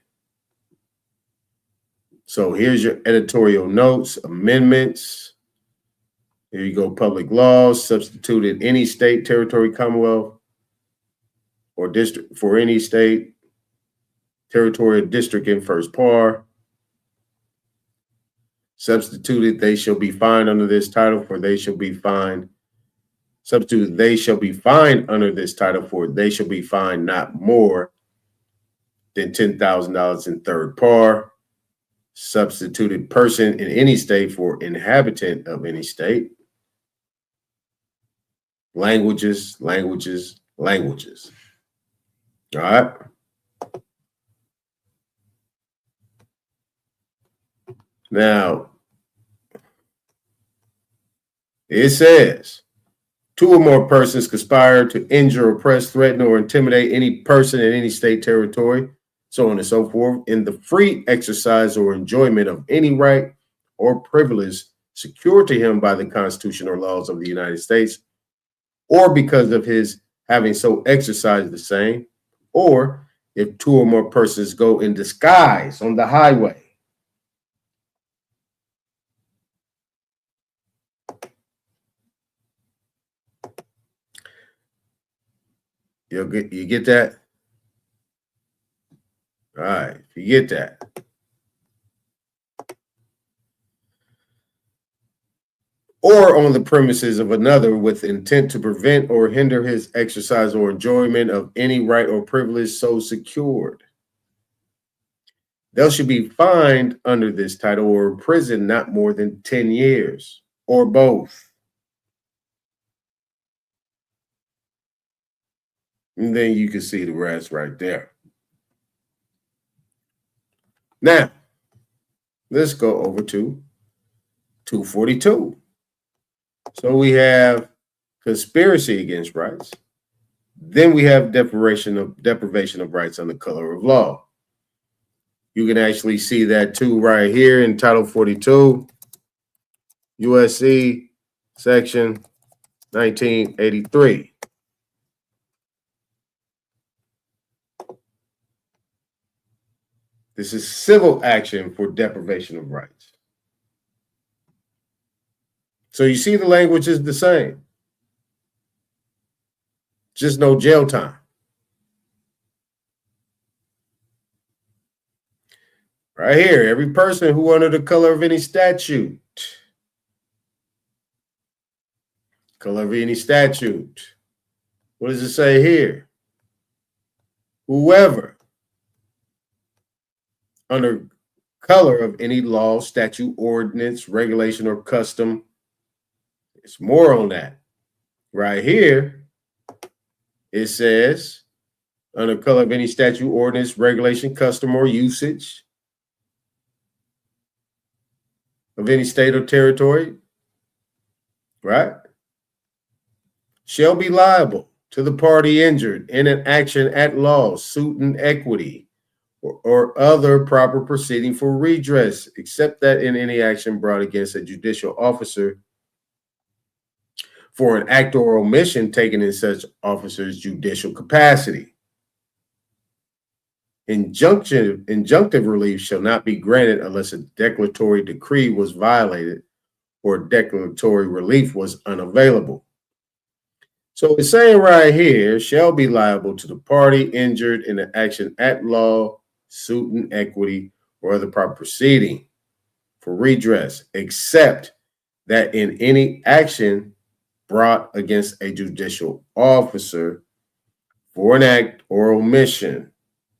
So here's your editorial notes, amendments. Here you go, public laws, substituted any state, territory, commonwealth, or district for any state, territory, or district in first par. Substituted, they shall be fined under this title, for they shall be fined. Substituted, they shall be fined under this title, for they shall be fined not more than $10,000 in third par. Substituted, person in any state for inhabitant of any state. Languages, languages, languages. All right. Now, it says, two or more persons conspire to injure, oppress, threaten, or intimidate any person in any state, territory, so on and so forth, in the free exercise or enjoyment of any right or privilege secured to him by the Constitution or laws of the United States, or because of his having so exercised the same, or if two or more persons go in disguise on the highway. You get that? All right, you get that. Or on the premises of another with intent to prevent or hinder his exercise or enjoyment of any right or privilege so secured. They should be fined under this title or imprisoned not more than 10 years, or both. And then you can see the rest right there. Now, let's go over to 242. So we have conspiracy against rights. Then we have deprivation of rights under color of law. You can actually see that too right here in Title 42, USC, Section 1983. This is civil action for deprivation of rights. So you see the language is the same. Just no jail time. Right here, every person who under the color of any statute. Color of any statute. What does it say here? Whoever under color of any law, statute, ordinance, regulation, or custom. It's more on that. Right here, it says, under color of any statute, ordinance, regulation, custom, or usage of any state or territory, right, shall be liable to the party injured in an action at law, suit in equity, or other proper proceeding for redress, except that in any action brought against a judicial officer for an act or omission taken in such officer's judicial capacity. Injunctive relief shall not be granted unless a declaratory decree was violated or declaratory relief was unavailable. So it's saying right here, shall be liable to the party injured in an action at law, suit in equity, or other proper proceeding for redress, except that in any action brought against a judicial officer for an act or omission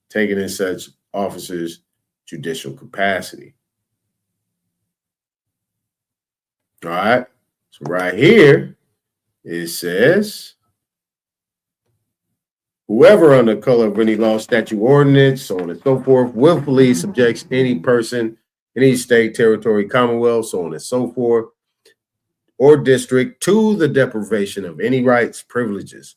taken in such officer's judicial capacity. All right. So right here, it says, whoever under color of any law, statute, ordinance, so on and so forth, willfully subjects any person, any state, territory, commonwealth, so on and so forth, or district to the deprivation of any rights, privileges,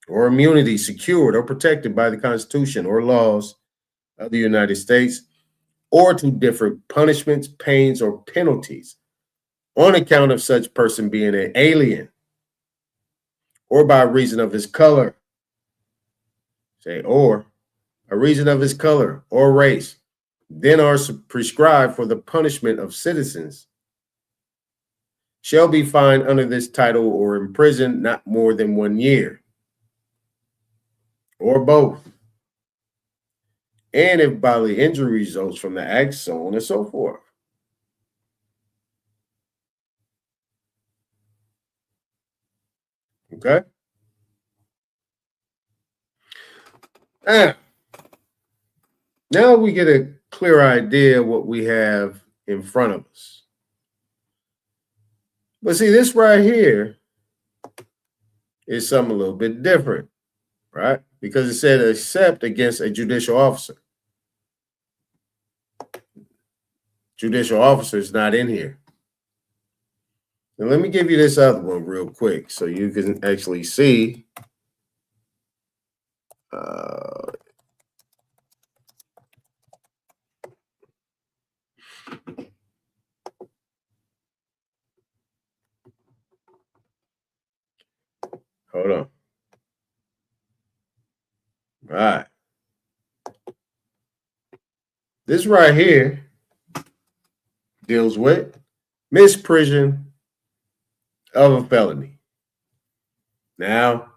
or immunity secured or protected by the Constitution or laws of the United States, or to different punishments, pains, or penalties on account of such person being an alien, or by reason of his color, or a reason of his color or race, then are prescribed for the punishment of citizens, shall be fined under this title or imprisoned not more than 1 year, or both. And if bodily injury results from the act, so on and so forth. Okay? Now we get a clear idea of what we have in front of us. But see, this right here is something a little bit different, right? Because it said except against a judicial officer. Judicial officer is not in here. And let me give you this other one real quick so you can actually see. Hold on. All right. This right here deals with misprision of a felony. Now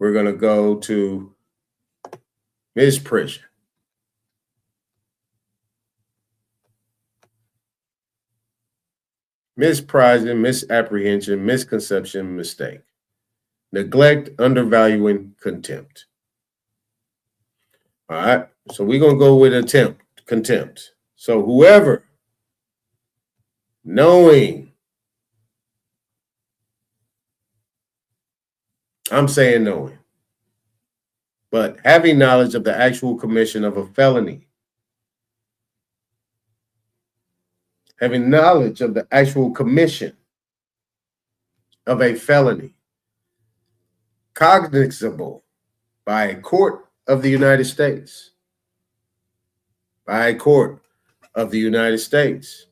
we're going to go to misprision. Misprising, misapprehension, misconception, mistake. Neglect, undervaluing, contempt. All right. So we're going to go with contempt. So whoever knowing, I'm saying knowing, but having knowledge of the actual commission of a felony, having knowledge of the actual commission of a felony, cognizable by a court of the United States, by a court of the United States.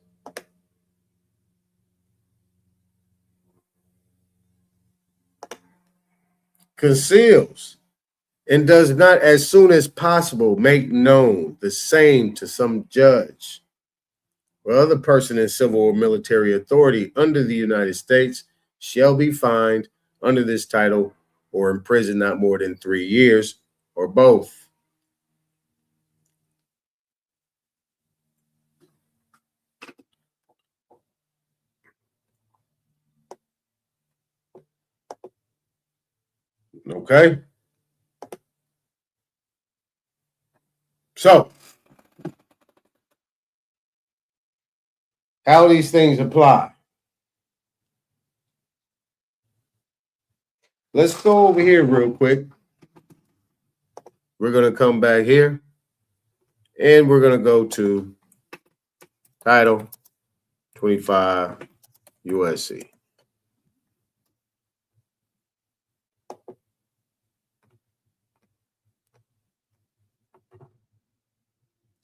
Conceals and does not as soon as possible make known the same to some judge or other person in civil or military authority under the United States shall be fined under this title or imprisoned not more than 3 years, or both. Okay? So, how these things apply? Let's go over here real quick. We're going to come back here and we're going to go to Title 25 USC.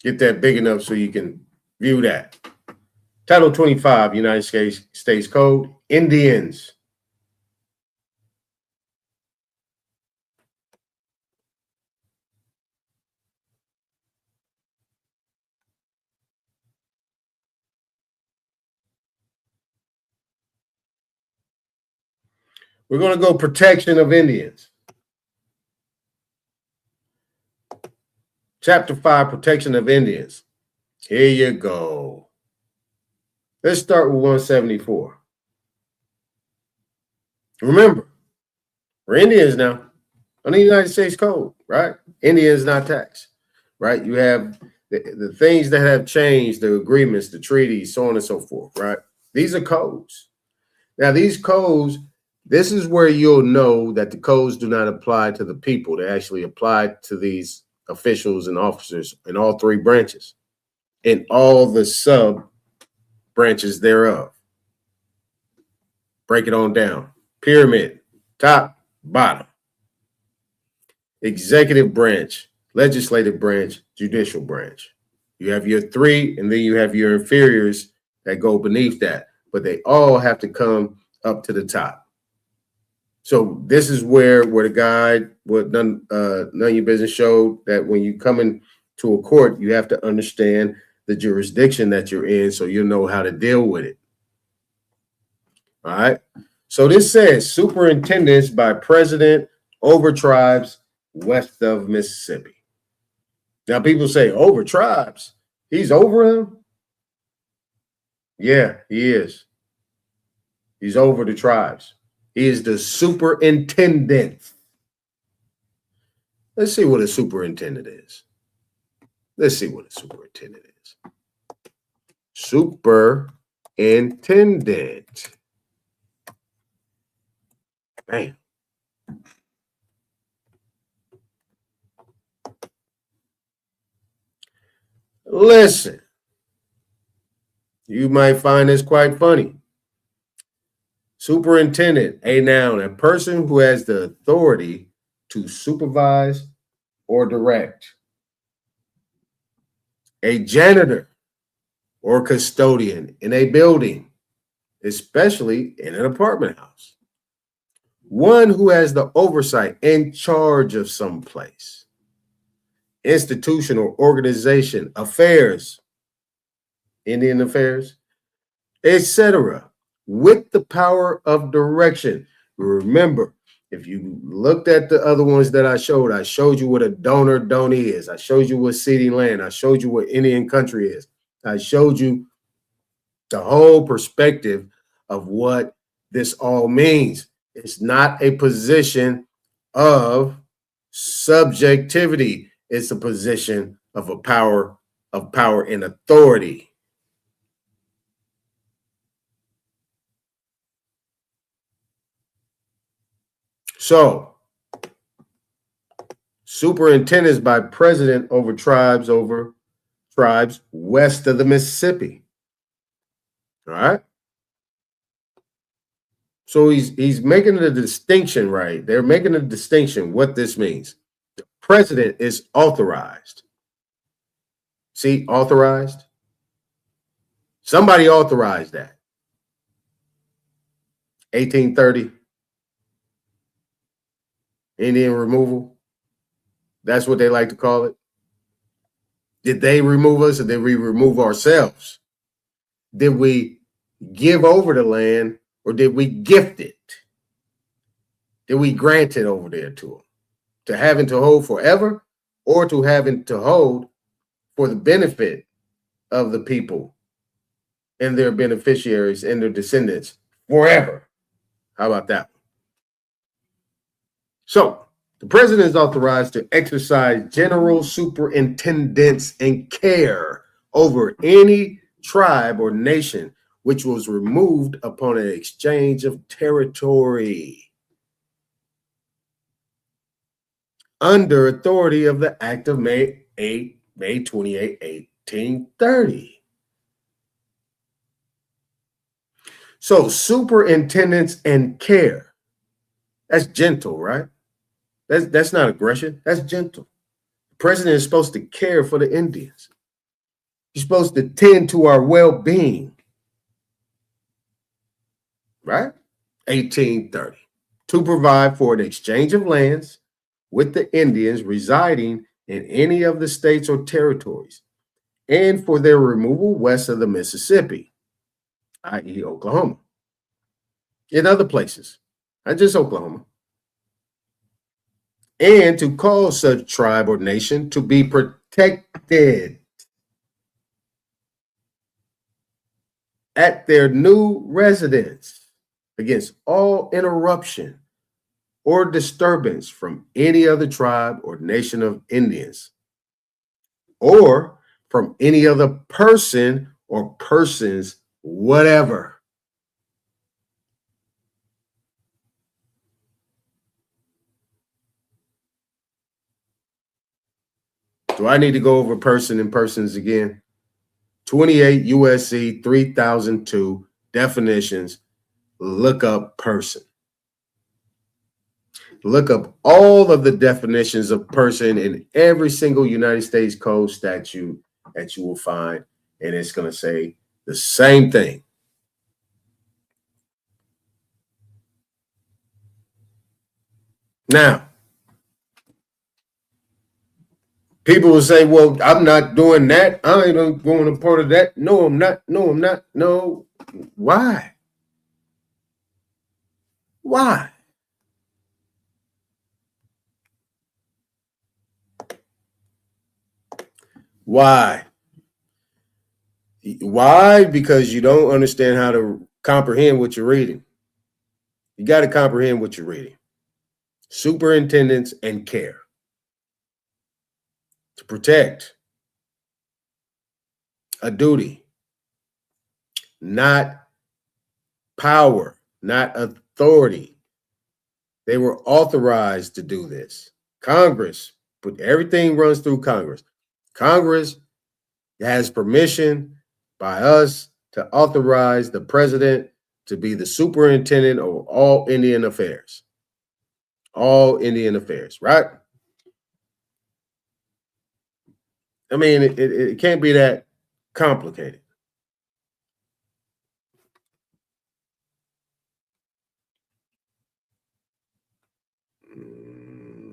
Get that big enough so you can view that. Title 25 United States Code, Indians. We're going to go protection of Indians. Chapter 5, protection of Indians. Here you go. Let's start with 174. Remember, we're Indians now under the United States Code, right? Indians not taxed, right? You have the things that have changed, the agreements, the treaties, so on and so forth, right? These are codes. Now, these codes, this is where you'll know that the codes do not apply to the people. They actually apply to these officials and officers in all 3 branches and all the sub branches thereof. Break it on down. Pyramid, top, bottom. Executive branch, legislative branch, judicial branch. You have your three, and then you have your inferiors that go beneath that, but they all have to come up to the top. So this is where the guide, what none of your business showed, that when you come into a court, you have to understand the jurisdiction that you're in, so you'll know how to deal with it. All right. So this says superintendents by president over tribes west of Mississippi. Now people say over tribes. He's over them. Yeah, he is. He's over the tribes. He is the superintendent. Let's see what a superintendent is. Let's see what a superintendent is. Superintendent. Man. Listen, you might find this quite funny. Superintendent, a noun, a person who has the authority to supervise or direct. A janitor or custodian in a building, especially in an apartment house. One who has the oversight and charge of some place. Institution or organization, affairs, Indian affairs, etc., with the power of direction. Remember, if you looked at the other ones that I showed you what a donor-donee is. I showed you what ceding land. I showed you what Indian country is. I showed you the whole perspective of what this all means. It's not a position of subjectivity. It's a position of power and authority. So, superintendents by president over tribes west of the Mississippi. All right. So he's making a distinction, right? They're making a distinction what this means. The president is authorized. See, authorized. Somebody authorized that. 1830. Indian removal. That's what they like to call it. Did they remove us or did we remove ourselves? Did we give over the land or did we gift it? Did we grant it over there to them? To having to hold forever or to having to hold for the benefit of the people and their beneficiaries and their descendants forever? How about that? So the president is authorized to exercise general superintendence and care over any tribe or nation which was removed upon an exchange of territory under authority of the Act of May 28, 1830. So superintendence and care, that's gentle, right? That's not aggression. That's gentle. The president is supposed to care for the Indians. He's supposed to tend to our well-being. Right? 1830. To provide for an exchange of lands with the Indians residing in any of the states or territories, and for their removal west of the Mississippi, i.e. Oklahoma. In other places, not just Oklahoma. And to cause such tribe or nation to be protected at their new residence against all interruption or disturbance from any other tribe or nation of Indians, or from any other person or persons, whatever. Do I need to go over person and persons again? 28 USC 3002 definitions look up person. Look up all of the definitions of person in every single United States Code statute that you will find, and it's going to say the same thing. Now, people will say, well, I'm not doing that. I ain't going a part of that. No, I'm not. No, I'm not. No. Why? Why? Why? Why? Because you don't understand how to comprehend what you're reading. You got to comprehend what you're reading. Superintendents and care. To protect. A duty. Not power, not authority. They were authorized to do this. Congress, but everything runs through Congress. Congress has permission by us to authorize the president to be the superintendent of all Indian affairs. All Indian affairs, right? I mean, it can't be that complicated.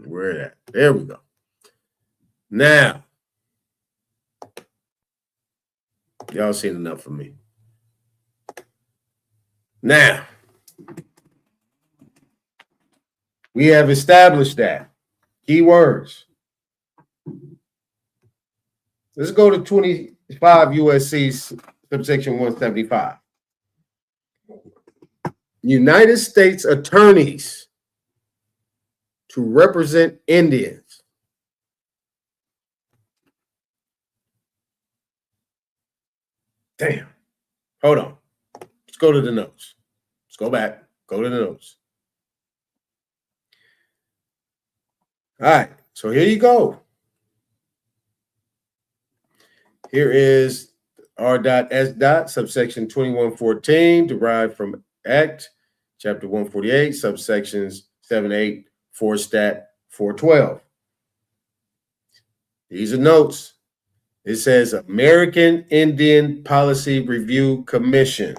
Where at? There we go. Now, y'all seen enough of me. Now, we have established that. Keywords. Let's go to 25 USC subsection 175. United States attorneys to represent Indians. Damn. Hold on. Let's go to the notes. Let's go back. Go to the notes. All right. So here you go. Here is R.S. subsection 2114, derived from Act, Chapter 148, subsections 7, 8, 4 Stat 412. These are notes. It says American Indian Policy Review Commission.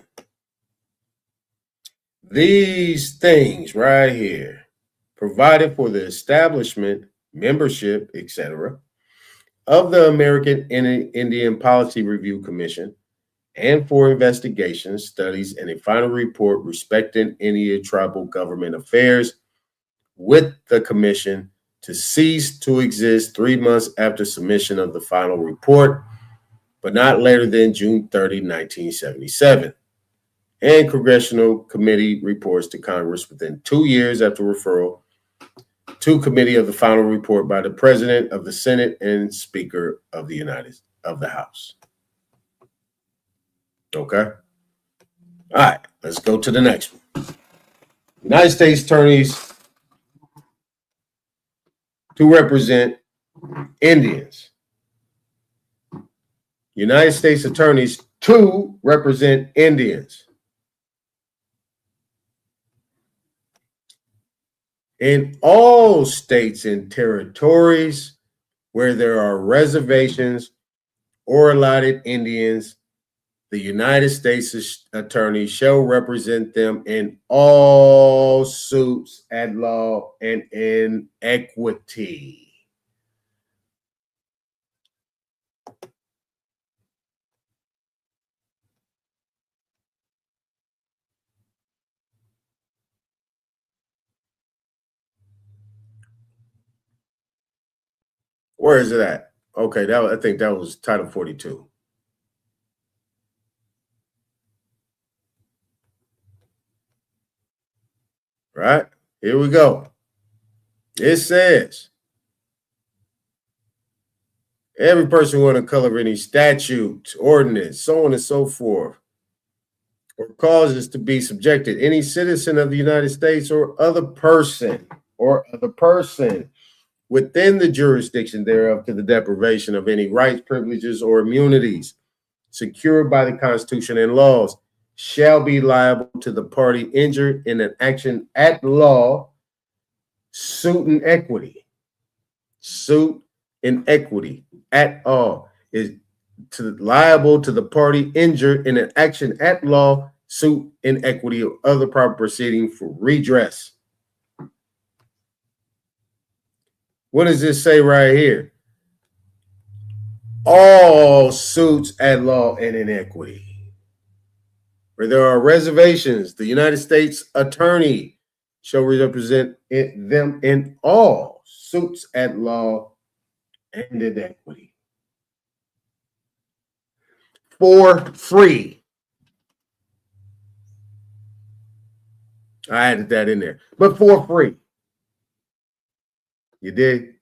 These things right here provided for the establishment, membership, etc., of the American Indian Policy Review Commission, and for investigations, studies, and a final report respecting Indian tribal government affairs, with the commission to cease to exist 3 months after submission of the final report, but not later than June 30, 1977. And congressional committee reports to Congress within 2 years after referral to committee of the final report by the President of the Senate and Speaker of the House. Okay. All right, let's go to the next one. United States attorneys to represent Indians. United States attorneys to represent Indians. In all states and territories where there are reservations or allotted Indians, the United States attorney shall represent them in all suits at law and in equity. Where is it at? Okay, I think that was Title 42. Right? Here we go. It says, every person who under color of any statute, ordinance, so on and so forth, or causes to be subjected, any citizen of the United States or other person within the jurisdiction thereof to the deprivation of any rights, privileges, or immunities secured by the Constitution and laws, shall be liable to the party injured in an action at law, suit in equity. Suit in equity at all is liable to the party injured in an action at law, suit in equity, or other proper proceeding for redress. What does this say right here? All suits at law and in equity. Where there are reservations, the United States attorney shall represent them in all suits at law and in equity. For free. I added that in there, but for free. You did?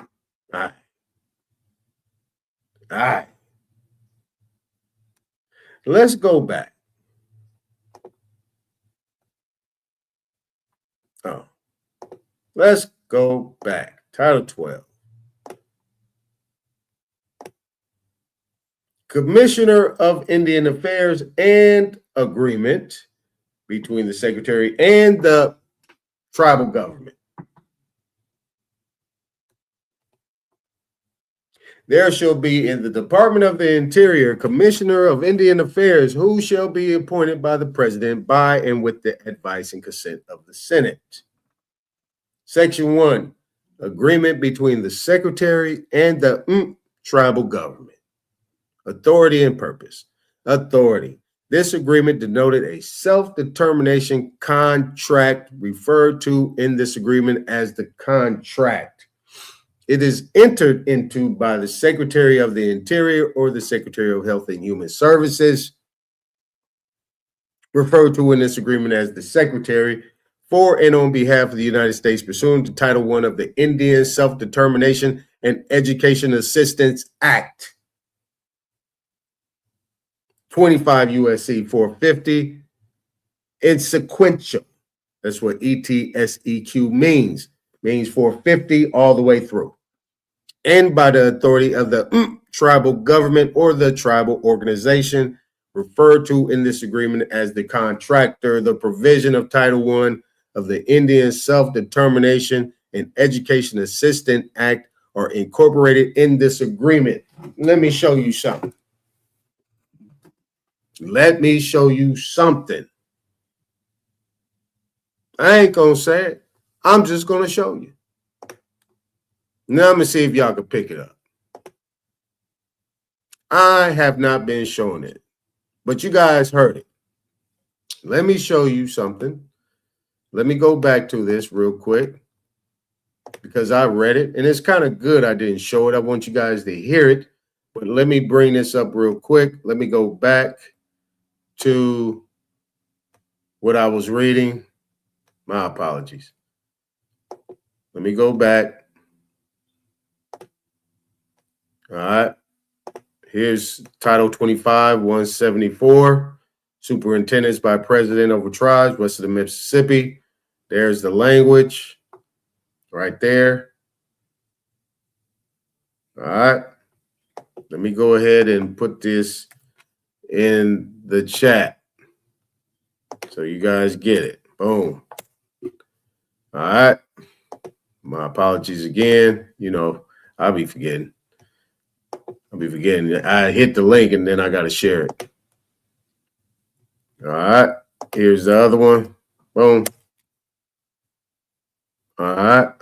All right. All right. Let's go back. Let's go back. Title 12. Commissioner of Indian Affairs and agreement between the Secretary and the tribal government. There shall be in the Department of the Interior Commissioner of Indian Affairs, who shall be appointed by the President by and with the advice and consent of the Senate. Section 1, agreement between the Secretary and the tribal government. Authority and purpose. Authority. This agreement denoted a self-determination contract referred to in this agreement as the contract. It is entered into by the Secretary of the Interior or the Secretary of Health and Human Services, referred to in this agreement as the Secretary, for and on behalf of the United States pursuant to Title I of the Indian Self-Determination and Education Assistance Act. 25 U.S.C. 450. It's sequential. That's what ETSEQ means. Means 450 all the way through. And by the authority of the tribal government or the tribal organization referred to in this agreement as the contractor. The provision of Title I of the Indian Self-Determination and Education Assistance Act are incorporated in this agreement. Let me show you something. Let me show you something. I ain't gonna say it. I'm just gonna show you. Now I'm gonna see if y'all can pick it up. I have not been showing it, but you guys heard it. Let me show you something. Let me go back to this real quick because I read it and it's kind of good I didn't show it. I want you guys to hear it, but let me bring this up real quick. Let me go back to what I was reading. My apologies. Let me go back. All right. Here's Title 25, 174. Superintendents by President over tribes west of the Mississippi. There's the language right there. All right. Let me go ahead and put this in the chat so you guys get it. Boom. All right. My apologies again. You know, I'll be forgetting. I hit the link and then I got to share it. All right. Here's the other one. Boom. All right.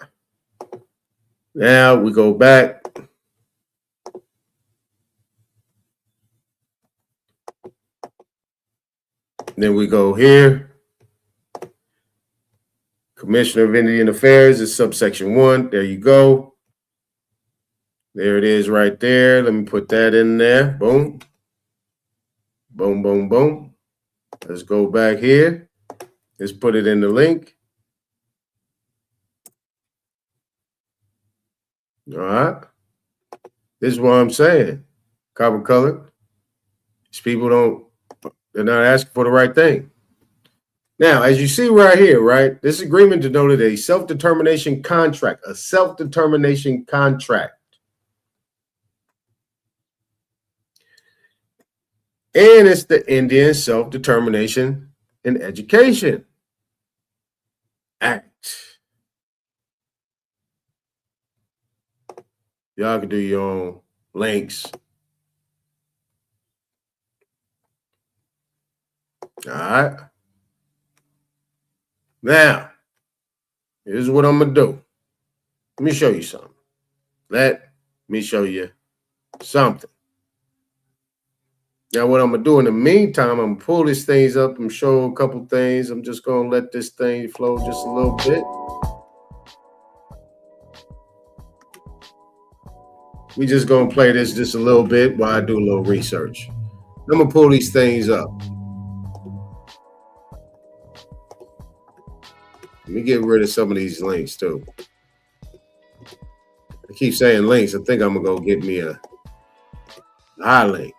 Now we go back. Then we go here. Commissioner of Indian Affairs is subsection 1. There you go. There it is right there. Let me put that in there. Boom. Boom, boom, boom. Let's go back here. Let's put it in the link. All right. This is what I'm saying. Copper color. These people they're not asking for the right thing. Now, as you see right here, right, this agreement denoted a self-determination contract, a self-determination contract. And it's the Indian Self-Determination and Education Act. Y'all can do your own links. All right. Now, here's what I'm going to do. Let me show you something. Let me show you something. Now, what I'm going to do in the meantime, I'm going to pull these things up and show a couple things. I'm just going to let this thing flow just a little bit. We just going to play this just a little bit while I do a little research. I'm going to pull these things up. Let me get rid of some of these links too. I keep saying links. I think I'm going to go get me a high link.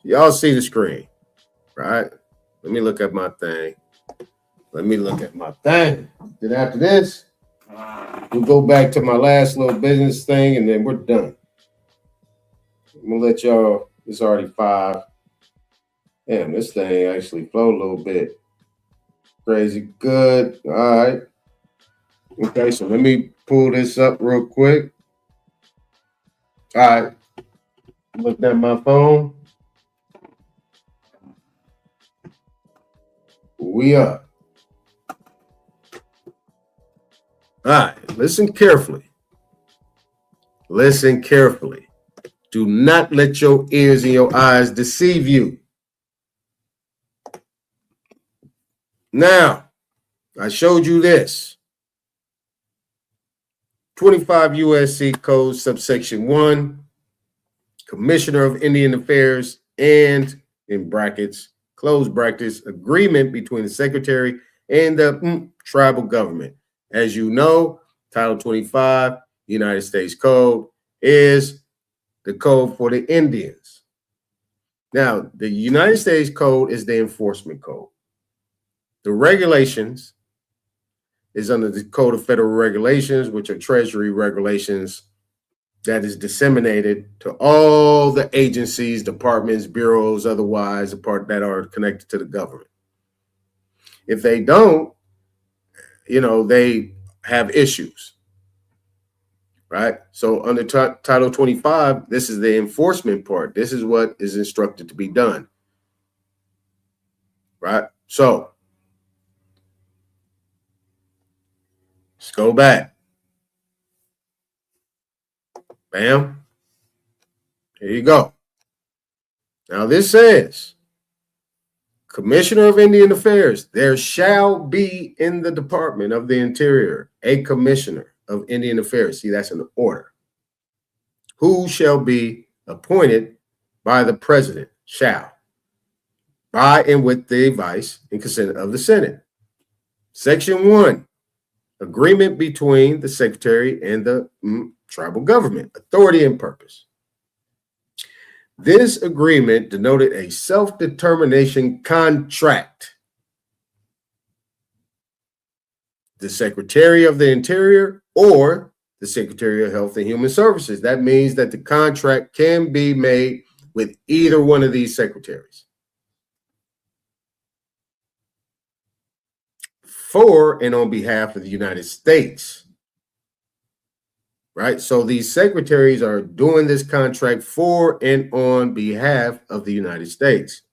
Y'all see the screen, right? Let me look at my thing. Then after this, we'll go back to my last little business thing, and then we're done. I'm going to let y'all, it's already 5. Damn, this thing actually flowed a little bit. Crazy good. All right. Okay, so let me pull this up real quick. All right. Looked at my phone. We up. All right, listen carefully. Listen carefully. Do not let your ears and your eyes deceive you. Now, I showed you this. 25 U.S.C. Code subsection 1, Commissioner of Indian Affairs, and in brackets, close brackets, agreement between the Secretary and the tribal government. As you know, Title 25, United States Code, is the code for the Indians. Now, the United States Code is the enforcement code. The regulations is under the Code of Federal Regulations, which are Treasury regulations that is disseminated to all the agencies, departments, bureaus, otherwise, that are connected to the government. If they don't, they have issues, right? So under Title 25, this is the enforcement part. This is what is instructed to be done, right? So let's go back. Bam. Here you go. Now this says, Commissioner of Indian Affairs, there shall be in the Department of the Interior a Commissioner of Indian Affairs. See, that's an order. Who shall be appointed by the President, shall, by and with the advice and consent of the Senate. Section 1, agreement between the Secretary and the tribal government, authority and purpose. This agreement denoted a self-determination contract. The Secretary of the Interior or the Secretary of Health and Human Services. That means that the contract can be made with either one of these secretaries. For and on behalf of the United States. Right? So these secretaries are doing this contract for and on behalf of the United States.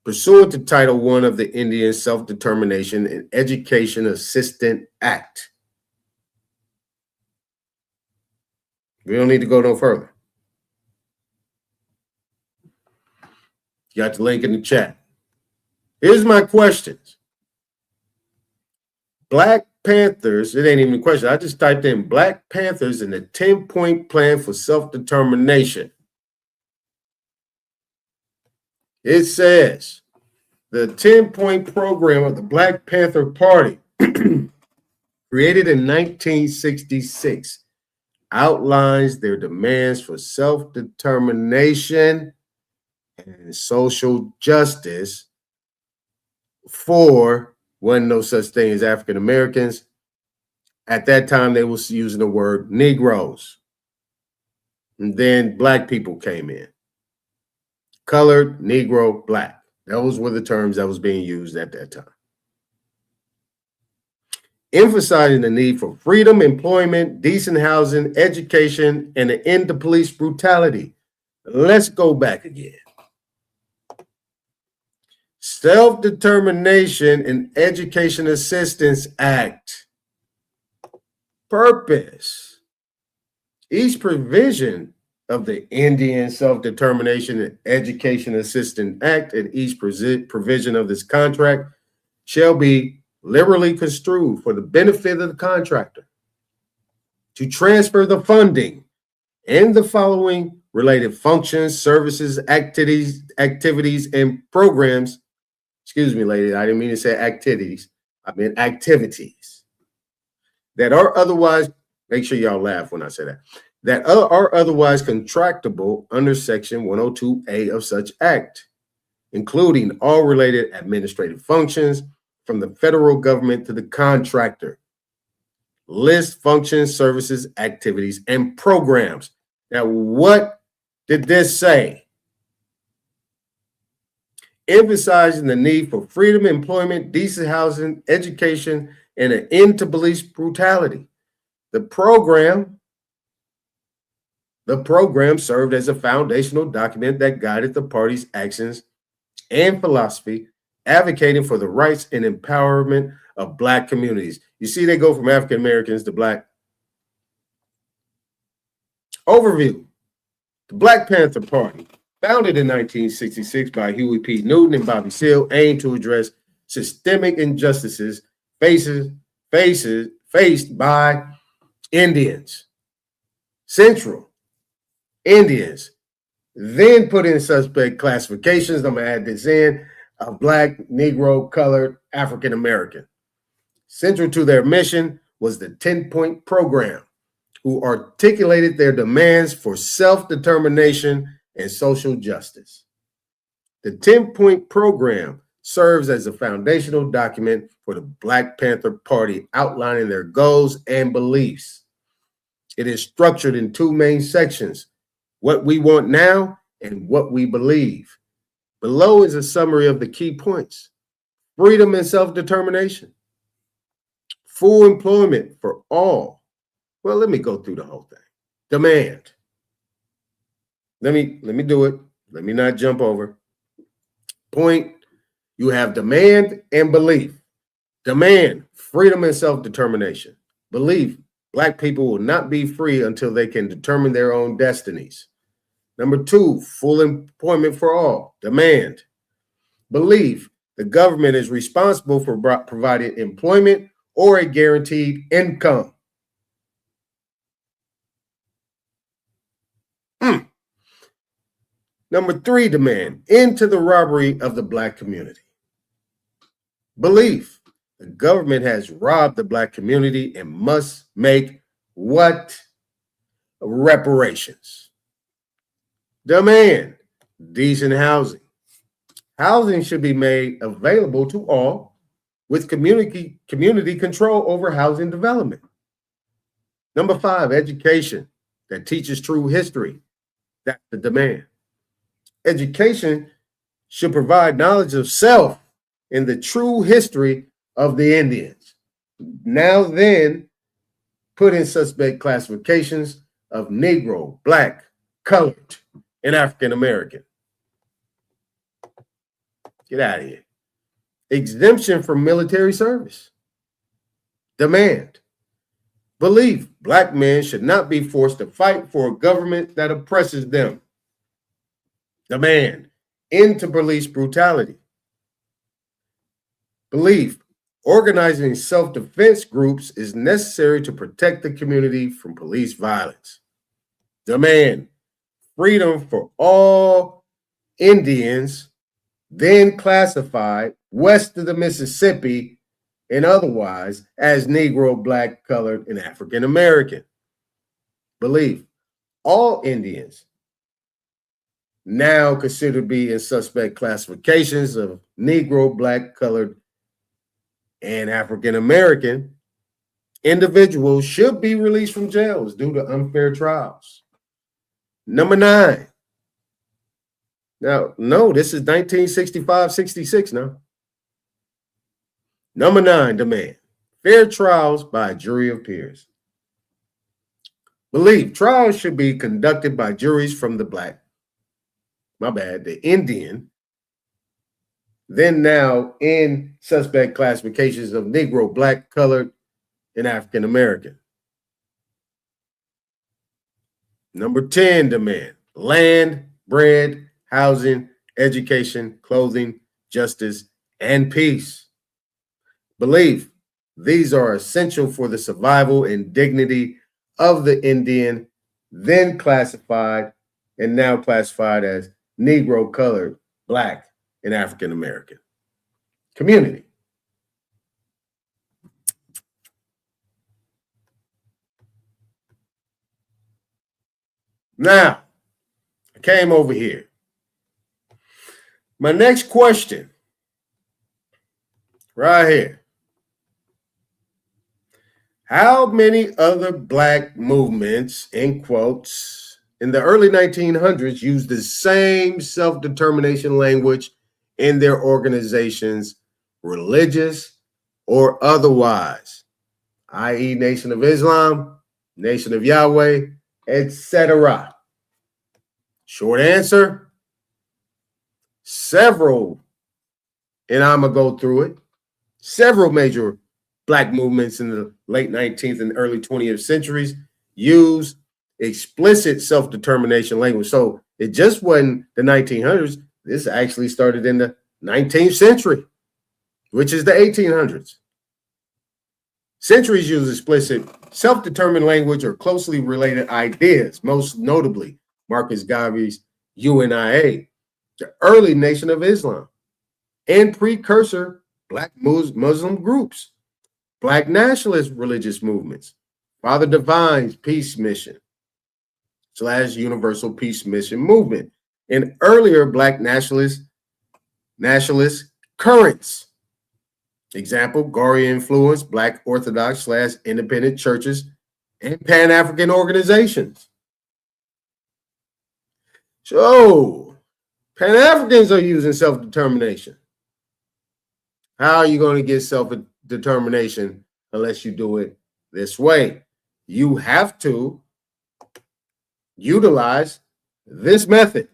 Pursuant to Title I of the Indian Self-Determination and Education Assistance Act. We don't need to go no further. You got the link in the chat. Here's my questions. Black Panthers, it ain't even a question. I just typed in Black Panthers in the 10-point plan for self-determination. It says the 10-point program of the Black Panther Party, created in 1966, outlines their demands for self-determination and social justice for wasn't no such thing as African Americans. At that time, they was using the word Negroes. And then black people came in. Colored, Negro, black. Those were the terms that was being used at that time. Emphasizing the need for freedom, employment, decent housing, education, and an end to police brutality. Let's go back again. Self-Determination and Education Assistance Act. Purpose. Each provision of the Indian Self-Determination and Education Assistance Act and each provision of this contract shall be liberally construed for the benefit of the contractor to transfer the funding and the following related functions, services, activities, and programs. Excuse me, lady, I didn't mean to say activities. I meant activities that are otherwise, make sure y'all laugh when I say that are otherwise contractable under Section 102A of such act, including all related administrative functions from the federal government to the contractor. List functions, services, activities, and programs. Now, what did this say? Emphasizing the need for freedom, employment, decent housing, education, and an end to police brutality. The program served as a foundational document that guided the party's actions and philosophy, advocating for the rights and empowerment of Black communities. You see, they go from African Americans to Black. Overview. The Black Panther Party, founded in 1966 by Huey P. Newton and Bobby Seale, aimed to address systemic injustices faced by Indians. Central. Indians. Then put in suspect classifications. I'm going to add this in. Of Black, Negro, Colored, African American. Central to their mission was the 10-point program, who articulated their demands for self-determination and social justice. The 10-point program serves as a foundational document for the Black Panther Party, outlining their goals and beliefs. It is structured in two main sections: what we want now and what we believe. Below is a summary of the key points: freedom and self-determination, full employment for all. Well, let me go through the whole thing. Demand. Let me do it. Let me not jump over. Point, you have demand and belief. Demand, freedom and self-determination. Belief, Black people will not be free until they can determine their own destinies. Number two, full employment for all. Demand. Belief, the government is responsible for providing employment or a guaranteed income. Number three, demand, end to the robbery of the Black community. Belief, the government has robbed the Black community and must make what? Reparations. Demand, decent housing. Housing should be made available to all with community control over housing development. Number five, education that teaches true history. That's the demand. Education should provide knowledge of self and the true history of the Indians. Now then, put in suspect classifications of Negro, Black, Colored, and African American. Get out of here. Exemption from military service. Demand. Belief, Black men should not be forced to fight for a government that oppresses them. Demand, end to police brutality. Belief, organizing self-defense groups is necessary to protect the community from police violence. Demand, freedom for all Indians, then classified west of the Mississippi and otherwise as Negro, Black, Colored, and African American. Belief, all Indians now considered to be in suspect classifications of Negro, Black, Colored, and African American individuals should be released from jails due to unfair trials. Number 9. Now, no, this is 1965-66 now. Number 9 demand. Fair trials by a jury of peers. Believe trials should be conducted by juries from the Indian, then now in suspect classifications of Negro, Black, Colored, and African American. Number 10 demand. Land, bread, housing, education, clothing, justice, and peace. Believe these are essential for the survival and dignity of the Indian, then classified and now classified as Negro, Colored, Black, and African American community. Now, I came over here. My next question, right here. How many other Black movements, in quotes, in the early 1900s used the same self-determination language in their organizations, religious or otherwise, i.e. Nation of Islam, Nation of Yahweh, etc.? Short answer, several, and I'm going to go through it. Several major Black movements in the late 19th and early 20th centuries used explicit self-determination language. So it just wasn't the 1900s. This actually started in the 19th century, which is the 1800s. Centuries use explicit self-determined language or closely related ideas, most notably Marcus Garvey's UNIA, the early Nation of Islam, and precursor Black Muslim groups, Black nationalist religious movements, Father Divine's Peace Mission / Universal Peace Mission movement, and earlier Black nationalist currents. Example, Gori influenced Black Orthodox / independent churches and Pan-African organizations. So, Pan-Africans are using self-determination. How are you going to get self-determination unless you do it this way? You have to utilize this method.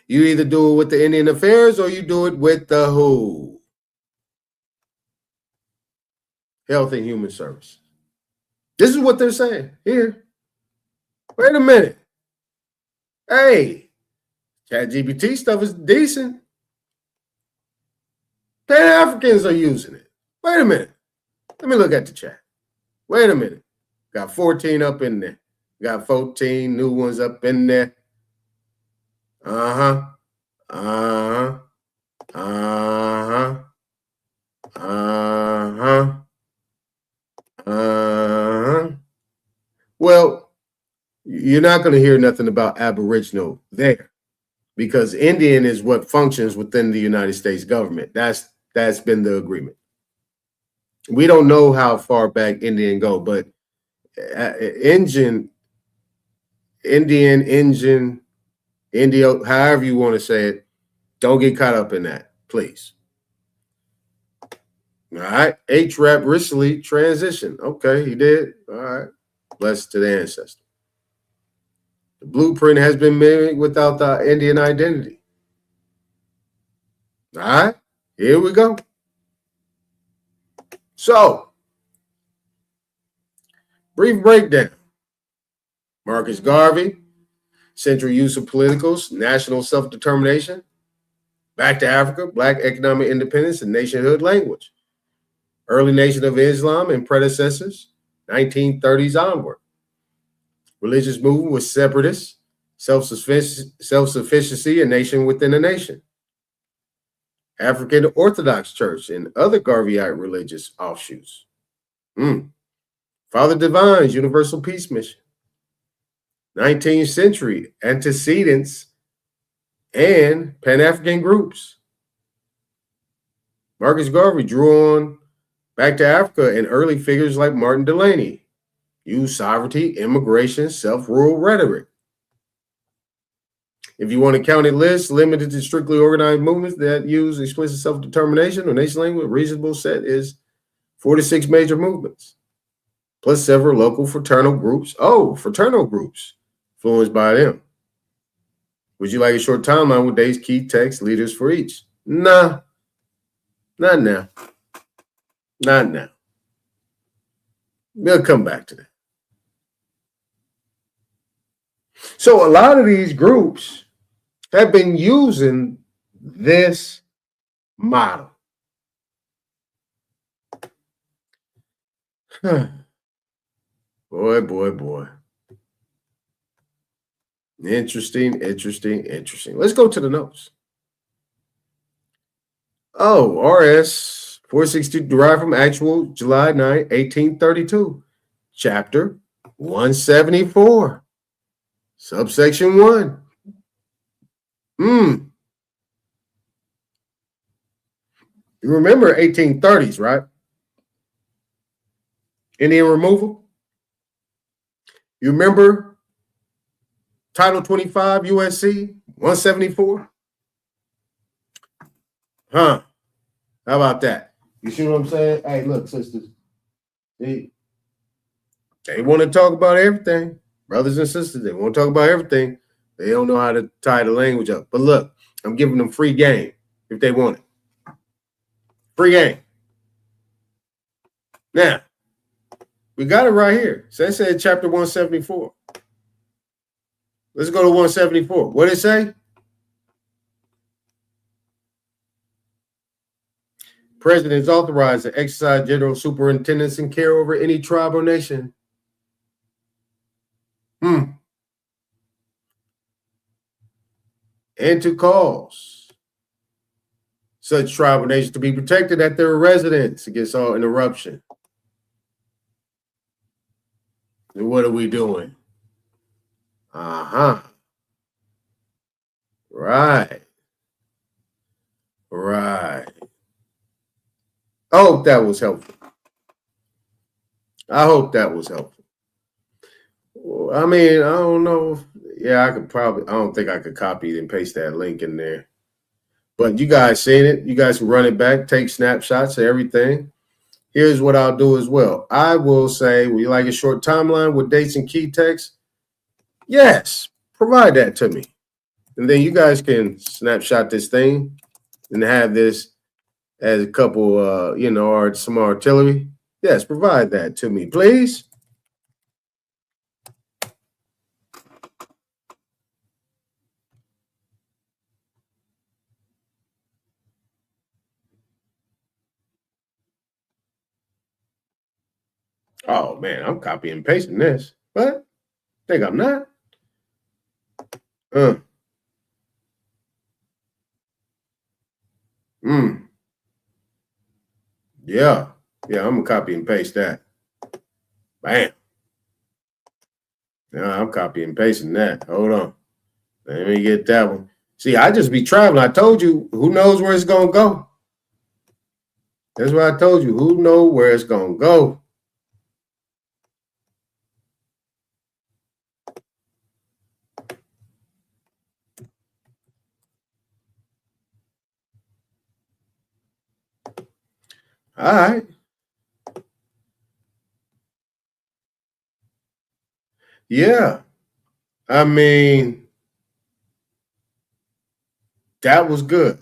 You either do it with the Indian Affairs or you do it with the WHO, Health and Human Services. This is what they're saying here. Wait a minute. Hey, ChatGPT stuff is decent. Pan-Africans are using it. Wait a minute. Let me look at the chat. Wait a minute. Got 14 up in there. Got 14 new ones up in there. Uh-huh. Uh-huh. Uh-huh. Uh-huh. Uh-huh. Well, you're not going to hear nothing about Aboriginal there because Indian is what functions within the United States government. That's been the agreement. We don't know how far back Indian go, but Indio, however you want to say it, don't get caught up in that, please. All right. HRAP recently transitioned. Okay, he did. All right. Blessed to the ancestor. The blueprint has been made without the Indian identity. All right. Here we go. So, brief breakdown. Marcus Garvey, Central Use of Politicals, National Self-Determination, Back to Africa, Black Economic Independence and Nationhood Language, Early Nation of Islam and Predecessors, 1930s onward. Religious movement was separatist, self-sufficiency, a nation within a nation. African Orthodox Church and other Garveyite religious offshoots. Father Divine's Universal Peace Mission. 19th century antecedents and Pan-African groups. Marcus Garvey drew on Back to Africa and early figures like Martin Delany, used sovereignty, immigration, self-rule rhetoric. If you want a county list limited to strictly organized movements that use explicit self-determination or nation language, reasonable set is 4 to 6 major movements, plus several local fraternal groups. Oh, fraternal groups influenced by them. Would you like a short timeline with dates, key text, leaders for each? Nah, not now. Not now. We'll come back to that. So a lot of these groups have been using this model. Boy. Interesting. Let's go to the notes. Oh, RS 462 derived from actual July 9, 1832, chapter 174, subsection 1. You remember 1830s, right? Indian removal. You remember Title 25 USC 174? Huh? How about that? You see what I'm saying? Hey, look, sisters. They want to talk about everything. Brothers and sisters, they want to talk about everything. They don't know how to tie the language up. But look, I'm giving them free game if they want it. Free game. Now, we got it right here. So it said chapter 174. Let's go to 174. What did it say? President is authorized to exercise general superintendence and care over any tribe or nation. And to cause such tribe or nation to be protected at their residence against all interruption. And what are we doing? Right. I hope that was helpful. I mean, I don't know. Yeah, I don't think I could copy and paste that link in there. But you guys seen it. You guys can run it back, take snapshots of everything. Here's what I'll do as well. I will say, would you like a short timeline with dates and key text? Yes, provide that to me. And then you guys can snapshot this thing and have this as a couple, or some artillery. Yes, provide that to me, please. Oh, man, I'm copying and pasting this. What? Think I'm not? Yeah, I'm going to copy and paste that. Bam. Yeah, I'm copying and pasting that. Hold on. Let me get that one. See, I just be traveling. I told you, who knows where it's going to go? That's what I told you. Who knows where it's going to go? All right. Yeah. I mean, that was good.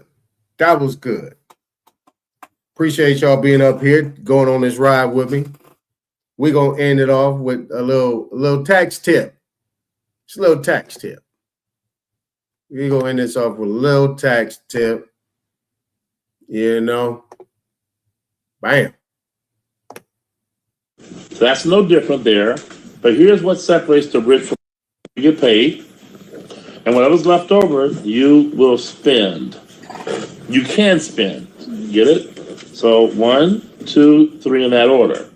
Appreciate y'all being up here, going on this ride with me. We're going to end it off with a little tax tip. Just a little tax tip. We're going to end this off with a little tax tip. Bam. So that's no different there. But here's what separates the rich from the get paid. And whatever's left over, you will spend. You can spend. Get it? So 1, 2, 3 in that order.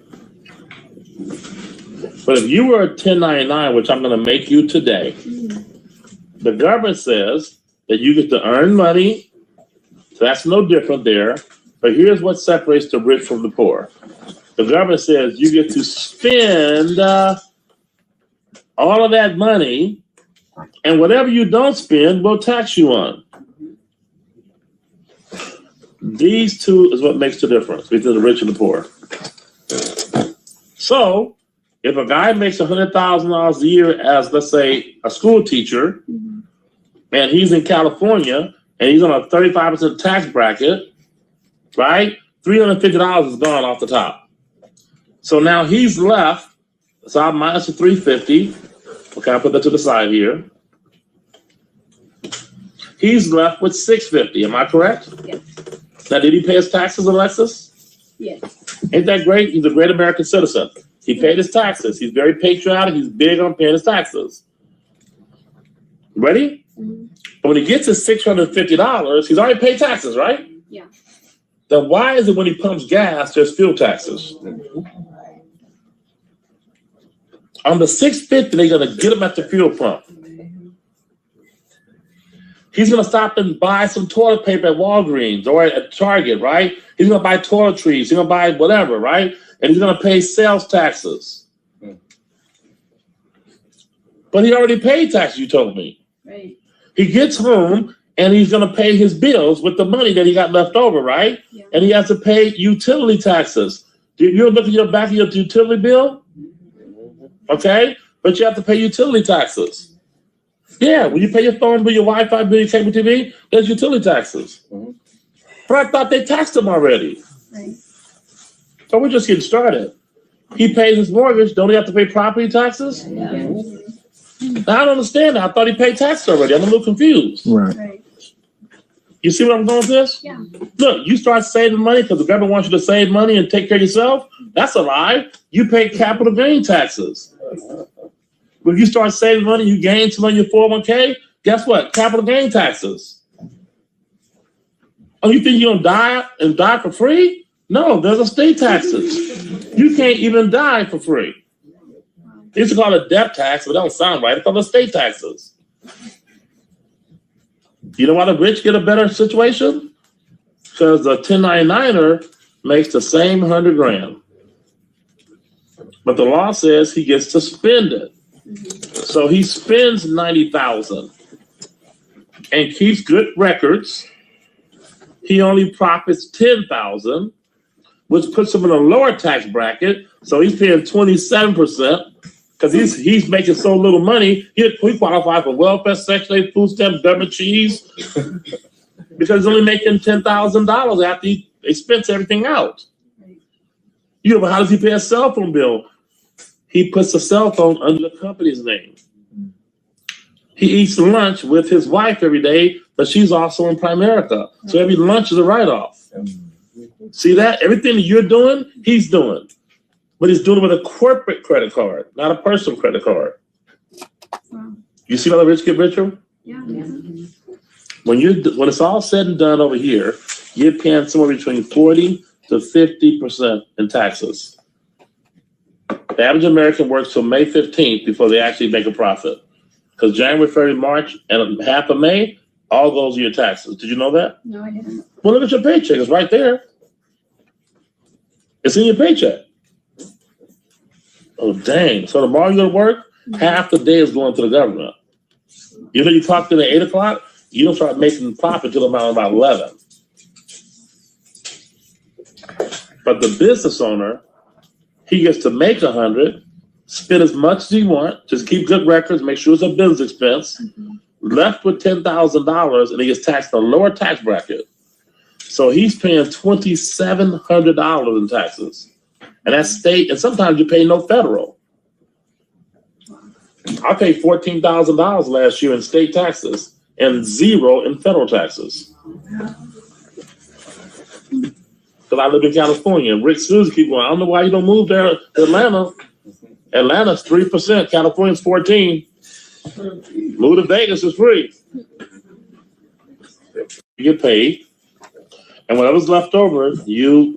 But if you were a 1099, which I'm going to make you today, the government says that you get to earn money. So that's no different there. But here's what separates the rich from the poor. The government says you get to spend all of that money And whatever you don't spend, we'll tax you on. These two is what makes the difference between the rich and the poor. So, if a guy makes $100,000 a year as, let's say, a school teacher, and he's in California, and he's on a 35% tax bracket, right? $350 is gone off the top. So now he's left, so I minus the $350. Okay, I'll put that to the side here. He's left with $650. Am I correct? Yes. Now, did he pay his taxes, Alexis? Yes. Ain't that great? He's a great American citizen. He paid his taxes. He's very patriotic. He's big on paying his taxes. Ready? Mm-hmm. But when he gets his $650, he's already paid taxes, right? Yeah. Then why is it when he pumps gas, there's fuel taxes? On the $650, they're going to get him at the fuel pump. He's going to stop and buy some toilet paper at Walgreens or at Target, right? He's going to buy toiletries. He's going to buy whatever, right? And he's going to pay sales taxes. But he already paid taxes, you told me. Right. He gets home and he's going to pay his bills with the money that he got left over, right? Yeah. And he has to pay utility taxes. You look at your back of your utility bill? Okay? But you have to pay utility taxes. Yeah, when you pay your phone bill, your Wi-Fi bill, your cable TV, there's utility taxes. But I thought they taxed him already. Right. So we're just getting started. He pays his mortgage. Don't he have to pay property taxes? Yeah. I don't understand that. I thought he paid taxes already. I'm a little confused. Right. You see what I'm going with this? Yeah. Look, you start saving money because the government wants you to save money and take care of yourself. That's a lie. You pay capital gain taxes. When you start saving money, you gain some on your 401k. Guess what? Capital gain taxes. Oh, you think you're gonna die for free? No, there's estate taxes. You can't even die for free. They used to call it a death tax, but that don't sound right. It's called estate taxes. You know why the rich get a better situation? Because the 1099er makes the same $100,000. But the law says he gets to spend it. So he spends $90,000 and keeps good records. He only profits $10,000, which puts him in a lower tax bracket. So he's paying 27% because he's making so little money. He qualify for welfare, Section 8, food stamps, government cheese, because he's only making $10,000 after he spends everything out. You know, but how does he pay a cell phone bill? He puts a cell phone under the company's name. He eats lunch with his wife every day, but she's also in Primerica. So every lunch is a write-off. See that? Everything that you're doing, he's doing. But he's doing it with a corporate credit card, not a personal credit card. Wow. You see how the rich get richer? Yeah. When it's all said and done over here, you're paying somewhere between 40 to 50% in taxes. The average American works till May 15th before they actually make a profit. Because January, February, March, and half of May, all goes to your taxes. Did you know that? No, I didn't. Well, look at your paycheck. It's right there. It's in your paycheck. Oh, dang. So tomorrow you go to work, half the day is going to the government. You know, you clock in at 8 o'clock, you don't start making profit until about 11. But the business owner, he gets to make 100, spend as much as he wants, just keep good records, make sure it's a business expense, left with $10,000, and he gets taxed on a lower tax bracket. So he's paying $2,700 in taxes. And that's state, and sometimes you pay no federal. I paid $14,000 last year in state taxes and $0 in federal taxes. Because I live in California. Rick Susan keep going, I don't know why you don't move there to Atlanta. Atlanta's 3%, California's 14%. Move to Vegas is free. You get paid. And whatever's left over, you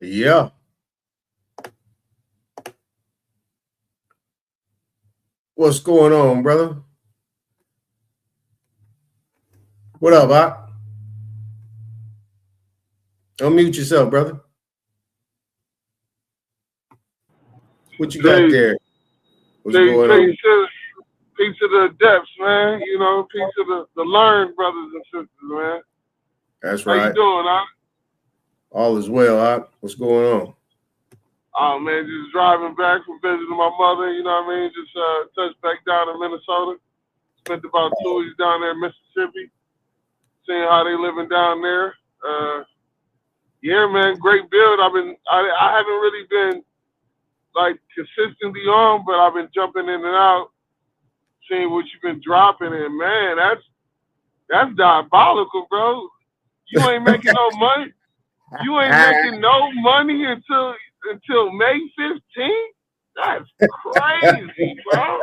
Yeah. What's going on, brother? What up, Doc? Unmute yourself, brother. What you got there? What's going on? Peace to the depths, man. You know, peace to the learned brothers and sisters, man. That's How right. you doing, huh? All is well, huh? What's going on? Oh man, just driving back from visiting my mother. You know what I mean? Just touched back down in Minnesota. Spent about 2 weeks down there in Mississippi, seeing how they living down there. Yeah, man, great build. I haven't really been like consistently on, but I've been jumping in and out, seeing what you've been dropping, and man, that's diabolical, bro. You ain't making no money. You ain't making no money until May 15th. That's crazy, bro.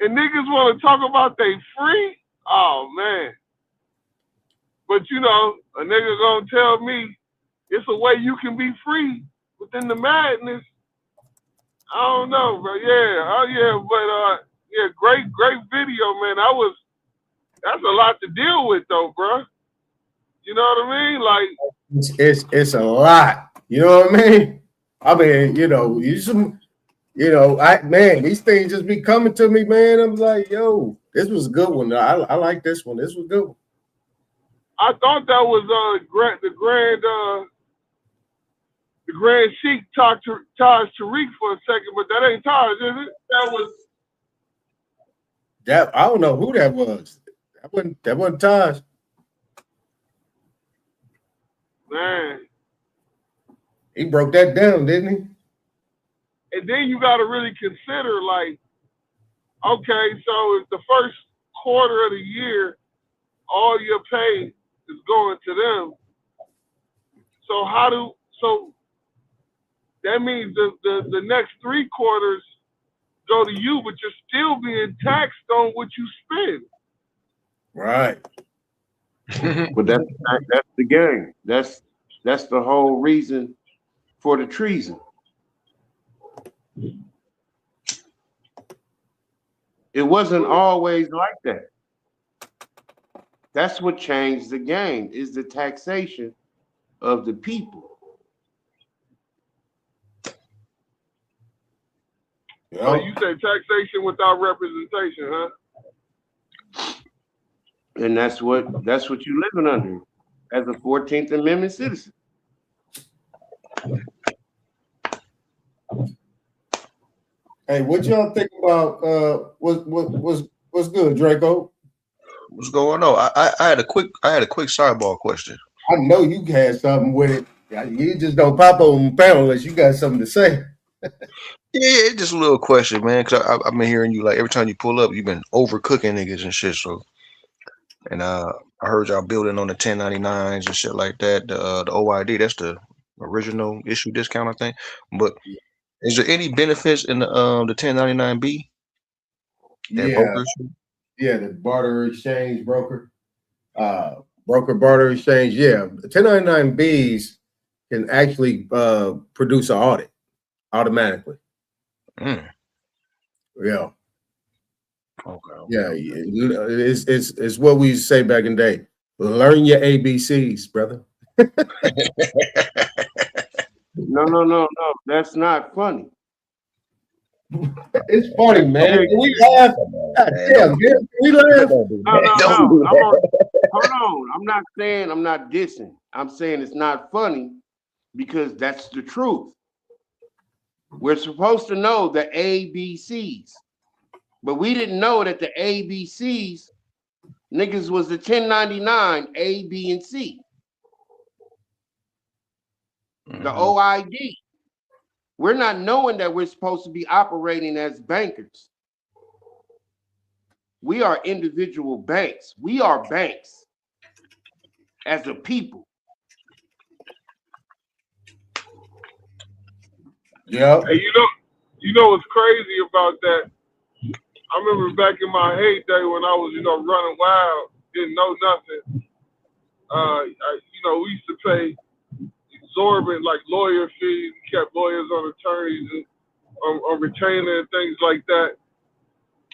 and niggas want to talk about they free. Oh man. But you know, a nigga gonna tell me it's a way you can be free within the madness. I don't know, bro. Yeah, oh yeah, but yeah, great video, man. That's a lot to deal with though, bro. You know what I mean? Like it's a lot. You know what I mean? I mean, you know, these things just be coming to me, man. I'm like, yo, this was a good one. I like this one. This was a good one. I thought that was the Grand Sheik Taj Tariq for a second, but that ain't Taj, is it? That I don't know who that was. That wasn't Taj. Man. He broke that down, didn't he? And then you got to really consider, like, okay, so if the first quarter of the year, all your pay is going to them, so that means the next 3 quarters go to you, but you're still being taxed on what you spend. Right. But that's the game. That's the whole reason for the treason. It wasn't always like that. That's what changed the game, is the taxation of the people. So you say taxation without representation, huh? And that's what you're living under as a 14th Amendment citizen. Hey, what y'all think about what's good, Draco? What's going on? I had a quick sidebar question. I know you had something with it. You just don't pop on panel unless you got something to say. Yeah, just a little question, man. Cause I've been hearing you like every time you pull up, you've been overcooking niggas and shit. So, and I heard y'all building on the 1099s and shit like that. The OID, that's the original issue discount, I think. But is there any benefits in the 1099B? That brokers? Yeah, the barter exchange broker. Broker barter exchange. Yeah, 1099Bs can actually produce an audit automatically. Yeah. Okay. Yeah, it's what we used to say back in the day. Learn your ABCs, brother. No. That's not funny. It's funny, man. We laugh. Yeah, we laugh. No. Hold on. I'm not saying I'm not dissing. I'm saying it's not funny because that's the truth. We're supposed to know the ABCs, but we didn't know that the ABCs niggas was the 1099 A, B, and C. The OID. We're not knowing that we're supposed to be operating as bankers. We are individual banks. We are banks as a people. Yeah. Hey, you know what's crazy about that? I remember back in my heyday when I was, running wild, didn't know nothing. We used to pay exorbitant like lawyer fees, kept lawyers on attorneys and on retainer and things like that.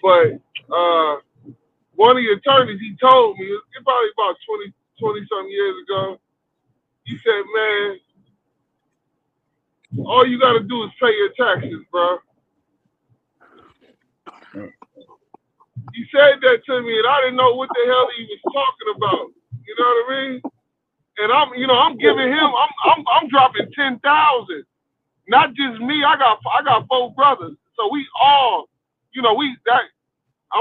But one of the attorneys, he told me, it's probably about 20 something years ago, he said, man, All you gotta do is pay your taxes, bro. He said that to me, and I didn't know what the hell he was talking about. You know what I mean? And I'm giving him, I'm dropping 10,000. Not just me. I got 4 brothers, so we all,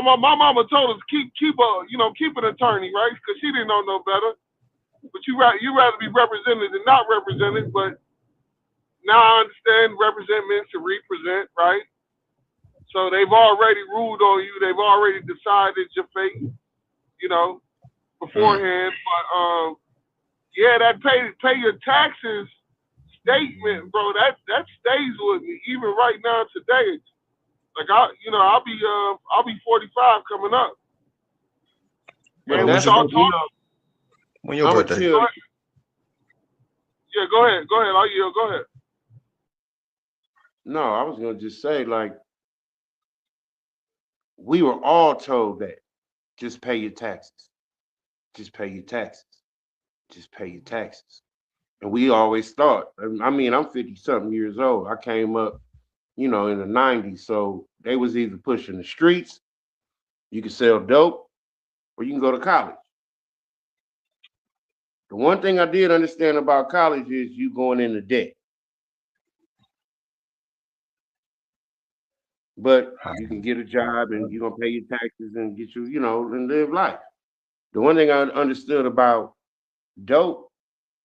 my mama told us keep an attorney, right? Because she didn't know no better. But you rather be represented than not represented. But now I understand represent means to represent, right? So they've already ruled on you. They've already decided your fate, beforehand. But yeah, that pay your taxes statement, bro. That stays with me even right now today. Like I'll be 45 coming up. But And that's start talking. When your I'm birthday? tell you, Yeah, go ahead. Go ahead. no, I was gonna just say, like, we were all told that just pay your taxes, just pay your taxes, just pay your taxes, and we always thought. I mean, I'm 50-something years old. I came up, in the '90s, so they was either pushing the streets, you could sell dope, or you can go to college. The one thing I did understand about college is you going into debt. But you can get a job and you're gonna pay your taxes and get and live life. The one thing I understood about dope,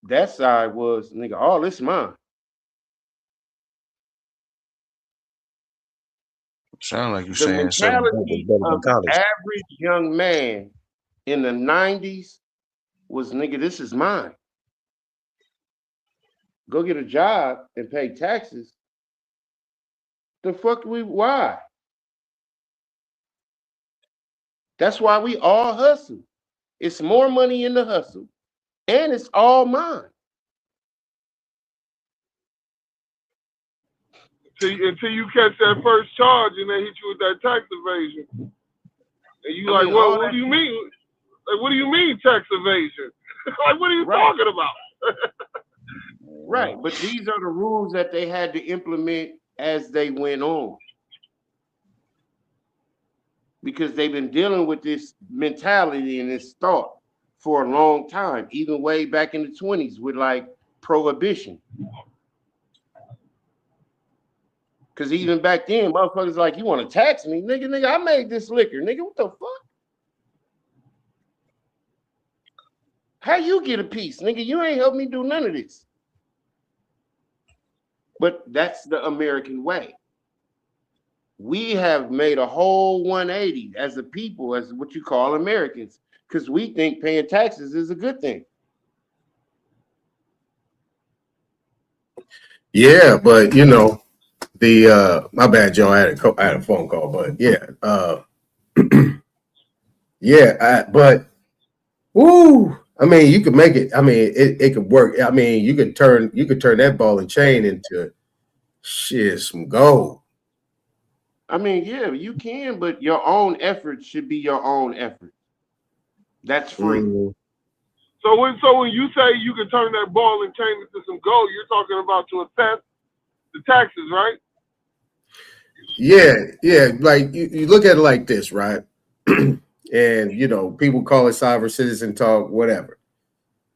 that side was, nigga, all this mine. Sound like you The saying selling dope is mentality better than of the college. average young man in the '90s was, nigga, this is mine. Go get a job and pay taxes. The fuck why? That's why we all hustle. It's more money in the hustle, and it's all mine. Until you catch that first charge and they hit you with that tax evasion. And you I like, mean, well, all what that do you mean? Like, what do you mean tax evasion? Like, what are you talking about? Right, but these are the rules that they had to implement as they went on. Because they've been dealing with this mentality and this thought for a long time, even way back in the 20s with like prohibition. Because even back then, motherfuckers like, you want to tax me? Nigga, I made this liquor. Nigga, what the fuck? How you get a piece? Nigga, you ain't helped me do none of this. But that's the American way. We have made a whole 180 as a people, as what you call Americans, because we think paying taxes is a good thing. Yeah, but my bad, Joe. I had a phone call, but but woo. I mean, you could make it. I mean, it could work. I mean, you could turn that ball and chain into some gold. I mean, yeah, you can, but your own effort should be your own effort. That's free. Mm-hmm. So when you say you can turn that ball and chain into some gold, you're talking about to assess the taxes, right? Yeah. Like you look at it like this, right? And people call it sovereign citizen talk, whatever.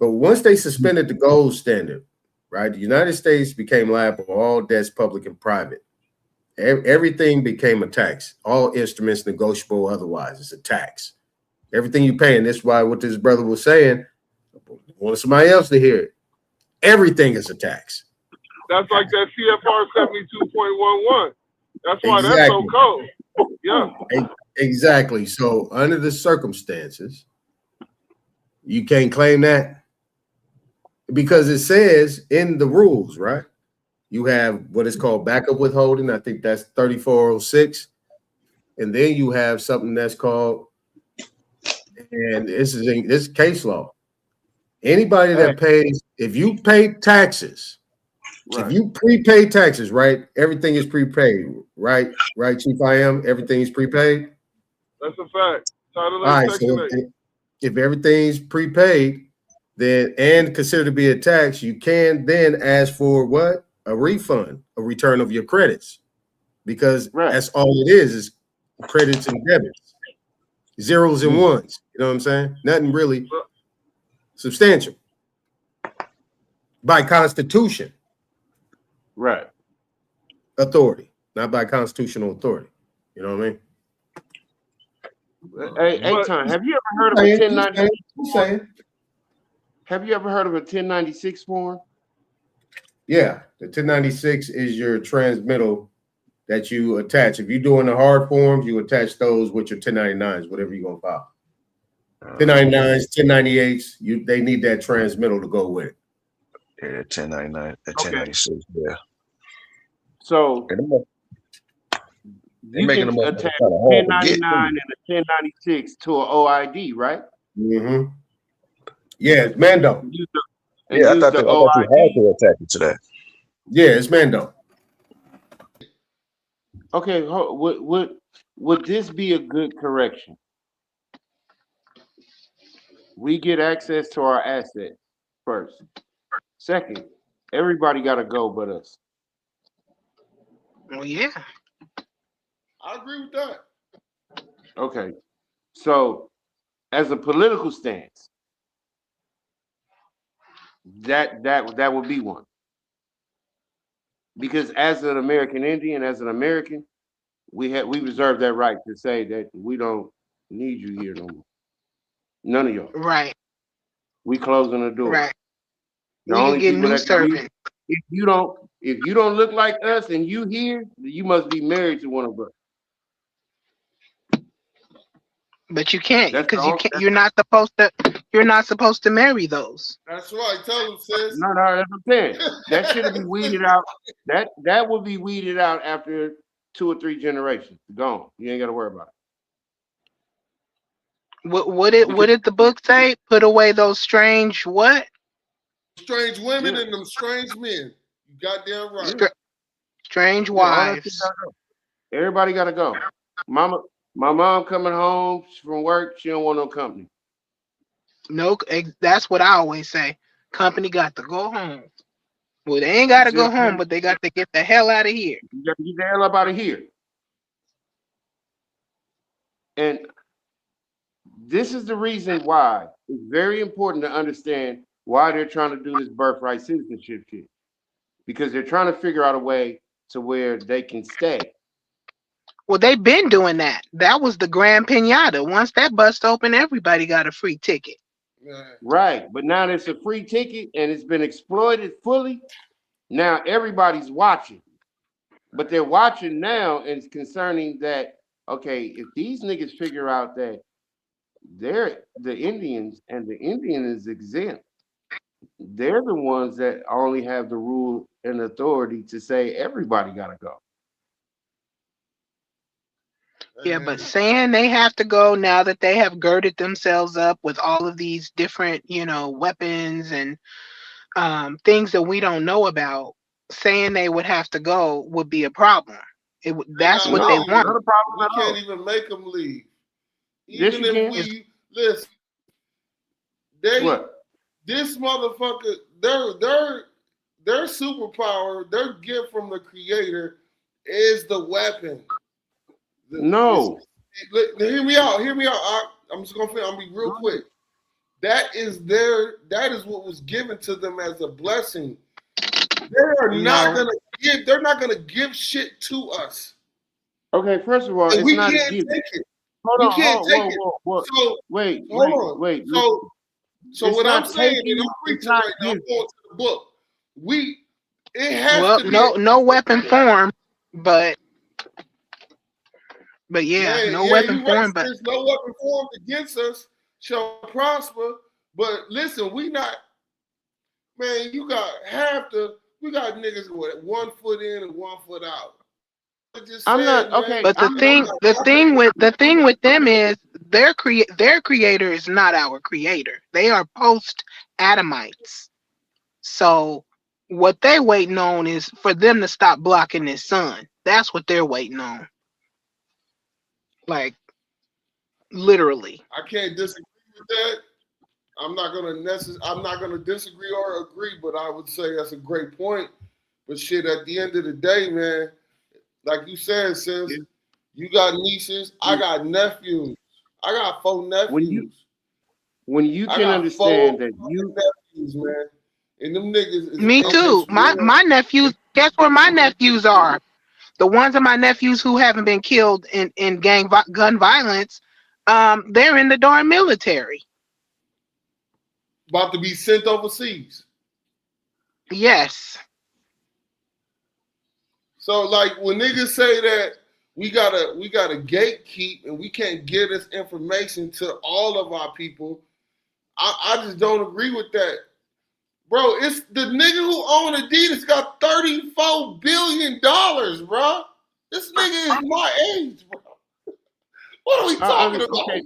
But once they suspended the gold standard, right, the United States became liable for all debts, public and private. Everything became a tax. All instruments, negotiable, otherwise, it's a tax. Everything you pay, and that's why what this brother was saying, I want somebody else to hear it. Everything is a tax. That's like that CFR 72.11. That's why that's so cold. Yeah. Exactly. So under the circumstances, you can't claim that because it says in the rules, right? You have what is called backup withholding. I think that's 3406. And then you have something that's called, and this is case law. Anybody that pays, if you pay taxes, if you prepay taxes, right? Everything is prepaid, right? Right, Chief I am. Everything is prepaid. That's a fact. All right. So if everything's prepaid, then and considered to be a tax, you can then ask for what? a refund, a return of your credits, because Right. that's all it is credits and debits, zeros and ones. You know what I'm saying? Nothing really substantial by constitution. Right. Authority, not by constitutional authority. You know what I mean? Hey, Aton, have you ever heard of a 1096? Have you ever heard of a 1096 form? Yeah, the 1096 is your transmittal that you attach. If you're doing the hard forms, you attach those with your 1099s, whatever you're gonna file. 1099s, 1098s, they need that transmittal to go with it. Yeah, 1099, 1096. Yeah. So you making can them attach kind of hard to get, 1099 and a 1096 to an OID, right? Mm-hmm. Yeah, it's Mando. Yeah, I thought you had to attach it to that. Yeah, it's Mando. Okay, would this be a good correction? We get access to our assets first. Second, everybody got to go but us. Well, yeah. I agree with that. Okay, so as a political stance, that would be one. Because as an American Indian, as an American, we reserve that right to say that we don't need you here no more. None of y'all. Right. We closing the door. Right. The We only can get people new that can servants. if you don't look like us and you here, you must be married to one of us. But you can't, That's because the you can't. You're not supposed to marry those. That's right. Tell them, sis. No, that's what I'm saying. That should be weeded out. That would be weeded out after 2 or 3 generations. Gone. You ain't got to worry about it. What did the book say? Put away those strange what? Strange women and them strange men. You goddamn right. Strange Yeah, all that wives. shit gotta go. Everybody got to go. My mom coming home from work. She don't want no company. No, that's what I always say. Company got to go home. Well, they ain't got to go home, but they got to get the hell out of here. You got to get the hell up out of here. And this is the reason why it's very important to understand why they're trying to do this birthright citizenship shit. Because they're trying to figure out a way to where they can stay. Well, they've been doing that. That was the grand piñata. Once that bust open, everybody got a free ticket. Right. But now it's a free ticket and it's been exploited fully. Now everybody's watching. But they're watching now and it's concerning that, okay, if these niggas figure out that they're the Indians and the Indian is exempt, they're the ones that only have the rule and authority to say everybody got to go. Yeah, but saying they have to go now that they have girded themselves up with all of these different, weapons and things that we don't know about, saying they would have to go would be a problem. That's what they want. Not a problem We at all. can't even make them leave. Yes, Even you if can. we listen, this motherfucker, their superpower, their gift from the creator is the weapon. No. Hear me out. I'm just gonna be real quick. That is what was given to them as a blessing. They're not gonna give shit to us. Okay, first of all, And it's we not can't a gift. take it. Hold We on, can't take it. So wait. So It's what not I'm saying, taking, and I'm it's preaching not right now, I'm giving. going to the book. It has Well, to be no weapon form, but yeah, no weapon form, but there's no weapon formed against us shall prosper. But listen, we not, man, we got niggas with 1 foot in and 1 foot out. I'm not okay. But the thing with them is their creator is not our creator. They are post Adamites. So what they waiting on is for them to stop blocking this sun. That's what they're waiting on. Like literally. I can't disagree with that. I'm not gonna disagree or agree, but I would say that's a great point. But shit, at the end of the day, man, like you said, sis, you got nieces, I got nephews. I got 4 nephews. When you I can got 4 understand that you nephews, man. And them niggas is Me too. My nephews. Guess where my nephews are? The ones of my nephews who haven't been killed in gun violence. They're in the darn military. about to be sent overseas. Yes. So like when niggas say that we gotta gatekeep and we can't give this information to all of our people, I just don't agree with that. Bro, it's the nigga who owned Adidas got $34 billion, bro. This nigga is my age, bro. What are we talking about? Okay,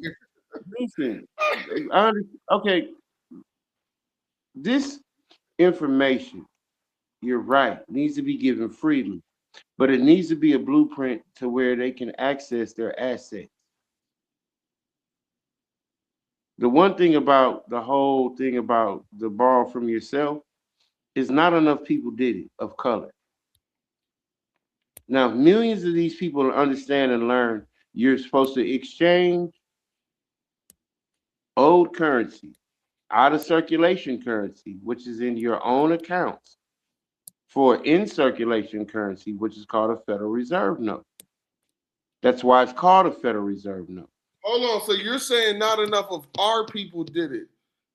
listen. Okay, this information, you're right, needs to be given freely, but it needs to be a blueprint to where they can access their assets. The one thing about the whole thing about the borrow from yourself is not enough people did it of color. Now, millions of these people understand and learn you're supposed to exchange old currency, out of circulation currency, which is in your own accounts, for in circulation currency, which is called a Federal Reserve note. That's why it's called a Federal Reserve note. Hold on, so you're saying not enough of our people did it?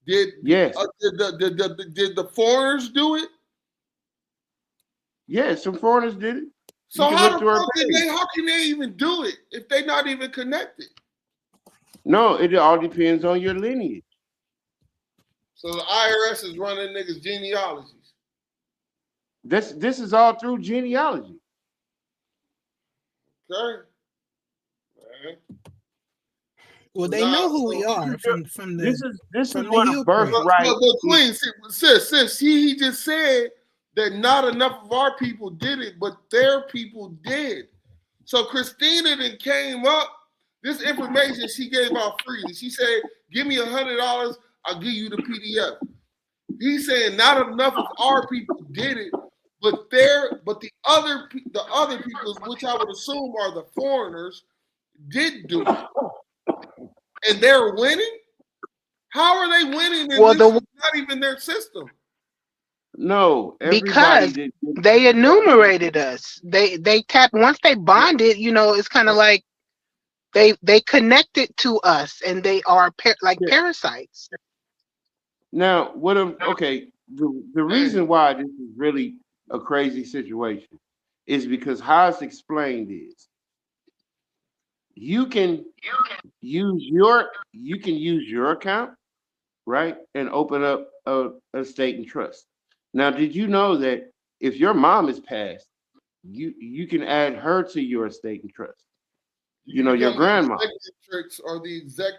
Did the foreigners do it? Yeah, some foreigners did it. So how can they even do it if they're not even connected? No, it all depends on your lineage. So the IRS is running niggas' genealogies. This is all through genealogy. Okay. Right. Well, they know who we are from the. This is what a birthright. But Queen, sis, he just said that not enough of our people did it, but their people did. So Christina then came up. This information she gave out freely. She said, "Give me $100, I'll give you the PDF." He's saying not enough of our people did it, but the other people, which I would assume are the foreigners, did do it, and they're winning. How are they winning? And this is not even their system. No, because they enumerated us. They tapped once they bonded. You know, it's kind of like they connected to us, and they are parasites. Now, the reason why this is really a crazy situation is because how it's explained is you can use your account, right, and open up a estate and trust. Now, did you know that if your mom is passed, you can add her to your estate and trust? You know, your grandma. Or the exec.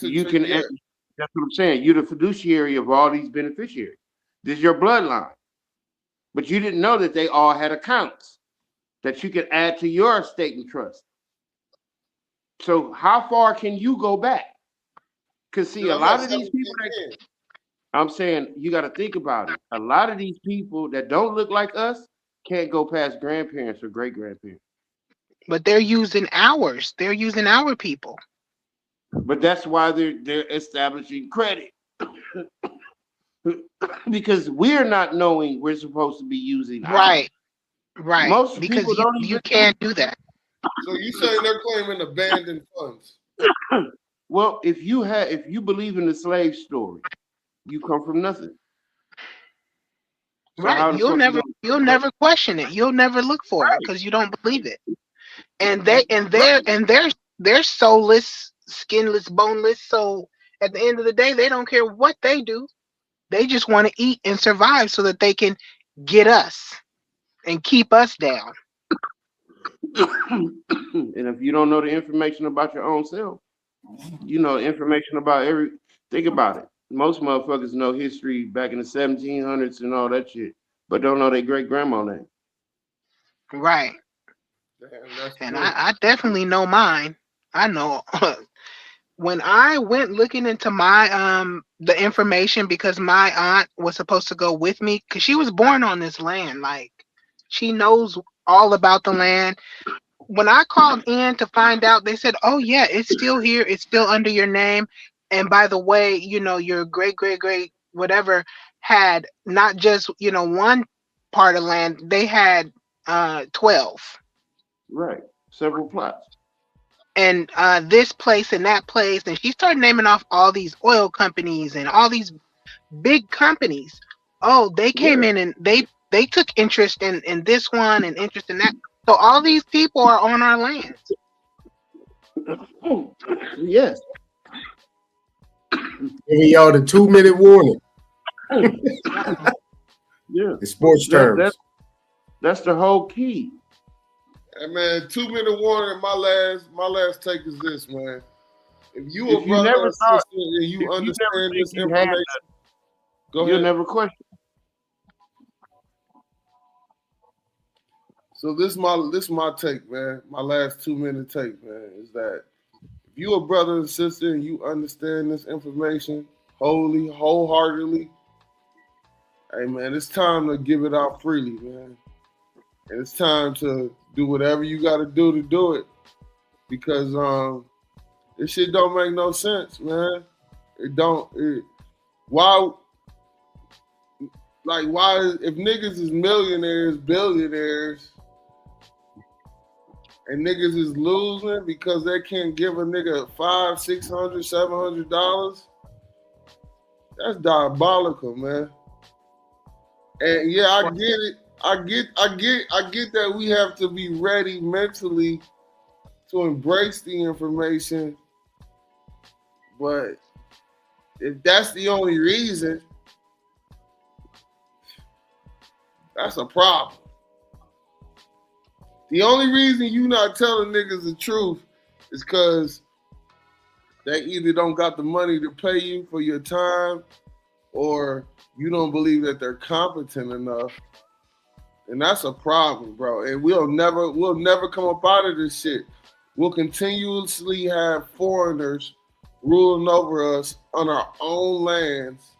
You can. That's what I'm saying. You're the fiduciary of all these beneficiaries. This is your bloodline. But you didn't know that they all had accounts that you could add to your estate and trust. So how far can you go back? Because see, a lot of these people I'm saying you got to think about it. A lot of these people that don't look like us can't go past grandparents or great grandparents. But they're using ours. They're using our people. But that's why they're establishing credit. Because we're not knowing we're supposed to be using right. Most because people don't you can't do that. So you saying they're claiming abandoned funds? Well, if you believe in the slave story, you come from nothing. So right. You'll never question it. You'll never look for it because you don't believe it. And they're soulless, skinless, boneless. So at the end of the day, they don't care what they do. They just want to eat and survive so that they can get us and keep us down. And if you don't know the information about your own self, you know information about think about it. Most motherfuckers know history back in the 1700s and all that shit, but don't know their great grandma name. Right. Damn, and I definitely know mine. I know when I went looking into my the information, because my aunt was supposed to go with me because she was born on this land, like she knows all about the land. When I called in to find out, they said, "Oh yeah, it's still here. It's still under your name. And by the way, your great whatever had not just one part of land. They had 12, Right. Several plots. and this place and that place." And she started naming off all these oil companies and all these big companies. Oh, they came Yeah. in and they took interest in this one and interest in that. So all these people are on our land. Yes. Giving y'all the 2-minute warning. Yeah. In sports terms. That's the whole key. Hey man, 2-minute warning. My last take is this, man. If you If a you brother never or thought- sister and if you you never understand think this you had information, go You'll ahead. never question. So this my take, man. My last 2-minute take, man, is that if you a brother and sister and you understand this information wholeheartedly, hey man, it's time to give it out freely, man. And it's time to do whatever you gotta do to do it. Because this shit don't make no sense, man. Why if niggas is millionaires, billionaires, and niggas is losing because they can't give a nigga $500, $600, $700, that's diabolical, man. And yeah, I get it. I get that we have to be ready mentally to embrace the information. But if that's the only reason, that's a problem. The only reason you not telling niggas the truth is because they either don't got the money to pay you for your time, or you don't believe that they're competent enough. And that's a problem, bro. And we'll never come up out of this shit. We'll continuously have foreigners ruling over us on our own lands,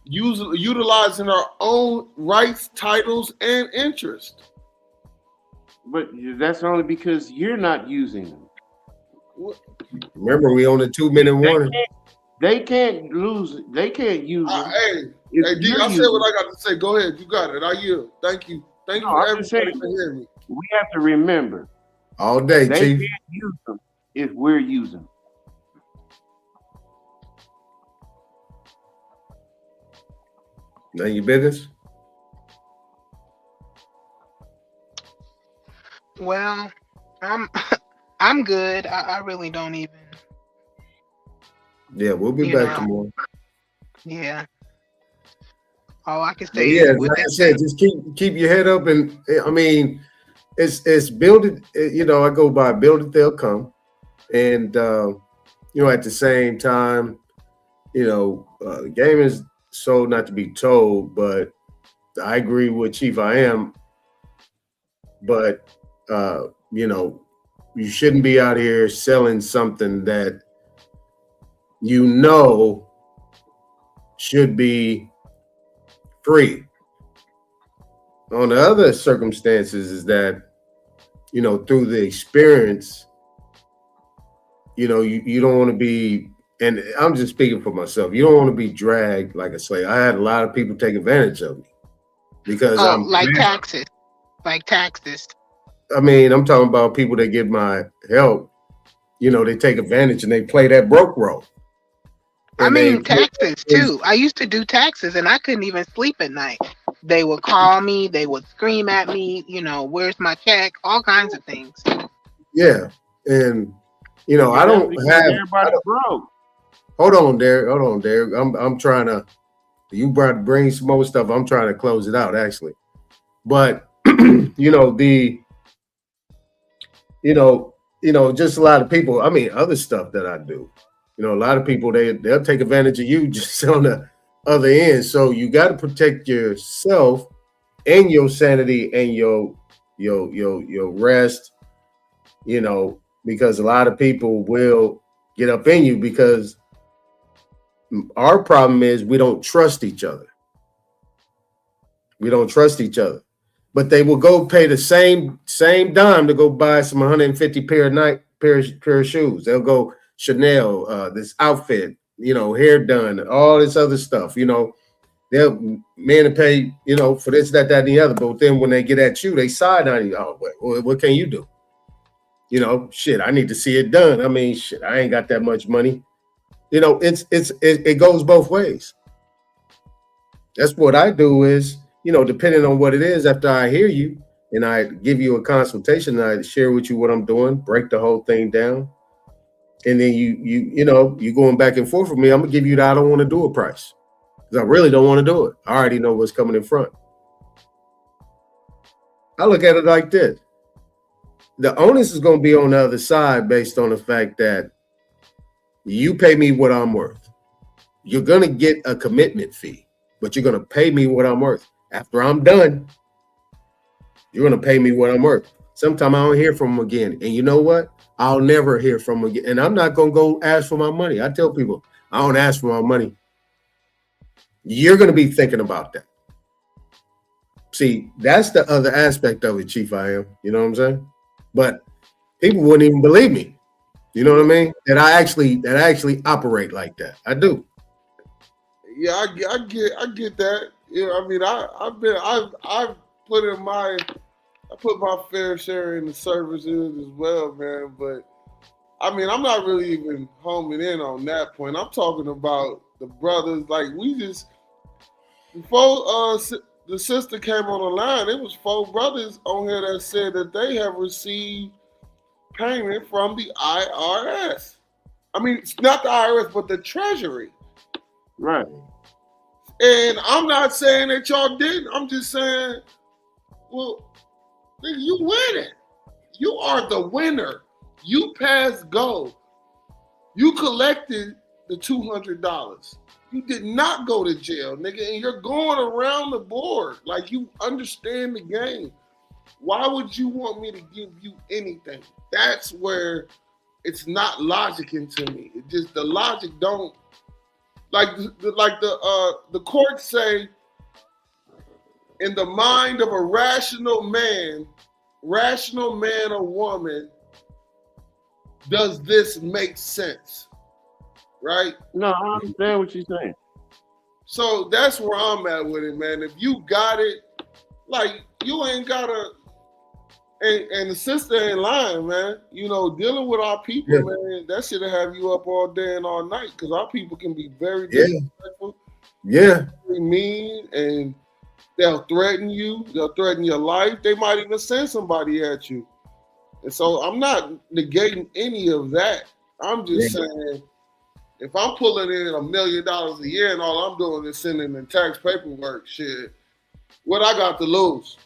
utilizing our own rights, titles, and interests. But that's only because you're not using them. Remember, we on the 2-minute warning. They can't lose it. They can't use them. Hey, D, I said what I got to say. Go ahead. You got it. I yield. Thank you. Thank you for everybody for hearing me. We have to remember. All day, they Chief. can't use them if we're using them. None of your business? Well, I'm good. I really don't even. Yeah, we'll be back tomorrow. Yeah. All I can say Yeah, is with like I that said, just keep your head up, and I mean, it's build it. I go by build it, they'll come, and at the same time, the game is so not to be told, but I agree with Chief I am, but you shouldn't be out here selling something that should be free. On the other circumstances is that, through the experience, you don't want to be, and I'm just speaking for myself, you don't want to be dragged like a slave. I had a lot of people take advantage of me because taxes. Like taxes. I mean, I'm talking about people that get my help, they take advantage and they play that broke role. Taxes too. I used to do taxes and I couldn't even sleep at night. They would call me, they would scream at me, where's my check, all kinds of things. Yeah. And I don't have everybody broke. Hold on, Derek. I'm trying to bring some more stuff. I'm trying to close it out actually. But just a lot of people, other stuff that I do. A lot of people they'll take advantage of you just on the other end. So you got to protect yourself and your sanity and your rest. Because a lot of people will get up in you because our problem is we don't trust each other. We don't trust each other. But they will go pay the same dime to go buy some 150 pair of shoes. They'll go Chanel, this outfit, hair done, all this other stuff. They'll men to pay, for this, that, and the other. But then when they get at you, they side on you. Oh, what can you do? Shit, I need to see it done. I mean, shit, I ain't got that much money. It goes both ways. That's what I do is, depending on what it is, after I hear you and I give you a consultation, and I share with you what I'm doing, break the whole thing down. And then you going back and forth with me, I'm gonna give you the I don't want to do a price. Because I really don't want to do it. I already know what's coming in front. I look at it like this. The onus is going to be on the other side based on the fact that you pay me what I'm worth. You're going to get a commitment fee, but you're going to pay me what I'm worth. After I'm done, you're going to pay me what I'm worth. Sometime I don't hear from them again. And you know what? I'll never hear from them again. And I'm not going to go ask for my money. I tell people, I don't ask for my money. You're going to be thinking about that. See, that's the other aspect of it, Chief I Am. You know what I'm saying? But people wouldn't even believe me. You know what I mean? That I actually operate like that. I do. Yeah, I get that. I mean, I've put my fair share in the services as well, man. But I mean, I'm not really even homing in on that point. I'm talking about the brothers. Like before the sister came on the line, it was 4 brothers on here that said that they have received payment from the IRS. I mean, it's not the IRS, but the Treasury. Right. And I'm not saying that y'all didn't. I'm just saying, well, nigga, you winning. You are the winner. You passed go. You collected the $200. You did not go to jail, nigga, and you're going around the board. Like, you understand the game. Why would you want me to give you anything? That's where it's not logicking to me. It just, the logic don't, the courts say, in the mind of a rational man or woman, does this make sense? Right? No, I understand what you're saying. So that's where I'm at with it, man. If you got it, like, you ain't gotta, and the sister ain't lying, man. Dealing with our people, man, that should have you up all day and all night, because our people can be very disrespectful, very mean, and they'll threaten you. They'll threaten your life. They might even send somebody at you. And so I'm not negating any of that. I'm just saying, if I'm pulling in $1 million a year and all I'm doing is sending in tax paperwork, shit, what I got to lose?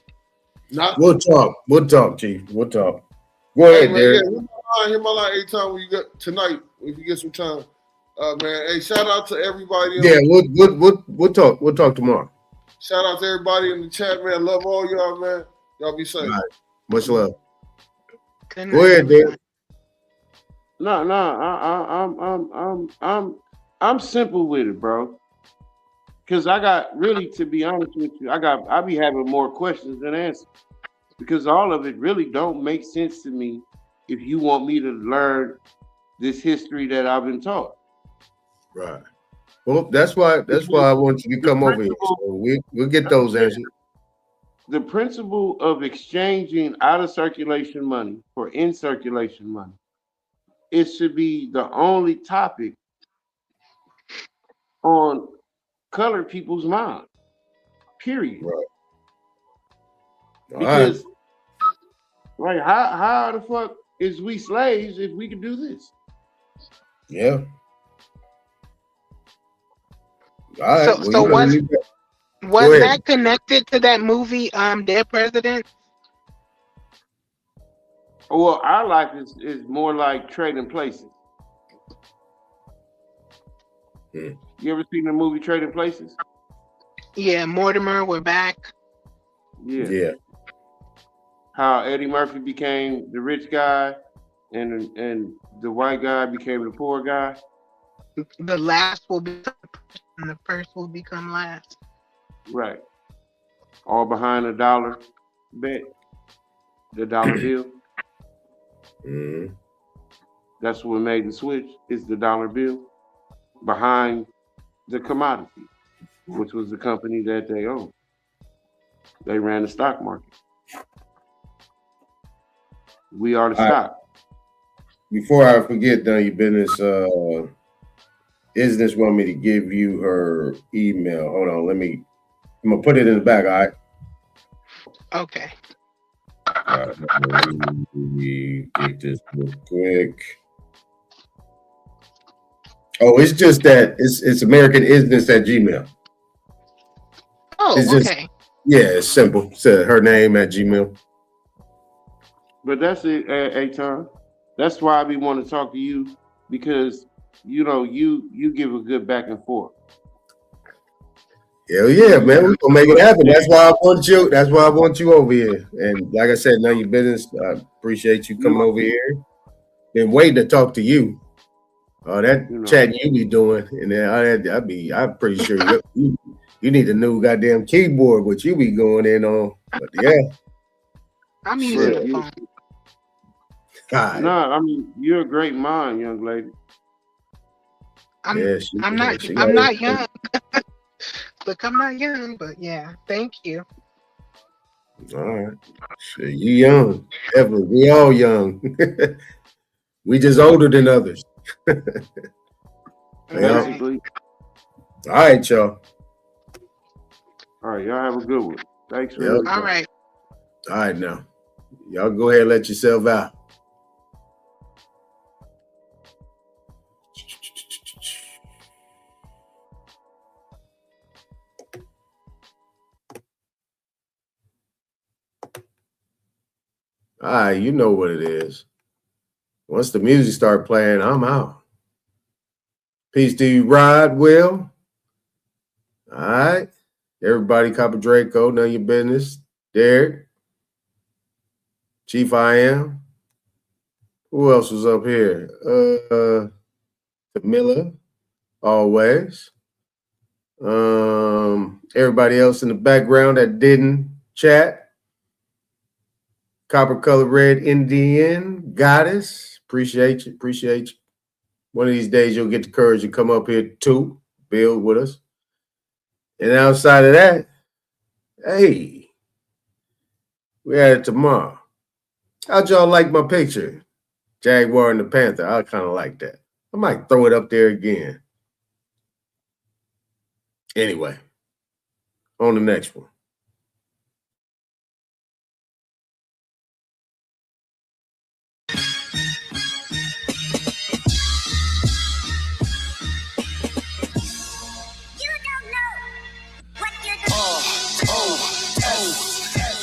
Nothing. We'll talk, Chief. We'll talk. Go ahead, Derek. Hit my line anytime when you get tonight, if you get some time. Man, hey, shout out to everybody. Yeah, we'll talk. We'll talk tomorrow. Shout out to everybody in the chat, man. Love all y'all, man. Y'all be safe. All right. Much love. Go ahead, Derek. I'm simple with it, bro. Because I got, really, to be honest with you, I be having more questions than answers. Because all of it really don't make sense to me if you want me to learn this history that I've been taught. Right. Well, that's why I want you to come over here. So we'll get those answers. The principle of exchanging out of circulation money for in circulation money, it should be the only topic on colored people's mind. Period. Right. Because, like, how the fuck is we slaves if we can do this? Yeah. All right. So was that connected to that movie, Dead President? Well, our life is more like Trading Places. You ever seen the movie Trading Places? Yeah, Mortimer, we're back. Yeah. How Eddie Murphy became the rich guy and the white guy became the poor guy. The last will be the first, and the first will become last. Right. All behind a dollar bet, the dollar bill. Mm-hmm. That's what made the switch. Is the dollar bill behind the commodity, which was the company that they owned. They ran the stock market. We are the stock. Before I forget, none of your business, Isness want me to give you her email. Hold on, I'm gonna put it in the back, all right? Okay. All right, let me get this real quick. Oh, it's just that it's American Isness at Gmail. Oh, It's just, okay. yeah, it's simple. It's her name at Gmail. But that's it, Aton. That's why I be wanting to talk to you, because you know you give a good back and forth. Hell yeah, man. We're gonna make it happen. That's why I want you. That's why I want you over here. And like I said, none of your business. I appreciate you coming over here. Been waiting to talk to you. That chatting you be doing, and then I'm pretty sure you need a new goddamn keyboard, which you be going in on. But yeah, I'm using a phone. God. No, I mean you're a great mind, young lady. I'm not young. Look, I'm not young, but yeah, thank you. All right. Shit, you young. Ever. We all young. We just older than others. Basically. All right, y'all. All right, y'all have a good one. Thanks for Yep. All right. All right, now. Y'all go ahead and let yourself out. All right, you know what it is. Once the music start playing, I'm out. Peace to you, Rod, Will. All right. Everybody, Copper Draco, none of your business. Derek. Chief I Am. Who else was up here? Camilla, always. Everybody else in the background that didn't chat. Copper Color Red Indian Goddess. Appreciate you. One of these days you'll get the courage to come up here too, build with us. And outside of that, hey, we had it tomorrow. How'd y'all like my picture? Jaguar and the Panther. I kind of like that. I might throw it up there again. Anyway, on the next one.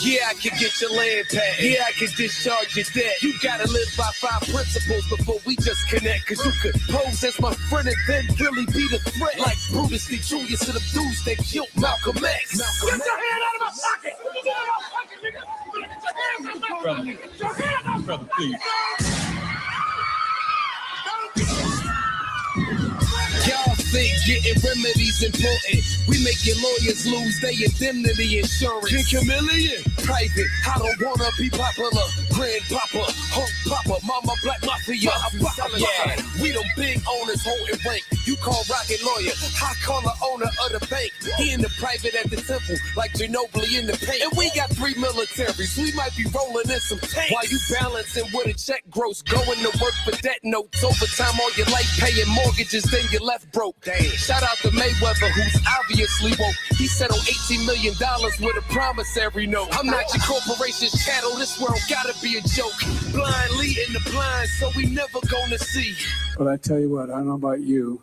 Yeah, I can get your land back. Yeah, I can discharge your debt. You gotta live by 5 principles before we just connect. Cause you could pose as my friend and then really be the threat. Like Brutus Lee Jr. to the dudes that killed Malcolm X. Get your hand out of my pocket! Get your hand out of my pocket, nigga! Get your hand out of my pocket! Get your hand out! Brother, please. Y'all think getting remedies important. We make your lawyers lose their indemnity insurance. King Chameleon, private, I don't wanna be popular. Grandpapa, Hulk Papa, Mama Black Mafia. Yeah, we them big owners holding rank. You call Rocket Lawyer, I call the owner of the bank. He in the private at the temple, like Ginobili in the paint. And we got 3 militaries, we might be rolling in some tanks. While you balancing with a check gross, going to work for debt notes. Overtime all your life paying mortgages, then you left broke. Damn. Shout out to Mayweather, who's obviously woke. He settled $18 million with a promissory note. I'm not your corporation's chattel, this world gotta be a joke. Blind leading the blind, so we never gonna see. But I tell you what, I don't know about you,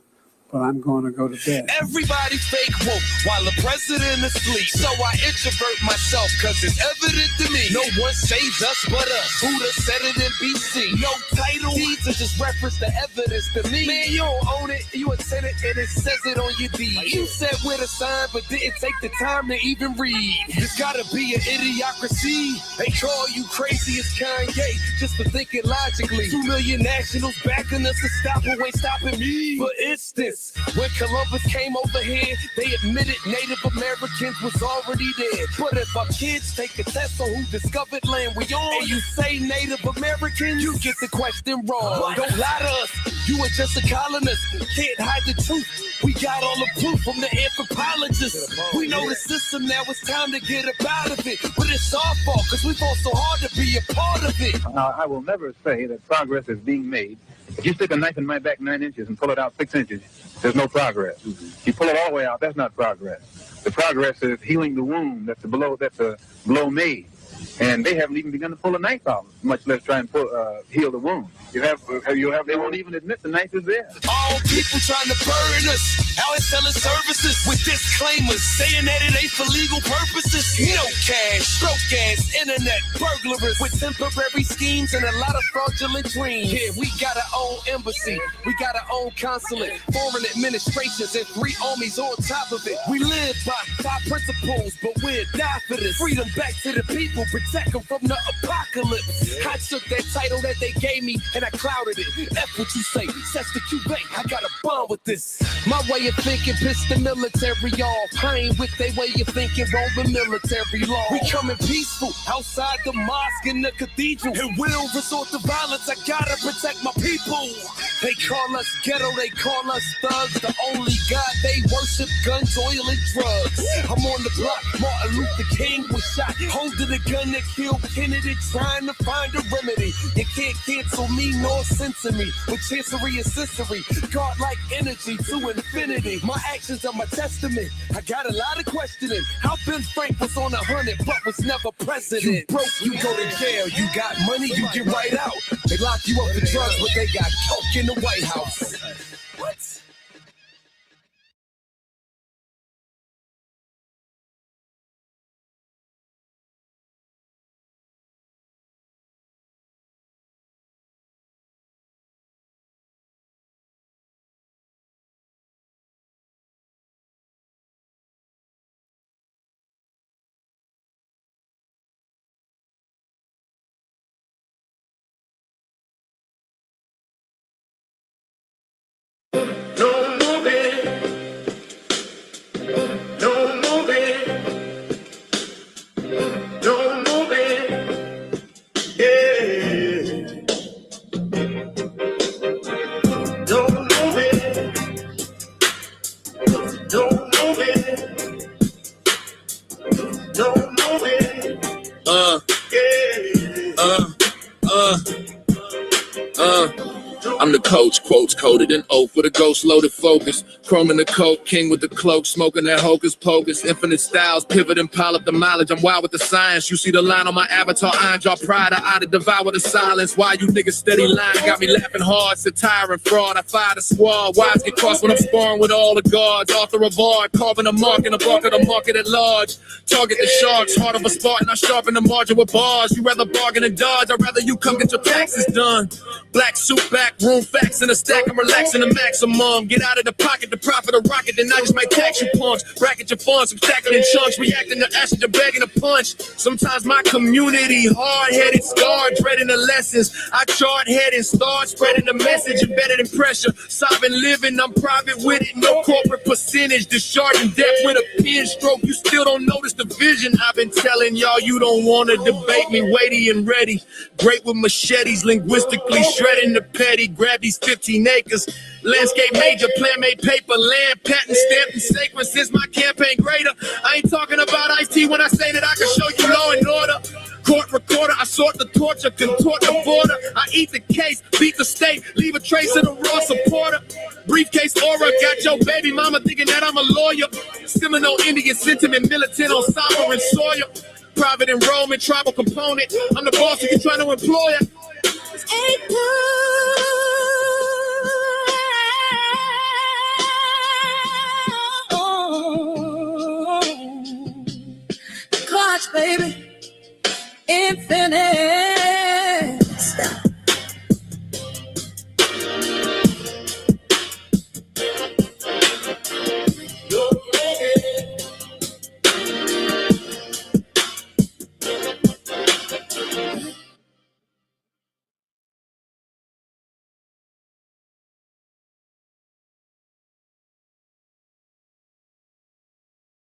but I'm going to go to bed. Everybody fake woke while the president is asleep. So I introvert myself cause it's evident to me. No one saves us but us. Buddha said it in BC. No title deeds are just reference the evidence to me. Man, you don't own it, you attend it and it says it on your deed. You said with a sign but didn't take the time to even read. There's gotta be an idiocracy. They call you crazy as Kanye just for thinking logically. 2 million nationals backing us to stop who ain't stopping me. For instance, when Columbus came over here, they admitted Native Americans was already dead. But if our kids take a test on who discovered land we on, and you say Native Americans, you get the question wrong. Don't lie to us, you were just a colonist. Can't hide the truth, we got all the proof from the anthropologists. We know the system, now it's time to get up out of it. But it's our fault, cause we fought so hard to be a part of it. I will never say that progress is being made. If you stick a knife in my back 9 inches and pull it out 6 inches, there's no progress. You pull it all the way out, that's not progress. The progress is healing the wound that's a blow made. And they haven't even begun to pull a knife out, much less try and heal the wound. They won't even admit the knife is there. All people trying to burn us, out here selling services with disclaimers, saying that it ain't for legal purposes. No cash, broke ass, internet burglars with temporary schemes and a lot of fraudulent dreams. Yeah, we got our own embassy, we got our own consulate, foreign administrations, and 3 armies on top of it. We live by 5 principles, but we'll die for this. Freedom back to the people, protect them from the apocalypse. I took that title that they gave me and I clouded it. F what you say, sets the Cuban, I got a bond with this. My way of thinking pissed the military off. I ain't with their way of thinking, Roman military law. We coming peaceful, outside the mosque in the cathedral. And we'll resort to violence, I gotta protect my people. They call us ghetto, they call us thugs. The only God they worship, guns, oil, and drugs. I'm on the block, Martin Luther King was shot. Holding a gun that killed Kennedy, trying to find a remedy. You can't cancel me nor censor me. With chancery and sensory, God-like energy to infinity. My actions are my testament. I got a lot of questioning. How Ben Frank was on 100 but was never president. You broke, you go to jail. You got money, you get right out. They lock you up for drugs, but they got coke in the White House. What? I'm the coach, quotes coded in oath with a ghost loaded focus. Chrome in the coat, king with the cloak, smoking that hocus pocus. Infinite styles, pivot and pile up the mileage. I'm wild with the science. You see the line on my avatar, iron jaw pride. I ought to devour the silence. Why you niggas steady lying? Got me laughing hard, satire and fraud. I fire the squad. Wise get crossed when I'm sparring with all the guards. Author of art, carving a mark in the bark of the market at large. Target the sharks, heart of a Spartan. I sharpen the margin with bars. You rather bargain and dodge. I'd rather you come get your taxes done. Black suit back, room facts in a stack. I'm relaxing the maximum. Get out of the pocket, the profit of rocket. Then I just might tax you punch. Bracket your funds, subtracting in chunks. Reacting to acid, you're begging to punch. Sometimes my community, hard-headed, scarred, dreading the lessons. I chart head and start spreading the message. Embedded in pressure, sovereign living. I'm private with it, no corporate percentage. Discharging death with a pen stroke. You still don't notice the vision. I've been telling y'all you don't want to debate me. Weighty and ready. Great with machetes, linguistically shredding the petty. Grab these 15 acres. Landscape major, plan made paper, land patent stamped and sacred since my campaign greater. I ain't talking about Ice-T when I say that I can show you law and order. Court recorder, I sort the torture, contort the border. I eat the case, beat the state, leave a trace of the raw supporter. Briefcase aura, got your baby mama thinking that I'm a lawyer. Seminole Indian sentiment, militant on sovereign soil. Private enrollment, tribal component. I'm the boss, you trying to employ it. much, baby. Infinite.